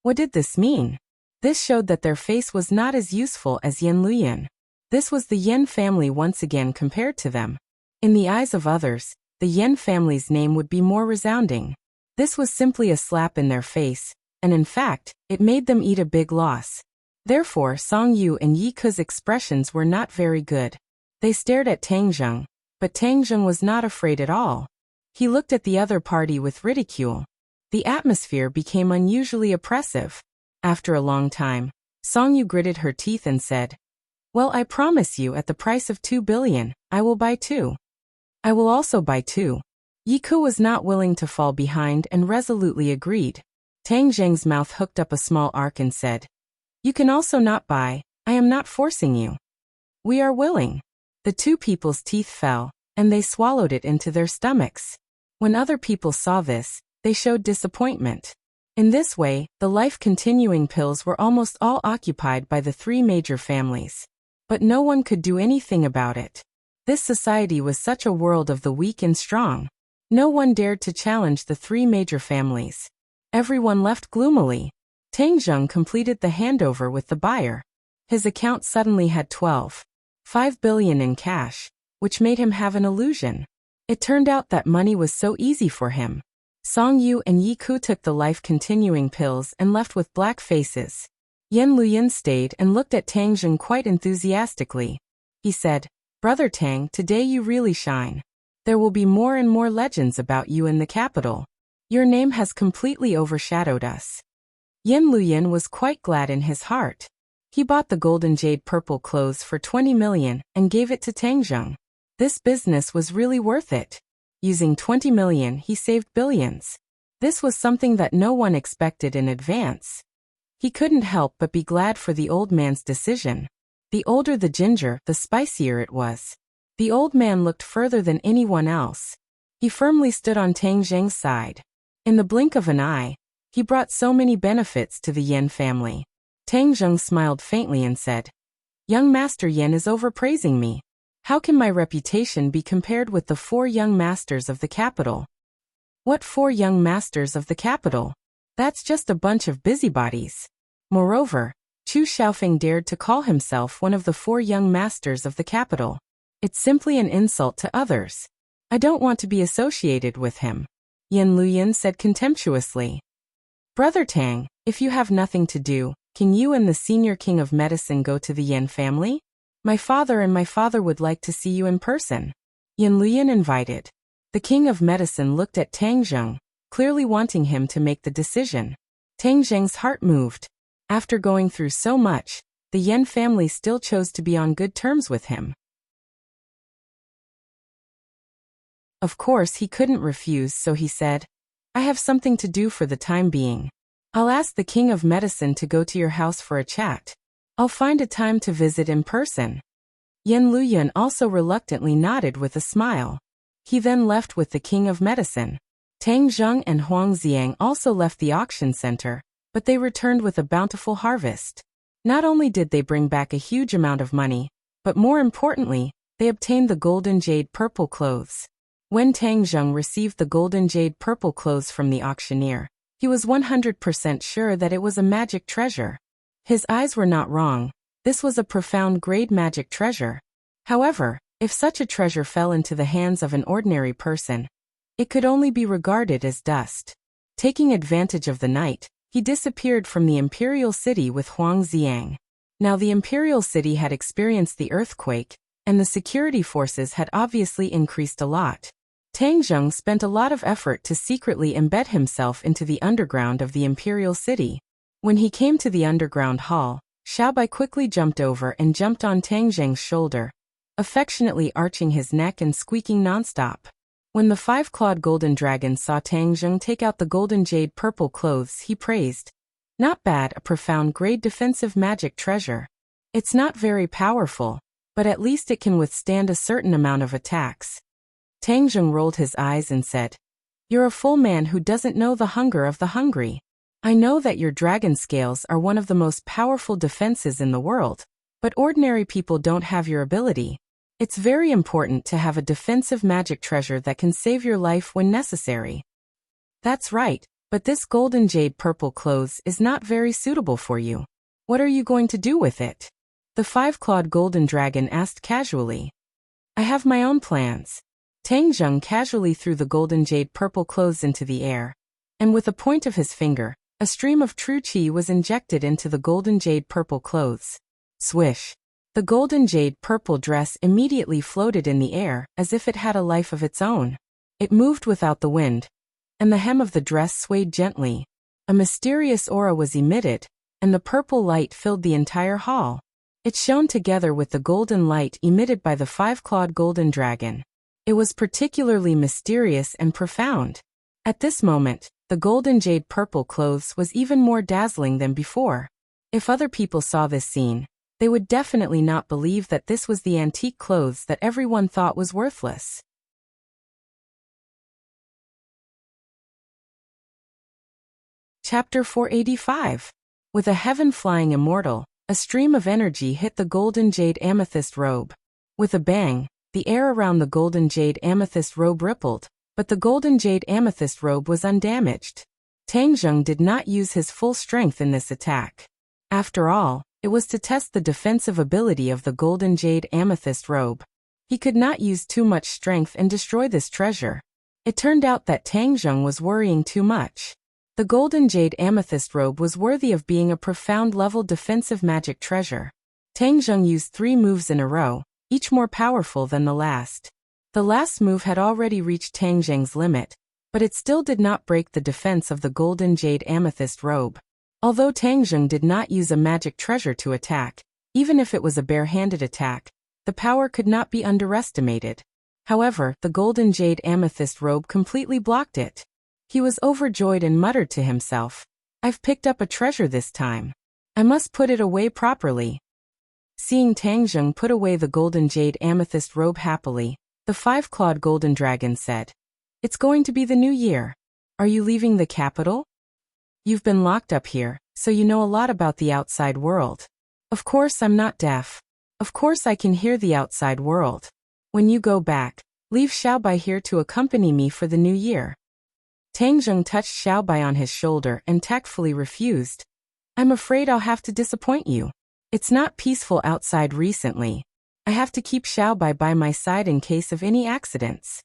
What did this mean? This showed that their face was not as useful as Yan Luyan. This was the Yan family once again compared to them. In the eyes of others, the Yan family's name would be more resounding. This was simply a slap in their face, and in fact, it made them eat a big loss. Therefore, Song Yu and Yi Ke's expressions were not very good. They stared at Tang Zheng, but Tang Zheng was not afraid at all. He looked at the other party with ridicule. The atmosphere became unusually oppressive. After a long time, Song Yu gritted her teeth and said, Well, I promise you at the price of 2 billion, I will buy 2. I will also buy 2. Yi Ke was not willing to fall behind and resolutely agreed. Tang Zheng's mouth hooked up a small arc and said, You can also not buy, I am not forcing you. We are willing. The two people's teeth fell, and they swallowed it into their stomachs. When other people saw this, they showed disappointment. In this way, the life-continuing pills were almost all occupied by the 3 major families. But no one could do anything about it. This society was such a world of the weak and strong. No one dared to challenge the 3 major families. Everyone left gloomily. Tang Zheng completed the handover with the buyer. His account suddenly had 12.5 billion in cash, which made him have an illusion. It turned out that money was so easy for him. Song Yu and Yi Ke took the life-continuing pills and left with black faces. Yan Luyan stayed and looked at Tang Zheng quite enthusiastically. He said, Brother Tang, today you really shine. There will be more and more legends about you in the capital. Your name has completely overshadowed us. Yan Luyan was quite glad in his heart. He bought the golden jade purple clothes for 20 million and gave it to Tang Zheng. This business was really worth it. Using 20 million, he saved billions. This was something that no one expected in advance. He couldn't help but be glad for the old man's decision. The older the ginger, the spicier it was. The old man looked further than anyone else. He firmly stood on Tang Zheng's side. In the blink of an eye, he brought so many benefits to the Yan family. Tang Zheng smiled faintly and said, Young Master Yan is overpraising me. How can my reputation be compared with the 4 young masters of the capital? What 4 young masters of the capital? That's just a bunch of busybodies. Moreover, Chu Xiaofeng dared to call himself one of the 4 young masters of the capital. It's simply an insult to others. I don't want to be associated with him. Yan Luyan said contemptuously. Brother Tang, if you have nothing to do, Can you and the senior king of medicine go to the Yan family? My father would like to see you in person. Yan Luyan invited. The king of medicine looked at Tang Zheng, clearly wanting him to make the decision. Tang Zheng's heart moved. After going through so much, the Yan family still chose to be on good terms with him. Of course, he couldn't refuse, so he said, I have something to do for the time being. I'll ask the king of medicine to go to your house for a chat. I'll find a time to visit in person. Yan Luyan also reluctantly nodded with a smile. He then left with the king of medicine. Tang Zheng and Huang Xiang also left the auction center, but they returned with a bountiful harvest. Not only did they bring back a huge amount of money, but more importantly, they obtained the golden jade purple clothes. When Tang Zheng received the golden jade purple clothes from the auctioneer, he was 100% sure that it was a magic treasure. His eyes were not wrong. This was a profound grade magic treasure. However, if such a treasure fell into the hands of an ordinary person, it could only be regarded as dust. Taking advantage of the night, he disappeared from the imperial city with Huang Xiang. Now the imperial city had experienced the earthquake, and the security forces had obviously increased a lot. Tang Zheng spent a lot of effort to secretly embed himself into the underground of the imperial city. When he came to the underground hall, Xiaobai quickly jumped over and jumped on Tang Zheng's shoulder, affectionately arching his neck and squeaking nonstop. When the five-clawed golden dragon saw Tang Zheng take out the golden jade purple clothes, he praised. Not bad, a profound grade defensive magic treasure. It's not very powerful, but at least it can withstand a certain amount of attacks. Tang Zheng rolled his eyes and said, You're a full man who doesn't know the hunger of the hungry. I know that your dragon scales are one of the most powerful defenses in the world, but ordinary people don't have your ability. It's very important to have a defensive magic treasure that can save your life when necessary. That's right, but this golden jade purple clothes is not very suitable for you. What are you going to do with it? The five-clawed golden dragon asked casually. I have my own plans. Tang Zheng casually threw the golden jade purple clothes into the air, and with a point of his finger, a stream of true qi was injected into the golden jade purple clothes. Swish! The golden jade purple dress immediately floated in the air as if it had a life of its own. It moved without the wind, and the hem of the dress swayed gently. A mysterious aura was emitted, and the purple light filled the entire hall. It shone together with the golden light emitted by the five-clawed golden dragon. It was particularly mysterious and profound. At this moment, the golden jade purple clothes was even more dazzling than before. If other people saw this scene, they would definitely not believe that this was the antique clothes that everyone thought was worthless. Chapter 485. With a heaven-flying immortal, a stream of energy hit the golden jade amethyst robe. With a bang, the air around the golden jade amethyst robe rippled, but the golden jade amethyst robe was undamaged. Tang Zheng did not use his full strength in this attack. After all, it was to test the defensive ability of the golden jade amethyst robe. He could not use too much strength and destroy this treasure. It turned out that Tang Zheng was worrying too much. The golden jade amethyst robe was worthy of being a profound-level defensive magic treasure. Tang Zheng used 3 moves in a row, each more powerful than the last. The last move had already reached Tang Zheng's limit, but it still did not break the defense of the golden jade amethyst robe. Although Tang Zheng did not use a magic treasure to attack, even if it was a bare-handed attack, the power could not be underestimated. However, the golden jade amethyst robe completely blocked it. He was overjoyed and muttered to himself, I've picked up a treasure this time. I must put it away properly. Seeing Tang Zheng put away the golden jade amethyst robe happily, the five-clawed golden dragon said, It's going to be the new year. Are you leaving the capital? You've been locked up here, so you know a lot about the outside world. Of course I'm not deaf. Of course I can hear the outside world. When you go back, leave Xiaobai here to accompany me for the new year. Tang Zheng touched Xiaobai on his shoulder and tactfully refused. I'm afraid I'll have to disappoint you. It's not peaceful outside recently. I have to keep Xiaobai by my side in case of any accidents.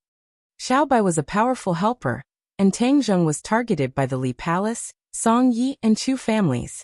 Xiaobai was a powerful helper, and Tang Zheng was targeted by the Li Palace, Song Yi, and Chu families.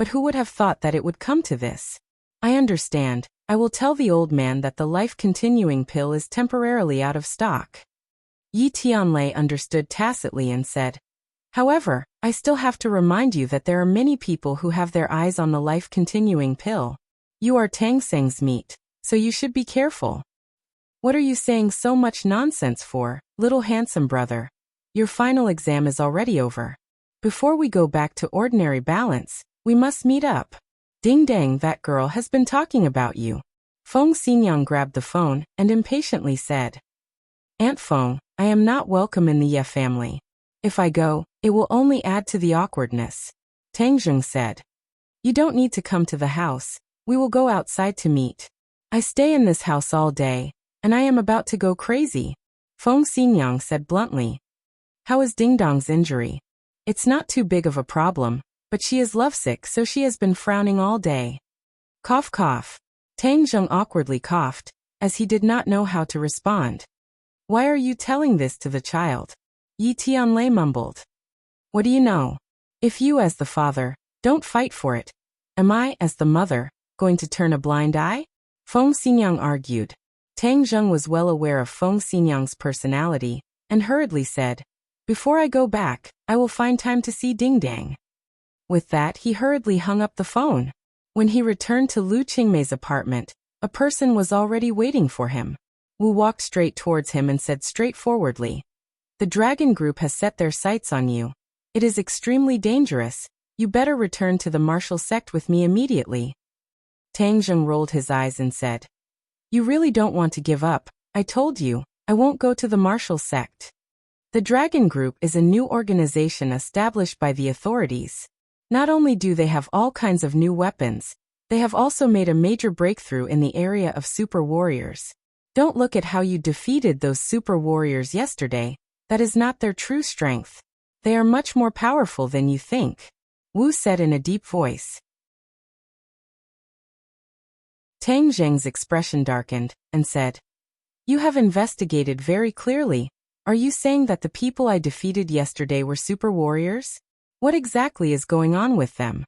But who would have thought that it would come to this? I understand. I will tell the old man that the life-continuing pill is temporarily out of stock. Yi Tianlei understood tacitly and said, however, I still have to remind you that there are many people who have their eyes on the life-continuing pill. You are Tang Seng's meat, so you should be careful. What are you saying so much nonsense for, little handsome brother? Your final exam is already over. Before we go back to ordinary balance, we must meet up. Ding dang, that girl has been talking about you. Feng Xinyang grabbed the phone and impatiently said, Aunt Feng, I am not welcome in the Ye family. If I go, it will only add to the awkwardness. Tang Zheng said, you don't need to come to the house. We will go outside to meet. I stay in this house all day, and I am about to go crazy. Feng Xinyang said bluntly. How is Ding Dong's injury? It's not too big of a problem, but she is lovesick, so she has been frowning all day. Cough cough. Tang Zheng awkwardly coughed, as he did not know how to respond. Why are you telling this to the child? Yi Tianlei mumbled. What do you know? If you as the father don't fight for it, am I, as the mother, going to turn a blind eye? Feng Xinyang argued. Tang Zheng was well aware of Feng Xinyang's personality, and hurriedly said, before I go back, I will find time to see Ding Dang. With that, he hurriedly hung up the phone. When he returned to Lu Qingmei's apartment, a person was already waiting for him. Wu walked straight towards him and said straightforwardly, the dragon group has set their sights on you. It is extremely dangerous. You better return to the martial sect with me immediately. Tang Zheng rolled his eyes and said, you really don't want to give up. I told you, I won't go to the martial sect. The Dragon Group is a new organization established by the authorities. Not only do they have all kinds of new weapons, they have also made a major breakthrough in the area of super warriors. Don't look at how you defeated those super warriors yesterday. That is not their true strength. They are much more powerful than you think. Wu said in a deep voice. Tang Zheng's expression darkened, and said, you have investigated very clearly. Are you saying that the people I defeated yesterday were super warriors? What exactly is going on with them?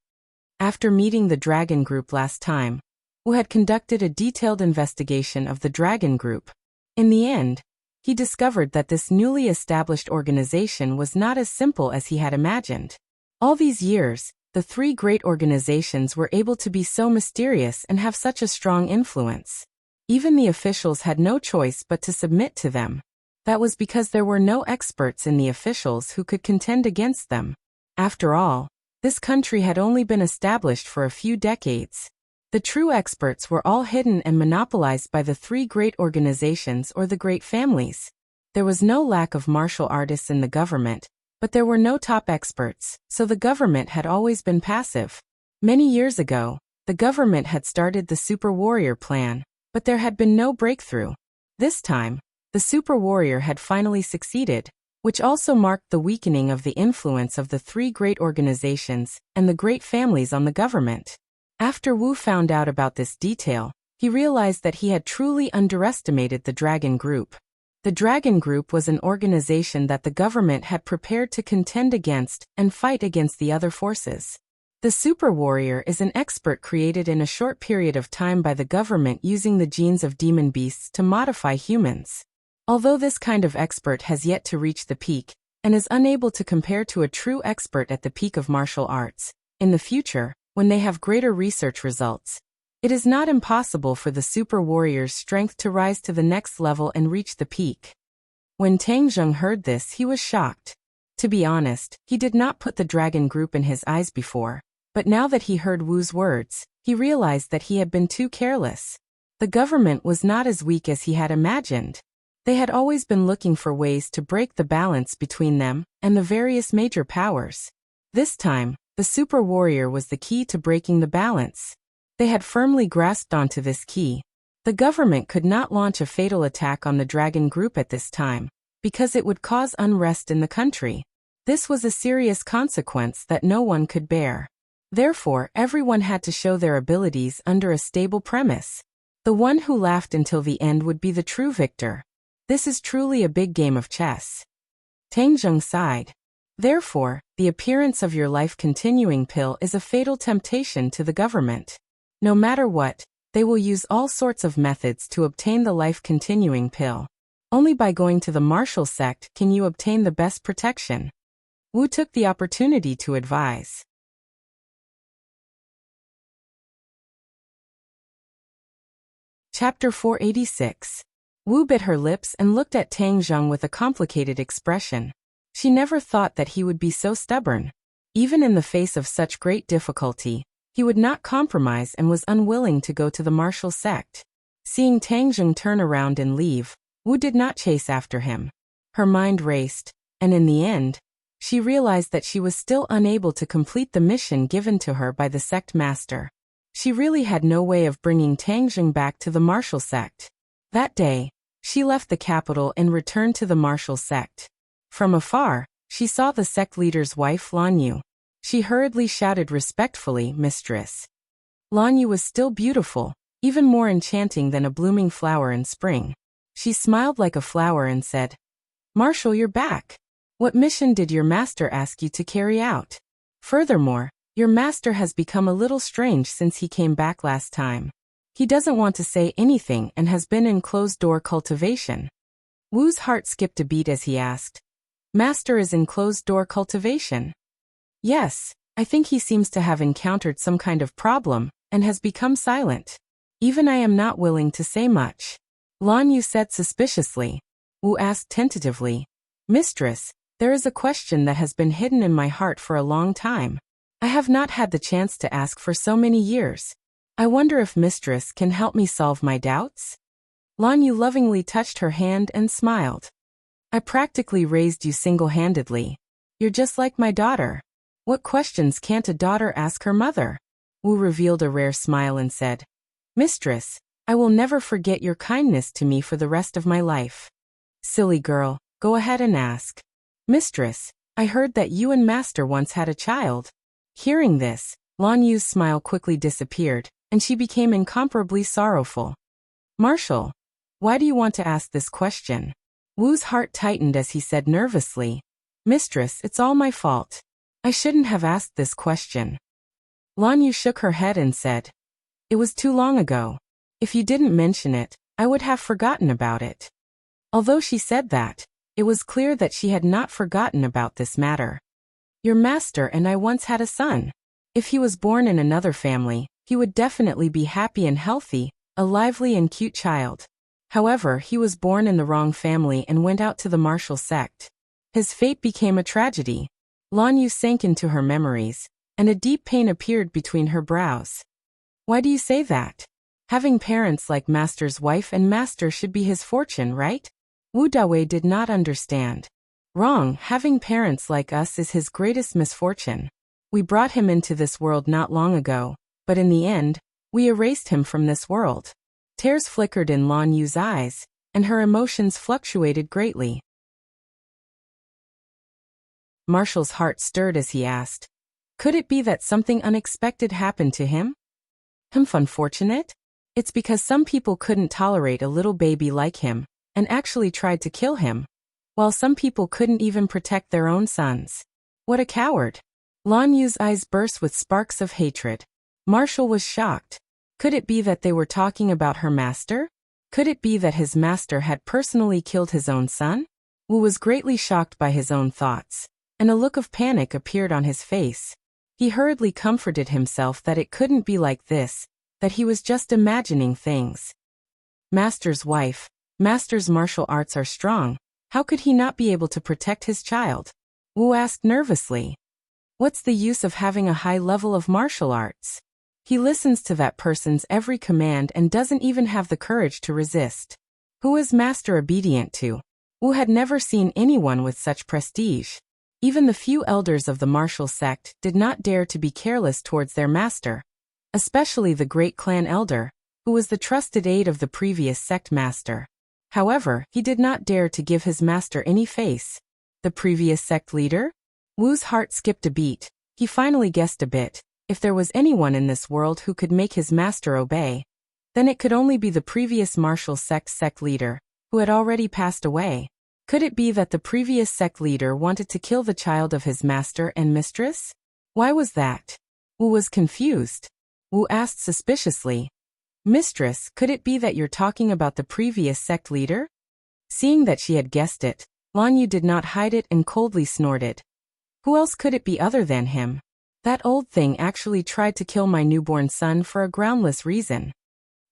After meeting the Dragon Group last time, Wu had conducted a detailed investigation of the Dragon Group. In the end, he discovered that this newly established organization was not as simple as he had imagined. All these years, the three great organizations were able to be so mysterious and have such a strong influence. Even the officials had no choice but to submit to them. That was because there were no experts in the officials who could contend against them. After all, this country had only been established for a few decades. The true experts were all hidden and monopolized by the three great organizations or the great families. There was no lack of martial artists in the government, but there were no top experts, so the government had always been passive. Many years ago, the government had started the Super Warrior plan, but there had been no breakthrough. This time, the Super Warrior had finally succeeded, which also marked the weakening of the influence of the three great organizations and the great families on the government. After Wu found out about this detail, he realized that he had truly underestimated the Dragon Group. The Dragon Group was an organization that the government had prepared to contend against and fight against the other forces. The Super Warrior is an expert created in a short period of time by the government using the genes of demon beasts to modify humans. Although this kind of expert has yet to reach the peak, and is unable to compare to a true expert at the peak of martial arts, in the future, when they have greater research results, it is not impossible for the Super Warrior's strength to rise to the next level and reach the peak. When Tang Zheng heard this, he was shocked. To be honest, he did not put the Dragon Group in his eyes before, but now that he heard Wu's words, he realized that he had been too careless. The government was not as weak as he had imagined. They had always been looking for ways to break the balance between them and the various major powers. This time, the Super Warrior was the key to breaking the balance. They had firmly grasped onto this key. The government could not launch a fatal attack on the Dragon Group at this time, because it would cause unrest in the country. This was a serious consequence that no one could bear. Therefore, everyone had to show their abilities under a stable premise. The one who laughed until the end would be the true victor. This is truly a big game of chess. Tang Zheng sighed. Therefore, the appearance of your life-continuing pill is a fatal temptation to the government. No matter what, they will use all sorts of methods to obtain the life-continuing pill. Only by going to the martial sect can you obtain the best protection. Wu took the opportunity to advise. Chapter 486. Wu bit her lips and looked at Tang Zheng with a complicated expression. She never thought that he would be so stubborn. Even in the face of such great difficulty, he would not compromise and was unwilling to go to the martial sect. Seeing Tang Zheng turn around and leave, Wu did not chase after him. Her mind raced, and in the end, she realized that she was still unable to complete the mission given to her by the sect master. She really had no way of bringing Tang Zheng back to the martial sect. That day, she left the capital and returned to the martial sect. From afar, she saw the sect leader's wife Lan Yu. She hurriedly shouted respectfully, "Mistress." Lan Yu was still beautiful, even more enchanting than a blooming flower in spring. She smiled like a flower and said, "Marshal, you're back. What mission did your master ask you to carry out? Furthermore, your master has become a little strange since he came back last time. He doesn't want to say anything and has been in closed-door cultivation." Wu's heart skipped a beat as he asked, "Master is in closed-door cultivation?" "Yes, I think he seems to have encountered some kind of problem and has become silent. Even I am not willing to say much," Lan Yu said suspiciously. Wu asked tentatively, "Mistress, there is a question that has been hidden in my heart for a long time. I have not had the chance to ask for so many years. I wonder if Mistress can help me solve my doubts?" Lan Yu lovingly touched her hand and smiled. "I practically raised you single-handedly. You're just like my daughter. What questions can't a daughter ask her mother?" Wu revealed a rare smile and said, "Mistress, I will never forget your kindness to me for the rest of my life." "Silly girl, go ahead and ask." "Mistress, I heard that you and Master once had a child." Hearing this, Lan Yu's smile quickly disappeared, and she became incomparably sorrowful. "Marshal, why do you want to ask this question?" Wu's heart tightened as he said nervously, "Mistress, it's all my fault. I shouldn't have asked this question." Lan Yu shook her head and said, "It was too long ago. If you didn't mention it, I would have forgotten about it." Although she said that, it was clear that she had not forgotten about this matter. "Your master and I once had a son. If he was born in another family, he would definitely be happy and healthy, a lively and cute child. However, he was born in the wrong family and went out to the martial sect. His fate became a tragedy." Lan Yu sank into her memories, and a deep pain appeared between her brows. "Why do you say that? Having parents like Master's wife and Master should be his fortune, right?" Wu Dawei did not understand. "Wrong, having parents like us is his greatest misfortune. We brought him into this world not long ago, but in the end, we erased him from this world." Tears flickered in Lan Yu's eyes, and her emotions fluctuated greatly. Marshall's heart stirred as he asked, "Could it be that something unexpected happened to him?" Unfortunate? It's because some people couldn't tolerate a little baby like him, and actually tried to kill him, while some people couldn't even protect their own sons. What a coward." Lan Yu's eyes burst with sparks of hatred. Marshall was shocked. Could it be that they were talking about her master? Could it be that his master had personally killed his own son? Wu was greatly shocked by his own thoughts, and a look of panic appeared on his face. He hurriedly comforted himself that it couldn't be like this, that he was just imagining things. Master's wife, Master's martial arts are strong. How could he not be able to protect his child? Wu asked nervously. What's the use of having a high level of martial arts? He listens to that person's every command and doesn't even have the courage to resist. Who is Master obedient to? Wu had never seen anyone with such prestige. Even the few elders of the martial sect did not dare to be careless towards their master, especially the great clan elder, who was the trusted aide of the previous sect master. However, he did not dare to give his master any face. The previous sect leader? Wu's heart skipped a beat. He finally guessed a bit. If there was anyone in this world who could make his master obey, then it could only be the previous martial sect leader, who had already passed away. Could it be that the previous sect leader wanted to kill the child of his master and mistress? Why was that? Wu was confused. Wu asked suspiciously, Mistress, could it be that you're talking about the previous sect leader? Seeing that she had guessed it, Lan Yu did not hide it and coldly snorted. Who else could it be other than him? That old thing actually tried to kill my newborn son for a groundless reason.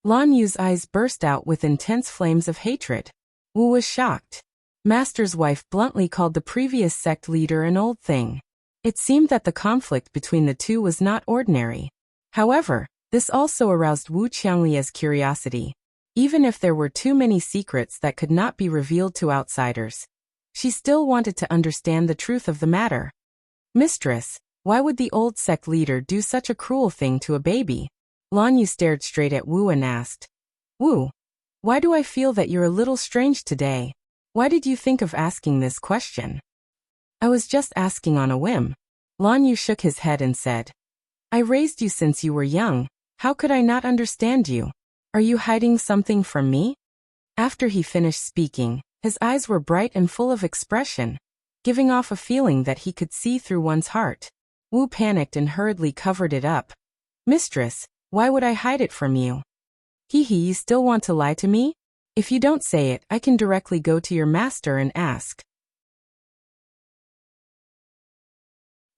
Lan Yu's eyes burst out with intense flames of hatred. Wu was shocked. Master's wife bluntly called the previous sect leader an old thing. It seemed that the conflict between the two was not ordinary. However, this also aroused Wu Qianglia's curiosity. Even if there were too many secrets that could not be revealed to outsiders, she still wanted to understand the truth of the matter. Mistress, why would the old sect leader do such a cruel thing to a baby? Lan Yu stared straight at Wu and asked, Wu, why do I feel that you're a little strange today? Why did you think of asking this question? I was just asking on a whim. Lan Yu shook his head and said, I raised you since you were young. How could I not understand you? Are you hiding something from me? After he finished speaking, his eyes were bright and full of expression, giving off a feeling that he could see through one's heart. Wu panicked and hurriedly covered it up. Mistress, why would I hide it from you? You still want to lie to me? If you don't say it, I can directly go to your master and ask.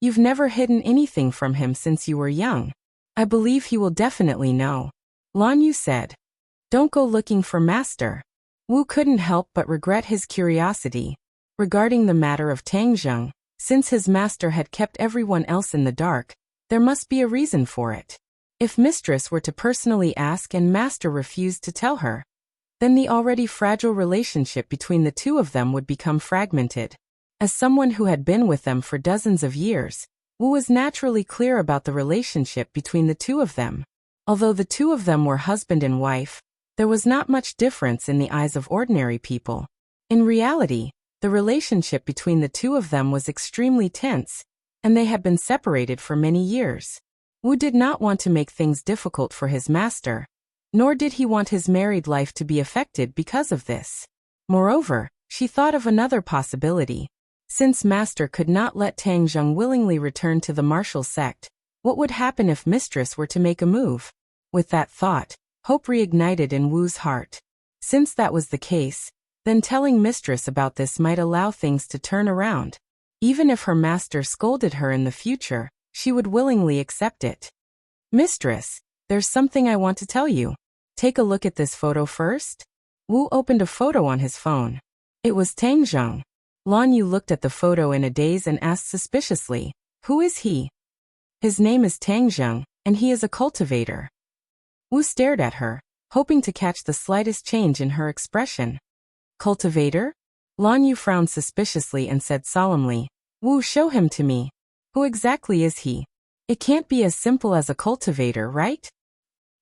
You've never hidden anything from him since you were young. I believe he will definitely know. Lan Yu said. Don't go looking for master. Wu couldn't help but regret his curiosity. Regarding the matter of Tang Zheng, since his master had kept everyone else in the dark, there must be a reason for it. If mistress were to personally ask and master refused to tell her, then the already fragile relationship between the two of them would become fragmented. As someone who had been with them for dozens of years, Wu was naturally clear about the relationship between the two of them. Although the two of them were husband and wife, there was not much difference in the eyes of ordinary people. In reality, the relationship between the two of them was extremely tense, and they had been separated for many years. Wu did not want to make things difficult for his master, nor did he want his married life to be affected because of this. Moreover, she thought of another possibility. Since master could not let Tang Zheng willingly return to the martial sect, what would happen if mistress were to make a move? With that thought, hope reignited in Wu's heart. Since that was the case, then telling mistress about this might allow things to turn around. Even if her master scolded her in the future, she would willingly accept it. Mistress, there's something I want to tell you. Take a look at this photo first. Wu opened a photo on his phone. It was Tang Zheng. Lan Yu looked at the photo in a daze and asked suspiciously, Who is he? His name is Tang Zheng, and he is a cultivator. Wu stared at her, hoping to catch the slightest change in her expression. Cultivator? Lan Yu frowned suspiciously and said solemnly, Wu, show him to me. Who exactly is he? It can't be as simple as a cultivator, right?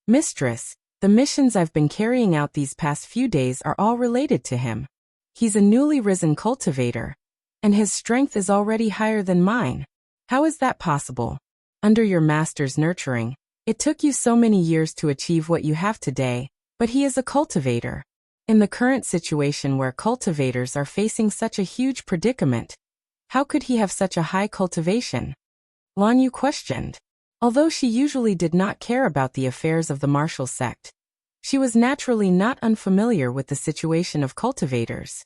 Mistress, the missions I've been carrying out these past few days are all related to him. He's a newly risen cultivator, and his strength is already higher than mine. How is that possible? Under your master's nurturing, it took you so many years to achieve what you have today, but he is a cultivator. In the current situation where cultivators are facing such a huge predicament, how could he have such a high cultivation? Lan Yu questioned. Although she usually did not care about the affairs of the martial sect, she was naturally not unfamiliar with the situation of cultivators.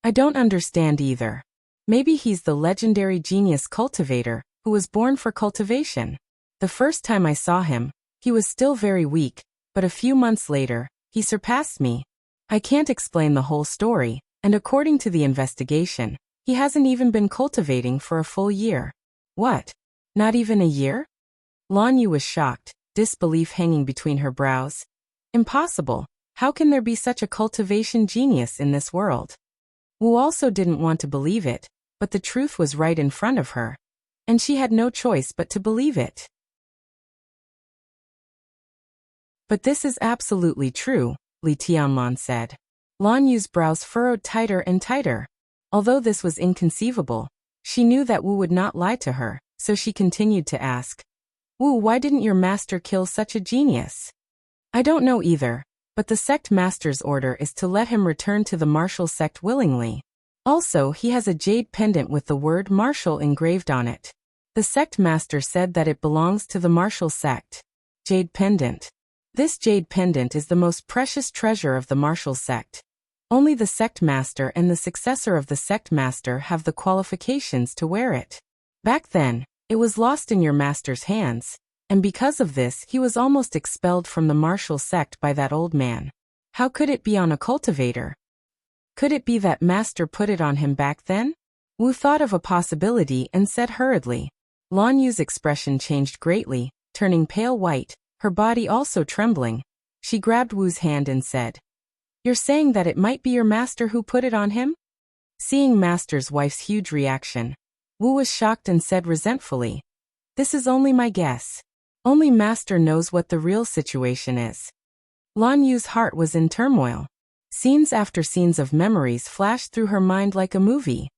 I don't understand either. Maybe he's the legendary genius cultivator who was born for cultivation. The first time I saw him, he was still very weak, but a few months later, he surpassed me. I can't explain the whole story, and according to the investigation, he hasn't even been cultivating for a full year. What? Not even a year? Lan Yu was shocked, disbelief hanging between her brows. Impossible. How can there be such a cultivation genius in this world? Wu also didn't want to believe it, but the truth was right in front of her, and she had no choice but to believe it. But this is absolutely true, Li Tianlan said. Lan Yu's brows furrowed tighter and tighter. Although this was inconceivable, she knew that Wu would not lie to her, so she continued to ask, Wu, why didn't your master kill such a genius? I don't know either, but the sect master's order is to let him return to the martial sect willingly. Also, he has a jade pendant with the word martial engraved on it. The sect master said that it belongs to the martial sect. Jade pendant. This jade pendant is the most precious treasure of the martial sect. Only the sect master and the successor of the sect master have the qualifications to wear it. Back then, it was lost in your master's hands, and because of this he was almost expelled from the martial sect by that old man. How could it be on a cultivator? Could it be that master put it on him back then? Wu thought of a possibility and said hurriedly. Lan Yu's expression changed greatly, turning pale white, her body also trembling. She grabbed Wu's hand and said, "You're saying that it might be your master who put it on him?" Seeing master's wife's huge reaction, Wu was shocked and said resentfully, "This is only my guess. Only master knows what the real situation is." Lan Yu's heart was in turmoil. Scenes after scenes of memories flashed through her mind like a movie.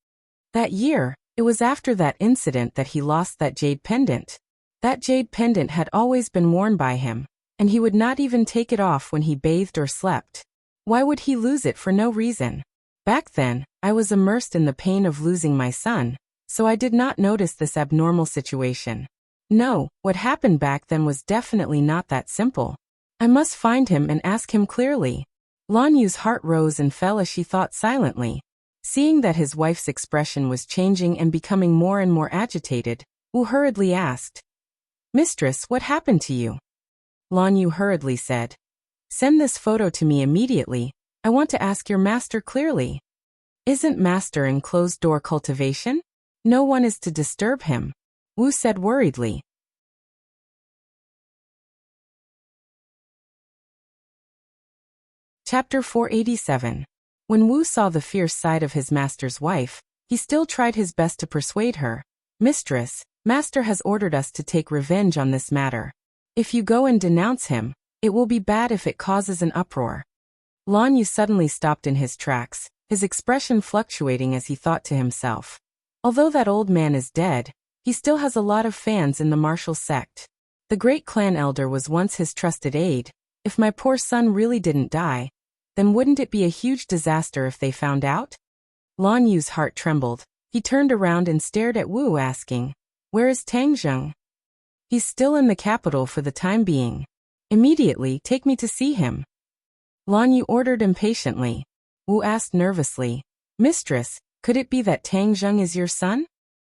That year, it was after that incident that he lost that jade pendant. That jade pendant had always been worn by him, and he would not even take it off when he bathed or slept. Why would he lose it for no reason? Back then, I was immersed in the pain of losing my son, so I did not notice this abnormal situation. No, what happened back then was definitely not that simple. I must find him and ask him clearly. Lan Yu's heart rose and fell as she thought silently. Seeing that his wife's expression was changing and becoming more and more agitated, Wu hurriedly asked, "Mistress, what happened to you?" Lan Yu hurriedly said, "Send this photo to me immediately. I want to ask your master clearly." "Isn't master in closed-door cultivation? No one is to disturb him," Wu said worriedly. Chapter 487. When Wu saw the fierce side of his master's wife, he still tried his best to persuade her. "Mistress, master has ordered us to take revenge on this matter. If you go and denounce him, it will be bad if it causes an uproar." Lan Yu suddenly stopped in his tracks, his expression fluctuating as he thought to himself. Although that old man is dead, he still has a lot of fans in the martial sect. The great clan elder was once his trusted aide. If my poor son really didn't die, then wouldn't it be a huge disaster if they found out? Lan Yu's heart trembled. He turned around and stared at Wu, asking, "Where is Tang Zheng?" "He's still in the capital for the time being. Immediately take me to see him," Lan Yu ordered impatiently. Wu asked nervously, "Mistress, could it be that Tang Zheng is your son?"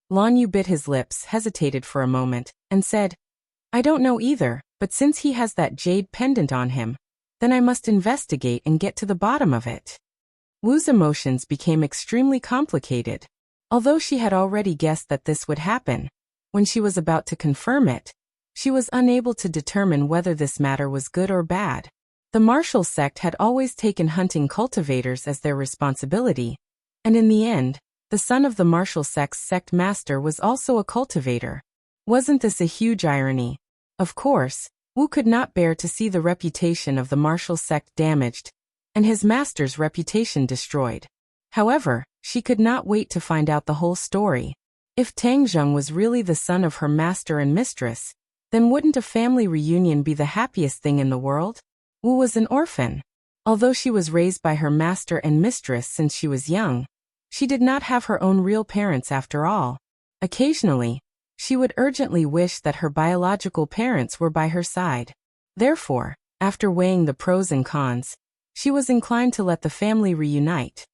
Lan Yu bit his lips, hesitated for a moment, and said, "I don't know either, but since he has that jade pendant on him, then I must investigate and get to the bottom of it." Wu's emotions became extremely complicated. Although she had already guessed that this would happen, when she was about to confirm it, she was unable to determine whether this matter was good or bad. The martial sect had always taken hunting cultivators as their responsibility, and in the end, the son of the martial sect's sect master was also a cultivator. Wasn't this a huge irony? Of course, Wu could not bear to see the reputation of the martial sect damaged, and his master's reputation destroyed. However, she could not wait to find out the whole story. If Tang Zheng was really the son of her master and mistress, then wouldn't a family reunion be the happiest thing in the world? Wu was an orphan. Although she was raised by her master and mistress since she was young, she did not have her own real parents after all. Occasionally, she would urgently wish that her biological parents were by her side. Therefore, after weighing the pros and cons, she was inclined to let the family reunite.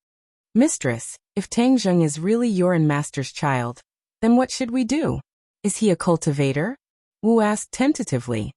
"Mistress, if Tang Zheng is really your and master's child, then what should we do? Is he a cultivator?" Wu asked tentatively.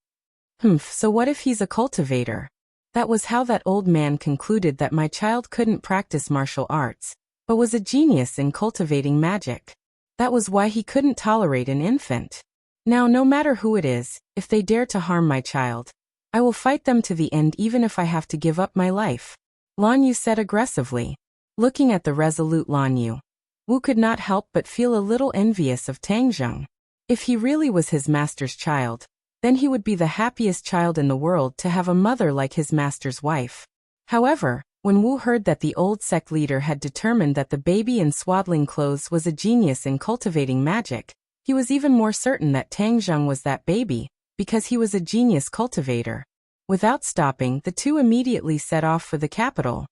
So what if he's a cultivator? That was how that old man concluded that my child couldn't practice martial arts, but was a genius in cultivating magic. That was why he couldn't tolerate an infant. Now, no matter who it is, if they dare to harm my child, I will fight them to the end even if I have to give up my life," Lan Yu said aggressively. Looking at the resolute Lan Yu, Wu could not help but feel a little envious of Tang Zheng. If he really was his master's child, then he would be the happiest child in the world to have a mother like his master's wife. However, when Wu heard that the old sect leader had determined that the baby in swaddling clothes was a genius in cultivating magic, he was even more certain that Tang Zheng was that baby, because he was a genius cultivator. Without stopping, the two immediately set off for the capital.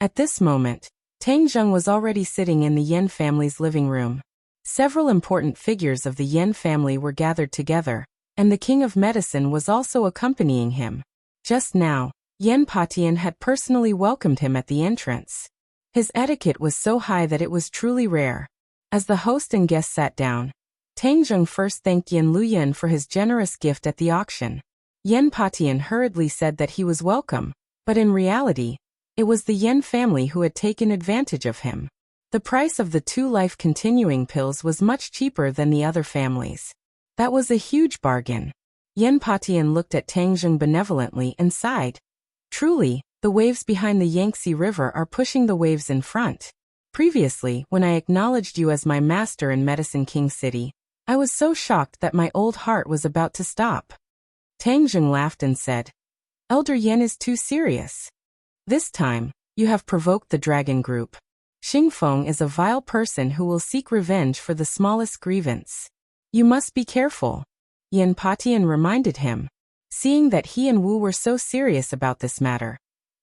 At this moment, Tang Zheng was already sitting in the Yen family's living room. Several important figures of the Yen family were gathered together, and the King of Medicine was also accompanying him. Just now, Yen Patian had personally welcomed him at the entrance. His etiquette was so high that it was truly rare. As the host and guests sat down, Tang Zheng first thanked Yen Luyan for his generous gift at the auction. Yen Patian hurriedly said that he was welcome, but in reality, it was the Yen family who had taken advantage of him. The price of the 2 life-continuing pills was much cheaper than the other families. That was a huge bargain. Yen Patian looked at Tang Zheng benevolently and sighed. Truly, the waves behind the Yangtze River are pushing the waves in front. Previously, when I acknowledged you as my master in Medicine King City, I was so shocked that my old heart was about to stop. Tang Zheng laughed and said, Elder Yen is too serious. This time, you have provoked the dragon group. Xingfeng is a vile person who will seek revenge for the smallest grievance. You must be careful. Yen Patian reminded him. Seeing that he and Wu were so serious about this matter,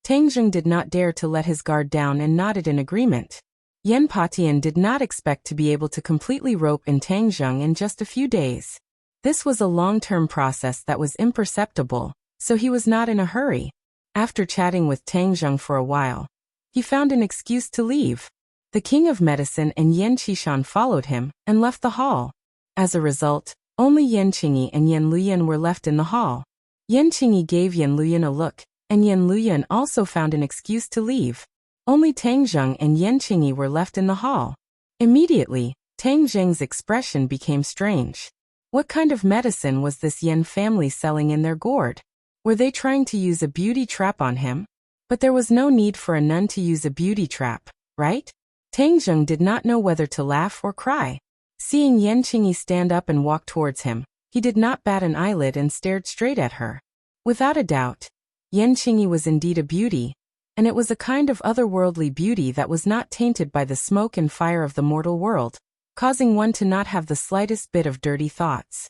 Tang Zheng did not dare to let his guard down and nodded in agreement. Yen Patian did not expect to be able to completely rope in Tang Zheng in just a few days. This was a long-term process that was imperceptible, so he was not in a hurry. After chatting with Tang Zheng for a while, he found an excuse to leave. The King of Medicine and Yen Qishan followed him and left the hall. As a result, only Yen Qingyi and Yen Luyan were left in the hall. Yen Qingyi gave Yen Luyan a look, and Yen Luyan also found an excuse to leave. Only Tang Zheng and Yen Qingyi were left in the hall. Immediately, Tang Zheng's expression became strange. What kind of medicine was this Yen family selling in their gourd? Were they trying to use a beauty trap on him? But there was no need for a nun to use a beauty trap, right? Tang Zheng did not know whether to laugh or cry. Seeing Yen Qingyi stand up and walk towards him, he did not bat an eyelid and stared straight at her. Without a doubt, Yen Qingyi was indeed a beauty, and it was a kind of otherworldly beauty that was not tainted by the smoke and fire of the mortal world, causing one to not have the slightest bit of dirty thoughts.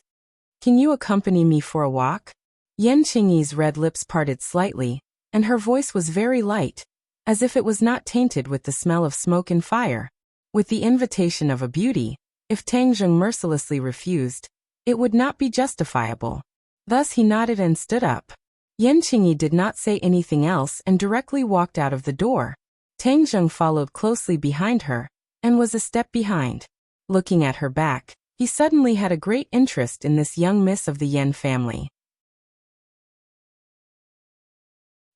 Can you accompany me for a walk? Yen Qingyi's red lips parted slightly, and her voice was very light, as if it was not tainted with the smell of smoke and fire. With the invitation of a beauty, if Tang Zheng mercilessly refused, it would not be justifiable. Thus he nodded and stood up. Yen Qingyi did not say anything else and directly walked out of the door. Tang Zheng followed closely behind her, and was a step behind. Looking at her back, he suddenly had a great interest in this young miss of the Yen family.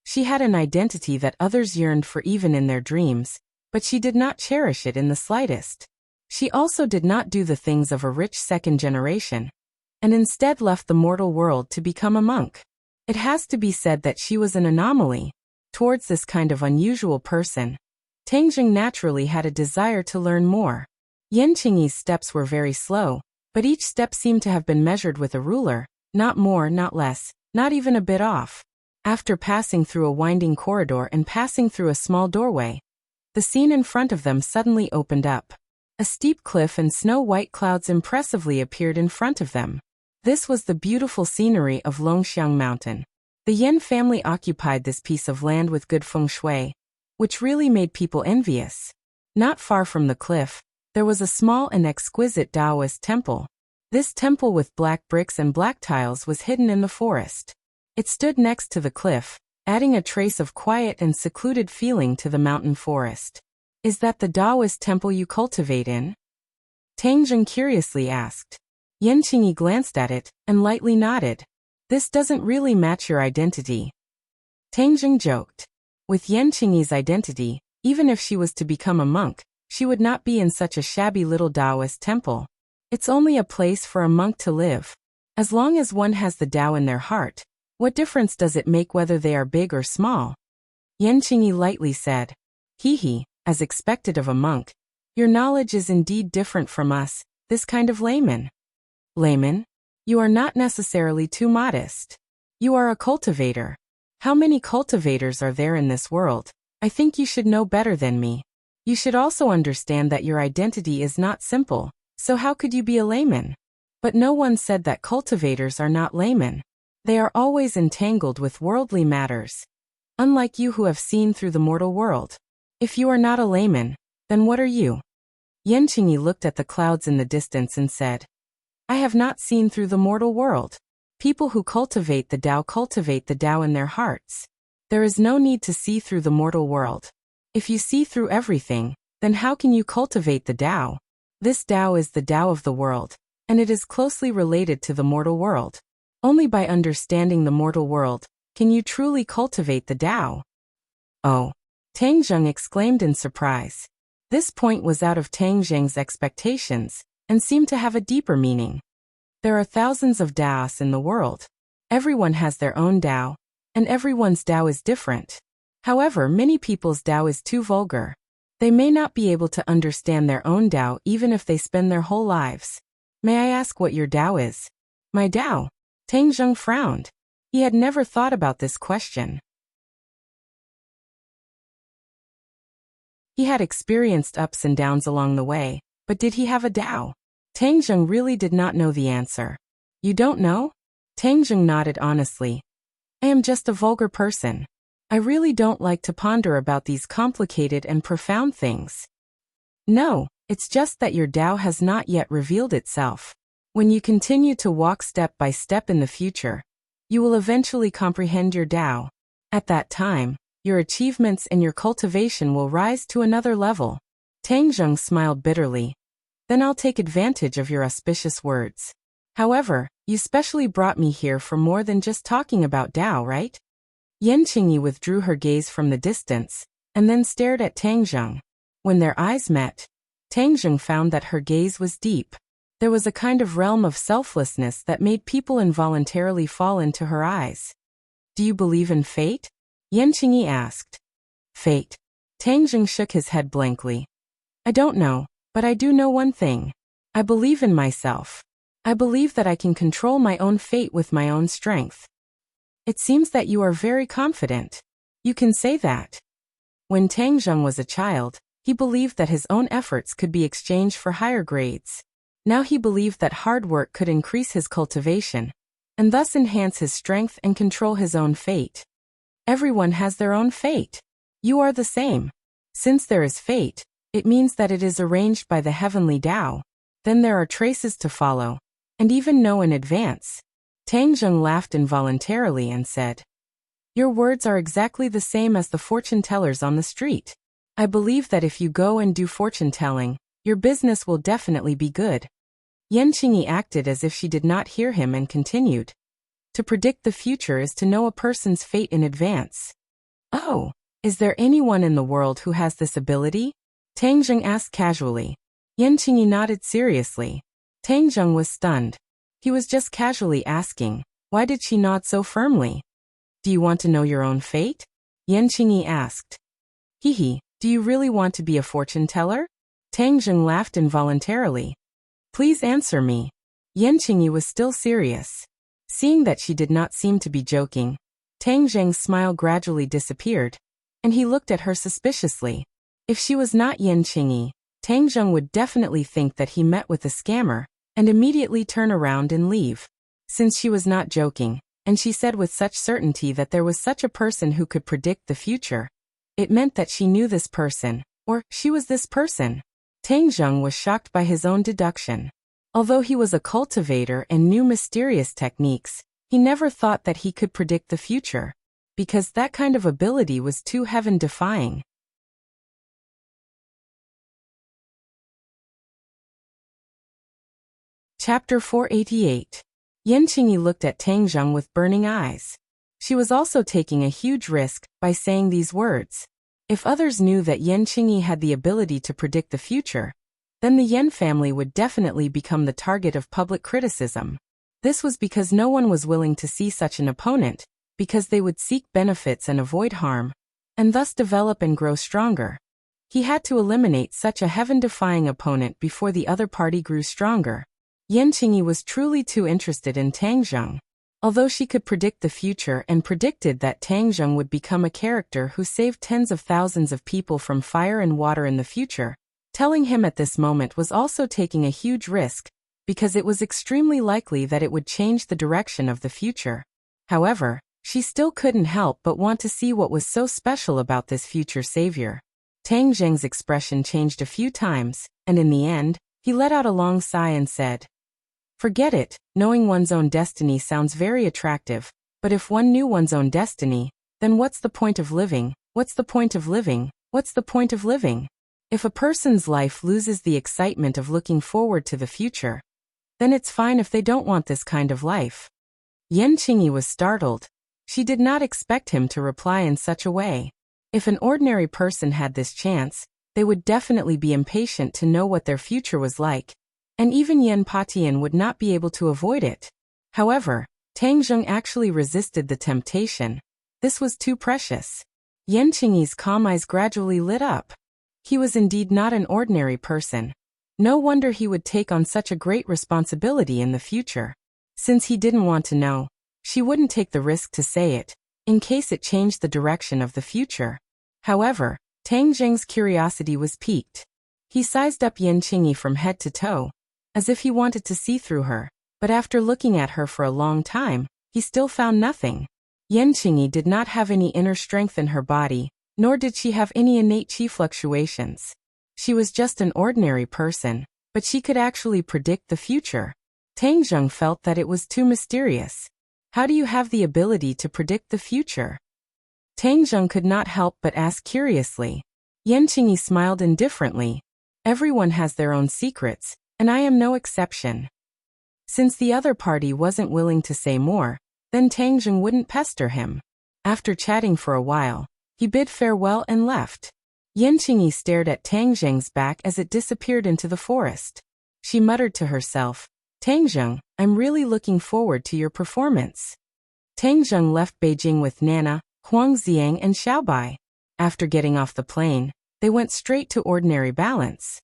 She had an identity that others yearned for even in their dreams, but she did not cherish it in the slightest. She also did not do the things of a rich second generation, and instead left the mortal world to become a monk. It has to be said that she was an anomaly. Towards this kind of unusual person, Tang Zheng naturally had a desire to learn more. Yen Qingyi's steps were very slow, but each step seemed to have been measured with a ruler, not more, not less, not even a bit off. After passing through a winding corridor and passing through a small doorway, the scene in front of them suddenly opened up. A steep cliff and snow-white clouds impressively appeared in front of them. This was the beautiful scenery of Longxiang Mountain. The Yen family occupied this piece of land with good feng shui, which really made people envious. Not far from the cliff, there was a small and exquisite Taoist temple. This temple with black bricks and black tiles was hidden in the forest. It stood next to the cliff, adding a trace of quiet and secluded feeling to the mountain forest. Is that the Taoist temple you cultivate in? Tang Zheng curiously asked. Yen Qingyi glanced at it and lightly nodded. This doesn't really match your identity. Tang Zheng joked. With Yen Qingyi's identity, even if she was to become a monk, she would not be in such a shabby little Taoist temple. It's only a place for a monk to live. As long as one has the Tao in their heart, what difference does it make whether they are big or small? Yen Qingyi lightly said. Hee. As expected of a monk, your knowledge is indeed different from us, this kind of layman. Layman? You are not necessarily too modest. You are a cultivator. How many cultivators are there in this world? I think you should know better than me. You should also understand that your identity is not simple, so how could you be a layman? But no one said that cultivators are not laymen. They are always entangled with worldly matters. Unlike you who have seen through the mortal world. If you are not a layman, then what are you? Yanqingyi looked at the clouds in the distance and said, I have not seen through the mortal world. People who cultivate the Tao in their hearts. There is no need to see through the mortal world. If you see through everything, then how can you cultivate the Tao? This Tao is the Tao of the world, and it is closely related to the mortal world. Only by understanding the mortal world can you truly cultivate the Tao. Oh! Tang Zheng exclaimed in surprise. This point was out of Tang Zheng's expectations, and seemed to have a deeper meaning. There are thousands of Taos in the world. Everyone has their own Tao, and everyone's Tao is different. However, many people's Tao is too vulgar. They may not be able to understand their own Tao even if they spend their whole lives. May I ask what your Tao is? My Tao? Tang Zheng frowned. He had never thought about this question. He had experienced ups and downs along the way, but did he have a Tao? Tang Zheng really did not know the answer. You don't know? Tang Zheng nodded honestly. I am just a vulgar person. I really don't like to ponder about these complicated and profound things. No, it's just that your Tao has not yet revealed itself. When you continue to walk step by step in the future, you will eventually comprehend your Tao. At that time, your achievements and your cultivation will rise to another level. Tang Zheng smiled bitterly. Then I'll take advantage of your auspicious words. However, you specially brought me here for more than just talking about Tao, right? Yanqingyi withdrew her gaze from the distance, and then stared at Tang Zheng. When their eyes met, Tang Zheng found that her gaze was deep. There was a kind of realm of selflessness that made people involuntarily fall into her eyes. Do you believe in fate? Yanqingyi asked. Fate. Tang Zheng shook his head blankly. I don't know, but I do know one thing. I believe in myself. I believe that I can control my own fate with my own strength. It seems that you are very confident. You can say that. When Tang Zheng was a child, he believed that his own efforts could be exchanged for higher grades. Now he believed that hard work could increase his cultivation, and thus enhance his strength and control his own fate. Everyone has their own fate. You are the same. Since there is fate, it means that it is arranged by the heavenly Tao. Then there are traces to follow, and even know in advance. Tang Zheng laughed involuntarily and said, Your words are exactly the same as the fortune tellers on the street. I believe that if you go and do fortune telling, your business will definitely be good. Yanqingyi acted as if she did not hear him and continued. To predict the future is to know a person's fate in advance. Oh, is there anyone in the world who has this ability? Tang Zheng asked casually. Yanqingyi nodded seriously. Tang Zheng was stunned. He was just casually asking, why did she nod so firmly? Do you want to know your own fate? Yanqingyi asked. Hee, do you really want to be a fortune teller? Tang Zheng laughed involuntarily. Please answer me. Yanqingyi was still serious. Seeing that she did not seem to be joking, Tang Zheng's smile gradually disappeared, and he looked at her suspiciously. If she was not Yanqingyi, Tang Zheng would definitely think that he met with a scammer, and immediately turn around and leave. Since she was not joking, and she said with such certainty that there was such a person who could predict the future, it meant that she knew this person, or she was this person. Tang Zheng was shocked by his own deduction. Although he was a cultivator and knew mysterious techniques, he never thought that he could predict the future, because that kind of ability was too heaven-defying. Chapter 488. Yanqingyi looked at Tang Zheng with burning eyes. She was also taking a huge risk by saying these words. If others knew that Yanqingyi had the ability to predict the future, then the Yan family would definitely become the target of public criticism. This was because no one was willing to see such an opponent, because they would seek benefits and avoid harm, and thus develop and grow stronger. He had to eliminate such a heaven-defying opponent before the other party grew stronger. Yanqingyi was truly too interested in Tang Zheng. Although she could predict the future and predicted that Tang Zheng would become a character who saved tens of thousands of people from fire and water in the future, telling him at this moment was also taking a huge risk, because it was extremely likely that it would change the direction of the future. However, she still couldn't help but want to see what was so special about this future savior. Tang Zheng's expression changed a few times, and in the end, he let out a long sigh and said, "Forget it, knowing one's own destiny sounds very attractive, but if one knew one's own destiny, then what's the point of living? What's the point of living? What's the point of living? If a person's life loses the excitement of looking forward to the future, then it's fine if they don't want this kind of life." Yan Qingyi was startled. She did not expect him to reply in such a way. If an ordinary person had this chance, they would definitely be impatient to know what their future was like, and even Yan Patian would not be able to avoid it. However, Tang Zheng actually resisted the temptation. This was too precious. Yan Qingyi's calm eyes gradually lit up. He was indeed not an ordinary person. No wonder he would take on such a great responsibility in the future. Since he didn't want to know, she wouldn't take the risk to say it, in case it changed the direction of the future. However, Tang Zheng's curiosity was piqued. He sized up Yan Qingyi from head to toe, as if he wanted to see through her, but after looking at her for a long time, he still found nothing. Yan Qingyi did not have any inner strength in her body, nor did she have any innate qi fluctuations. She was just an ordinary person, but she could actually predict the future. Tang Zheng felt that it was too mysterious. How do you have the ability to predict the future? Tang Zheng could not help but ask curiously. Yan Qingyi smiled indifferently. Everyone has their own secrets, and I am no exception. Since the other party wasn't willing to say more, then Tang Zheng wouldn't pester him. After chatting for a while, he bid farewell and left. Yan Qingyi stared at Tang Zheng's back as it disappeared into the forest. She muttered to herself, "Tang Zheng, I'm really looking forward to your performance." Tang Zheng left Beijing with Nana, Huang Xiang and Xiaobai. After getting off the plane, they went straight to ordinary balance.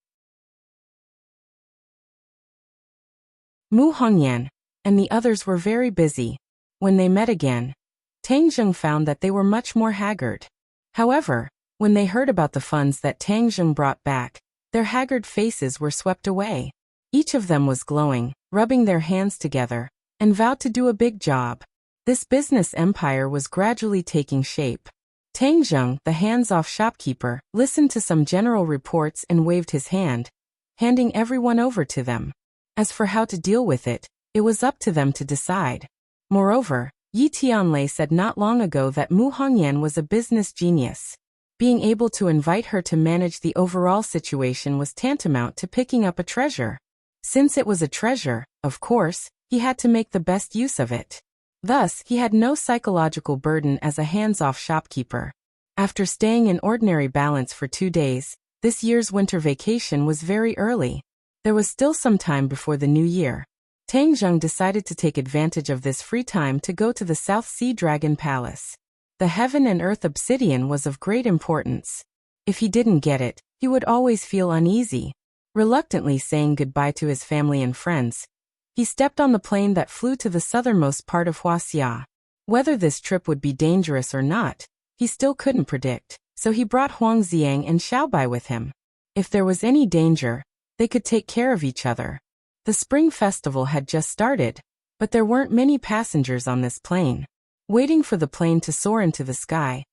Mu Hongyan and the others were very busy. When they met again, Tang Zheng found that they were much more haggard. However, when they heard about the funds that Tang Zheng brought back, their haggard faces were swept away. Each of them was glowing, rubbing their hands together, and vowed to do a big job. This business empire was gradually taking shape. Tang Zheng, the hands-off shopkeeper, listened to some general reports and waved his hand, handing everyone over to them. As for how to deal with it, it was up to them to decide. Moreover, Yi Tianlei said not long ago that Mu Hongyan was a business genius. Being able to invite her to manage the overall situation was tantamount to picking up a treasure. Since it was a treasure, of course, he had to make the best use of it. Thus, he had no psychological burden as a hands-off shopkeeper. After staying in ordinary balance for 2 days, this year's winter vacation was very early. There was still some time before the new year. Tang Zheng decided to take advantage of this free time to go to the South Sea Dragon Palace. The Heaven and Earth Obsidian was of great importance. If he didn't get it, he would always feel uneasy. Reluctantly saying goodbye to his family and friends, he stepped on the plane that flew to the southernmost part of Huaxia. Whether this trip would be dangerous or not, he still couldn't predict, so he brought Huang Xiang and Xiaobai with him. If there was any danger, they could take care of each other. The spring festival had just started, but there weren't many passengers on this plane. Waiting for the plane to soar into the sky,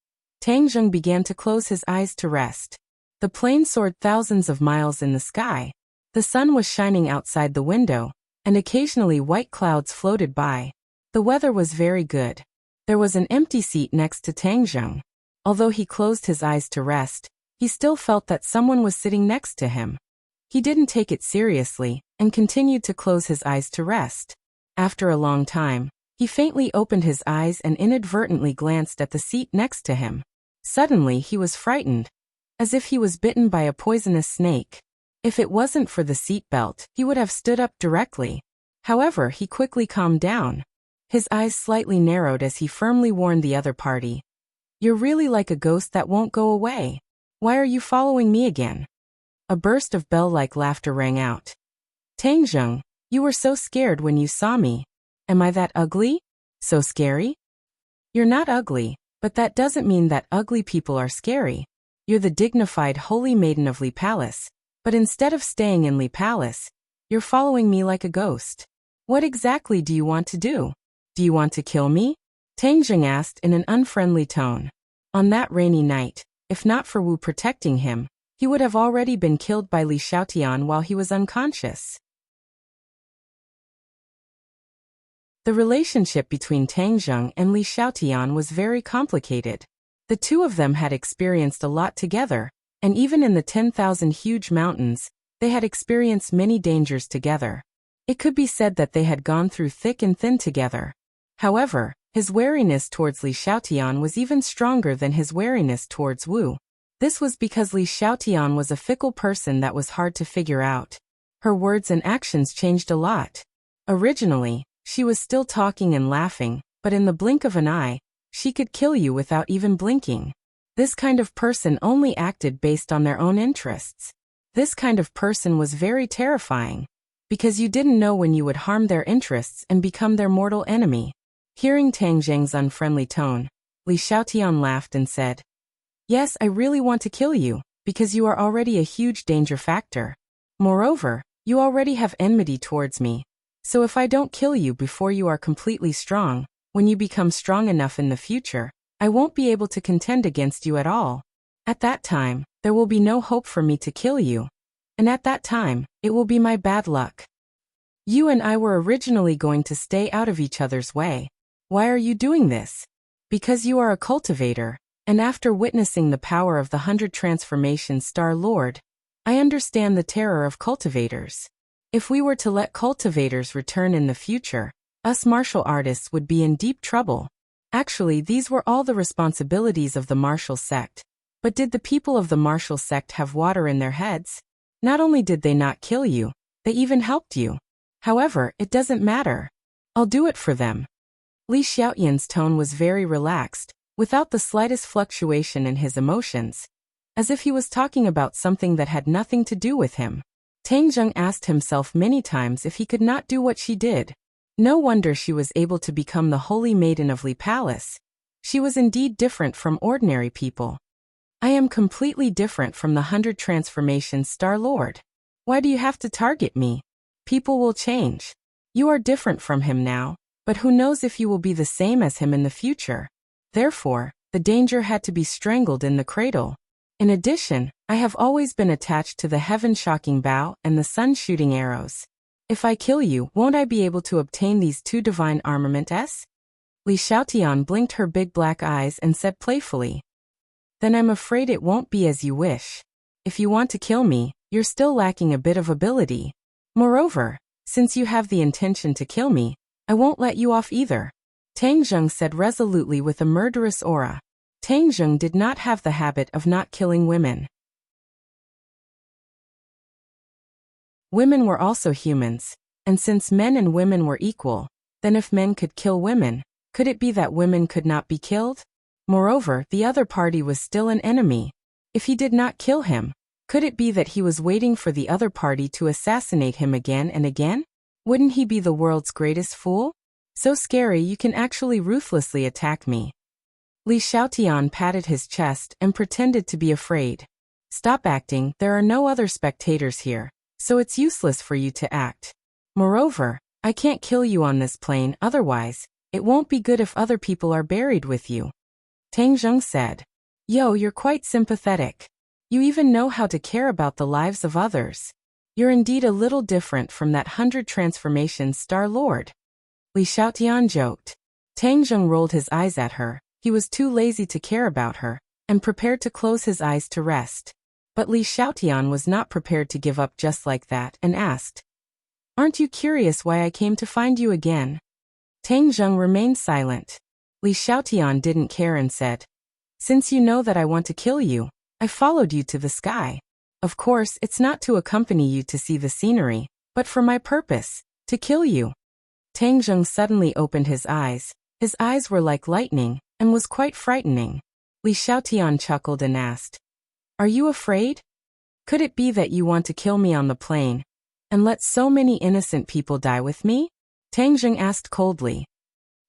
Tang Zheng began to close his eyes to rest. The plane soared thousands of miles in the sky. The sun was shining outside the window, and occasionally white clouds floated by. The weather was very good. There was an empty seat next to Tang Zheng. Although he closed his eyes to rest, he still felt that someone was sitting next to him. He didn't take it seriously, and continued to close his eyes to rest. After a long time, he faintly opened his eyes and inadvertently glanced at the seat next to him. Suddenly he was frightened, as if he was bitten by a poisonous snake. If it wasn't for the seat belt, he would have stood up directly. However, he quickly calmed down. His eyes slightly narrowed as he firmly warned the other party. "You're really like a ghost that won't go away. Why are you following me again?" A burst of bell-like laughter rang out. "Tang Zheng, you were so scared when you saw me. Am I that ugly? So scary?" "You're not ugly, but that doesn't mean that ugly people are scary. You're the dignified holy maiden of Li Palace, but instead of staying in Li Palace, you're following me like a ghost. What exactly do you want to do? Do you want to kill me?" Tang Zheng asked in an unfriendly tone. On that rainy night, If not for Wu protecting him, he would have already been killed by Li Xiaotian while he was unconscious. The relationship between Tang Zheng and Li Xiaotian was very complicated. The two of them had experienced a lot together, and even in the 10,000 huge mountains, they had experienced many dangers together. It could be said that they had gone through thick and thin together. However, his wariness towards Li Xiaotian was even stronger than his wariness towards Wu. This was because Li Xiaotian was a fickle person that was hard to figure out. Her words and actions changed a lot. Originally, she was still talking and laughing, but in the blink of an eye, she could kill you without even blinking. This kind of person only acted based on their own interests. This kind of person was very terrifying, because you didn't know when you would harm their interests and become their mortal enemy. Hearing Tang Zheng's unfriendly tone, Li Xiaotian laughed and said, "Yes, I really want to kill you, because you are already a huge danger factor. Moreover, you already have enmity towards me. So if I don't kill you before you are completely strong, when you become strong enough in the future, I won't be able to contend against you at all. At that time, there will be no hope for me to kill you. And at that time, it will be my bad luck. You and I were originally going to stay out of each other's way. Why are you doing this? Because you are a cultivator, and after witnessing the power of the 100 transformations Star Lord, I understand the terror of cultivators. If we were to let cultivators return in the future, us martial artists would be in deep trouble. Actually, these were all the responsibilities of the martial sect. But did the people of the martial sect have water in their heads? Not only did they not kill you, they even helped you. However, it doesn't matter. I'll do it for them." Li Xiaotian's tone was very relaxed, without the slightest fluctuation in his emotions, as if he was talking about something that had nothing to do with him. Tang Zheng asked himself many times if he could not do what she did. No wonder she was able to become the holy maiden of Li Palace. She was indeed different from ordinary people. "I am completely different from the 100 transformations Star Lord. Why do you have to target me? People will change. You are different from him now, but who knows if you will be the same as him in the future. Therefore, the danger had to be strangled in the cradle. In addition, I have always been attached to the heaven-shocking bow and the sun-shooting arrows. If I kill you, won't I be able to obtain these two divine armaments?" Li Xiaotian blinked her big black eyes and said playfully, "Then I'm afraid it won't be as you wish. If you want to kill me, you're still lacking a bit of ability. Moreover, since you have the intention to kill me, I won't let you off either," Tang Zheng said resolutely with a murderous aura. Tang Zheng did not have the habit of not killing women. Women were also humans, and since men and women were equal, then if men could kill women, could it be that women could not be killed? Moreover, the other party was still an enemy. If he did not kill him, could it be that he was waiting for the other party to assassinate him again and again? Wouldn't he be the world's greatest fool? So scary you can actually ruthlessly attack me. Li Xiaotian patted his chest and pretended to be afraid. "Stop acting, there are no other spectators here, so it's useless for you to act. Moreover, I can't kill you on this plane, otherwise, it won't be good if other people are buried with you," Tang Zheng said. "Yo, you're quite sympathetic. You even know how to care about the lives of others. You're indeed a little different from that 100 transformations Star Lord." Li Xiaotian joked. Tang Zheng rolled his eyes at her. He was too lazy to care about her, and prepared to close his eyes to rest. But Li Xiaotian was not prepared to give up just like that and asked, "Aren't you curious why I came to find you again?" Tang Zheng remained silent. Li Xiaotian didn't care and said, "Since you know that I want to kill you, I followed you to the sky. Of course, it's not to accompany you to see the scenery, but for my purpose, to kill you." Tang Zheng suddenly opened his eyes. His eyes were like lightning, and was quite frightening. Li Xiaotian chuckled and asked, "Are you afraid? Could it be that you want to kill me on the plane, and let so many innocent people die with me?" Tang Zheng asked coldly.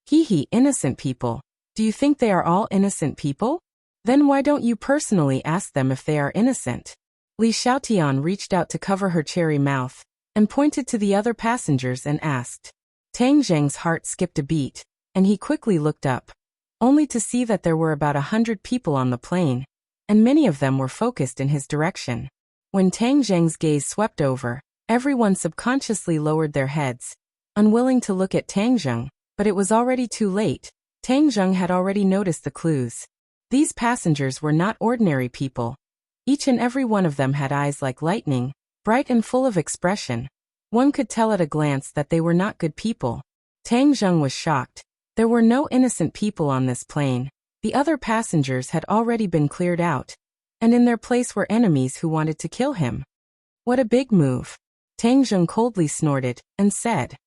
"Hee, innocent people. Do you think they are all innocent people? Then why don't you personally ask them if they are innocent?" Li Xiaotian reached out to cover her cherry mouth, and pointed to the other passengers and asked. Tang Zheng's heart skipped a beat, and he quickly looked up, only to see that there were about 100 people on the plane, and many of them were focused in his direction. When Tang Zheng's gaze swept over, everyone subconsciously lowered their heads, unwilling to look at Tang Zheng, but it was already too late. Tang Zheng had already noticed the clues. These passengers were not ordinary people. Each and every one of them had eyes like lightning, bright and full of expression. One could tell at a glance that they were not good people. Tang Zheng was shocked. There were no innocent people on this plane. The other passengers had already been cleared out, and in their place were enemies who wanted to kill him. What a big move. Tang Zheng coldly snorted and said,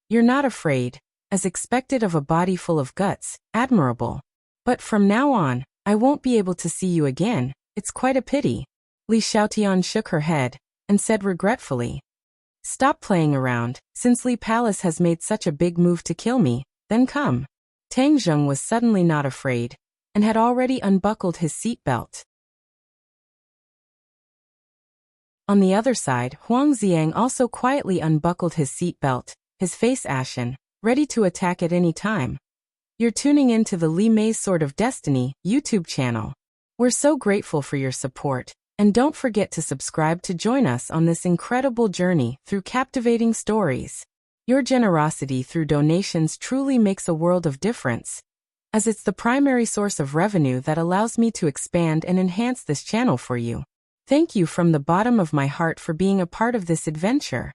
"You're not afraid, as expected of a body full of guts, admirable. But from now on, I won't be able to see you again, it's quite a pity." Li Xiaotian shook her head and said regretfully, "Stop playing around, since Li Palace has made such a big move to kill me, then come." Tang Zheng was suddenly not afraid, and had already unbuckled his seatbelt. On the other side, Huang Xiang also quietly unbuckled his seatbelt, his face ashen, ready to attack at any time. You're tuning in to the Li Mei's Sword of Destiny YouTube channel. We're so grateful for your support, and don't forget to subscribe to join us on this incredible journey through captivating stories. Your generosity through donations truly makes a world of difference, as it's the primary source of revenue that allows me to expand and enhance this channel for you. Thank you from the bottom of my heart for being a part of this adventure.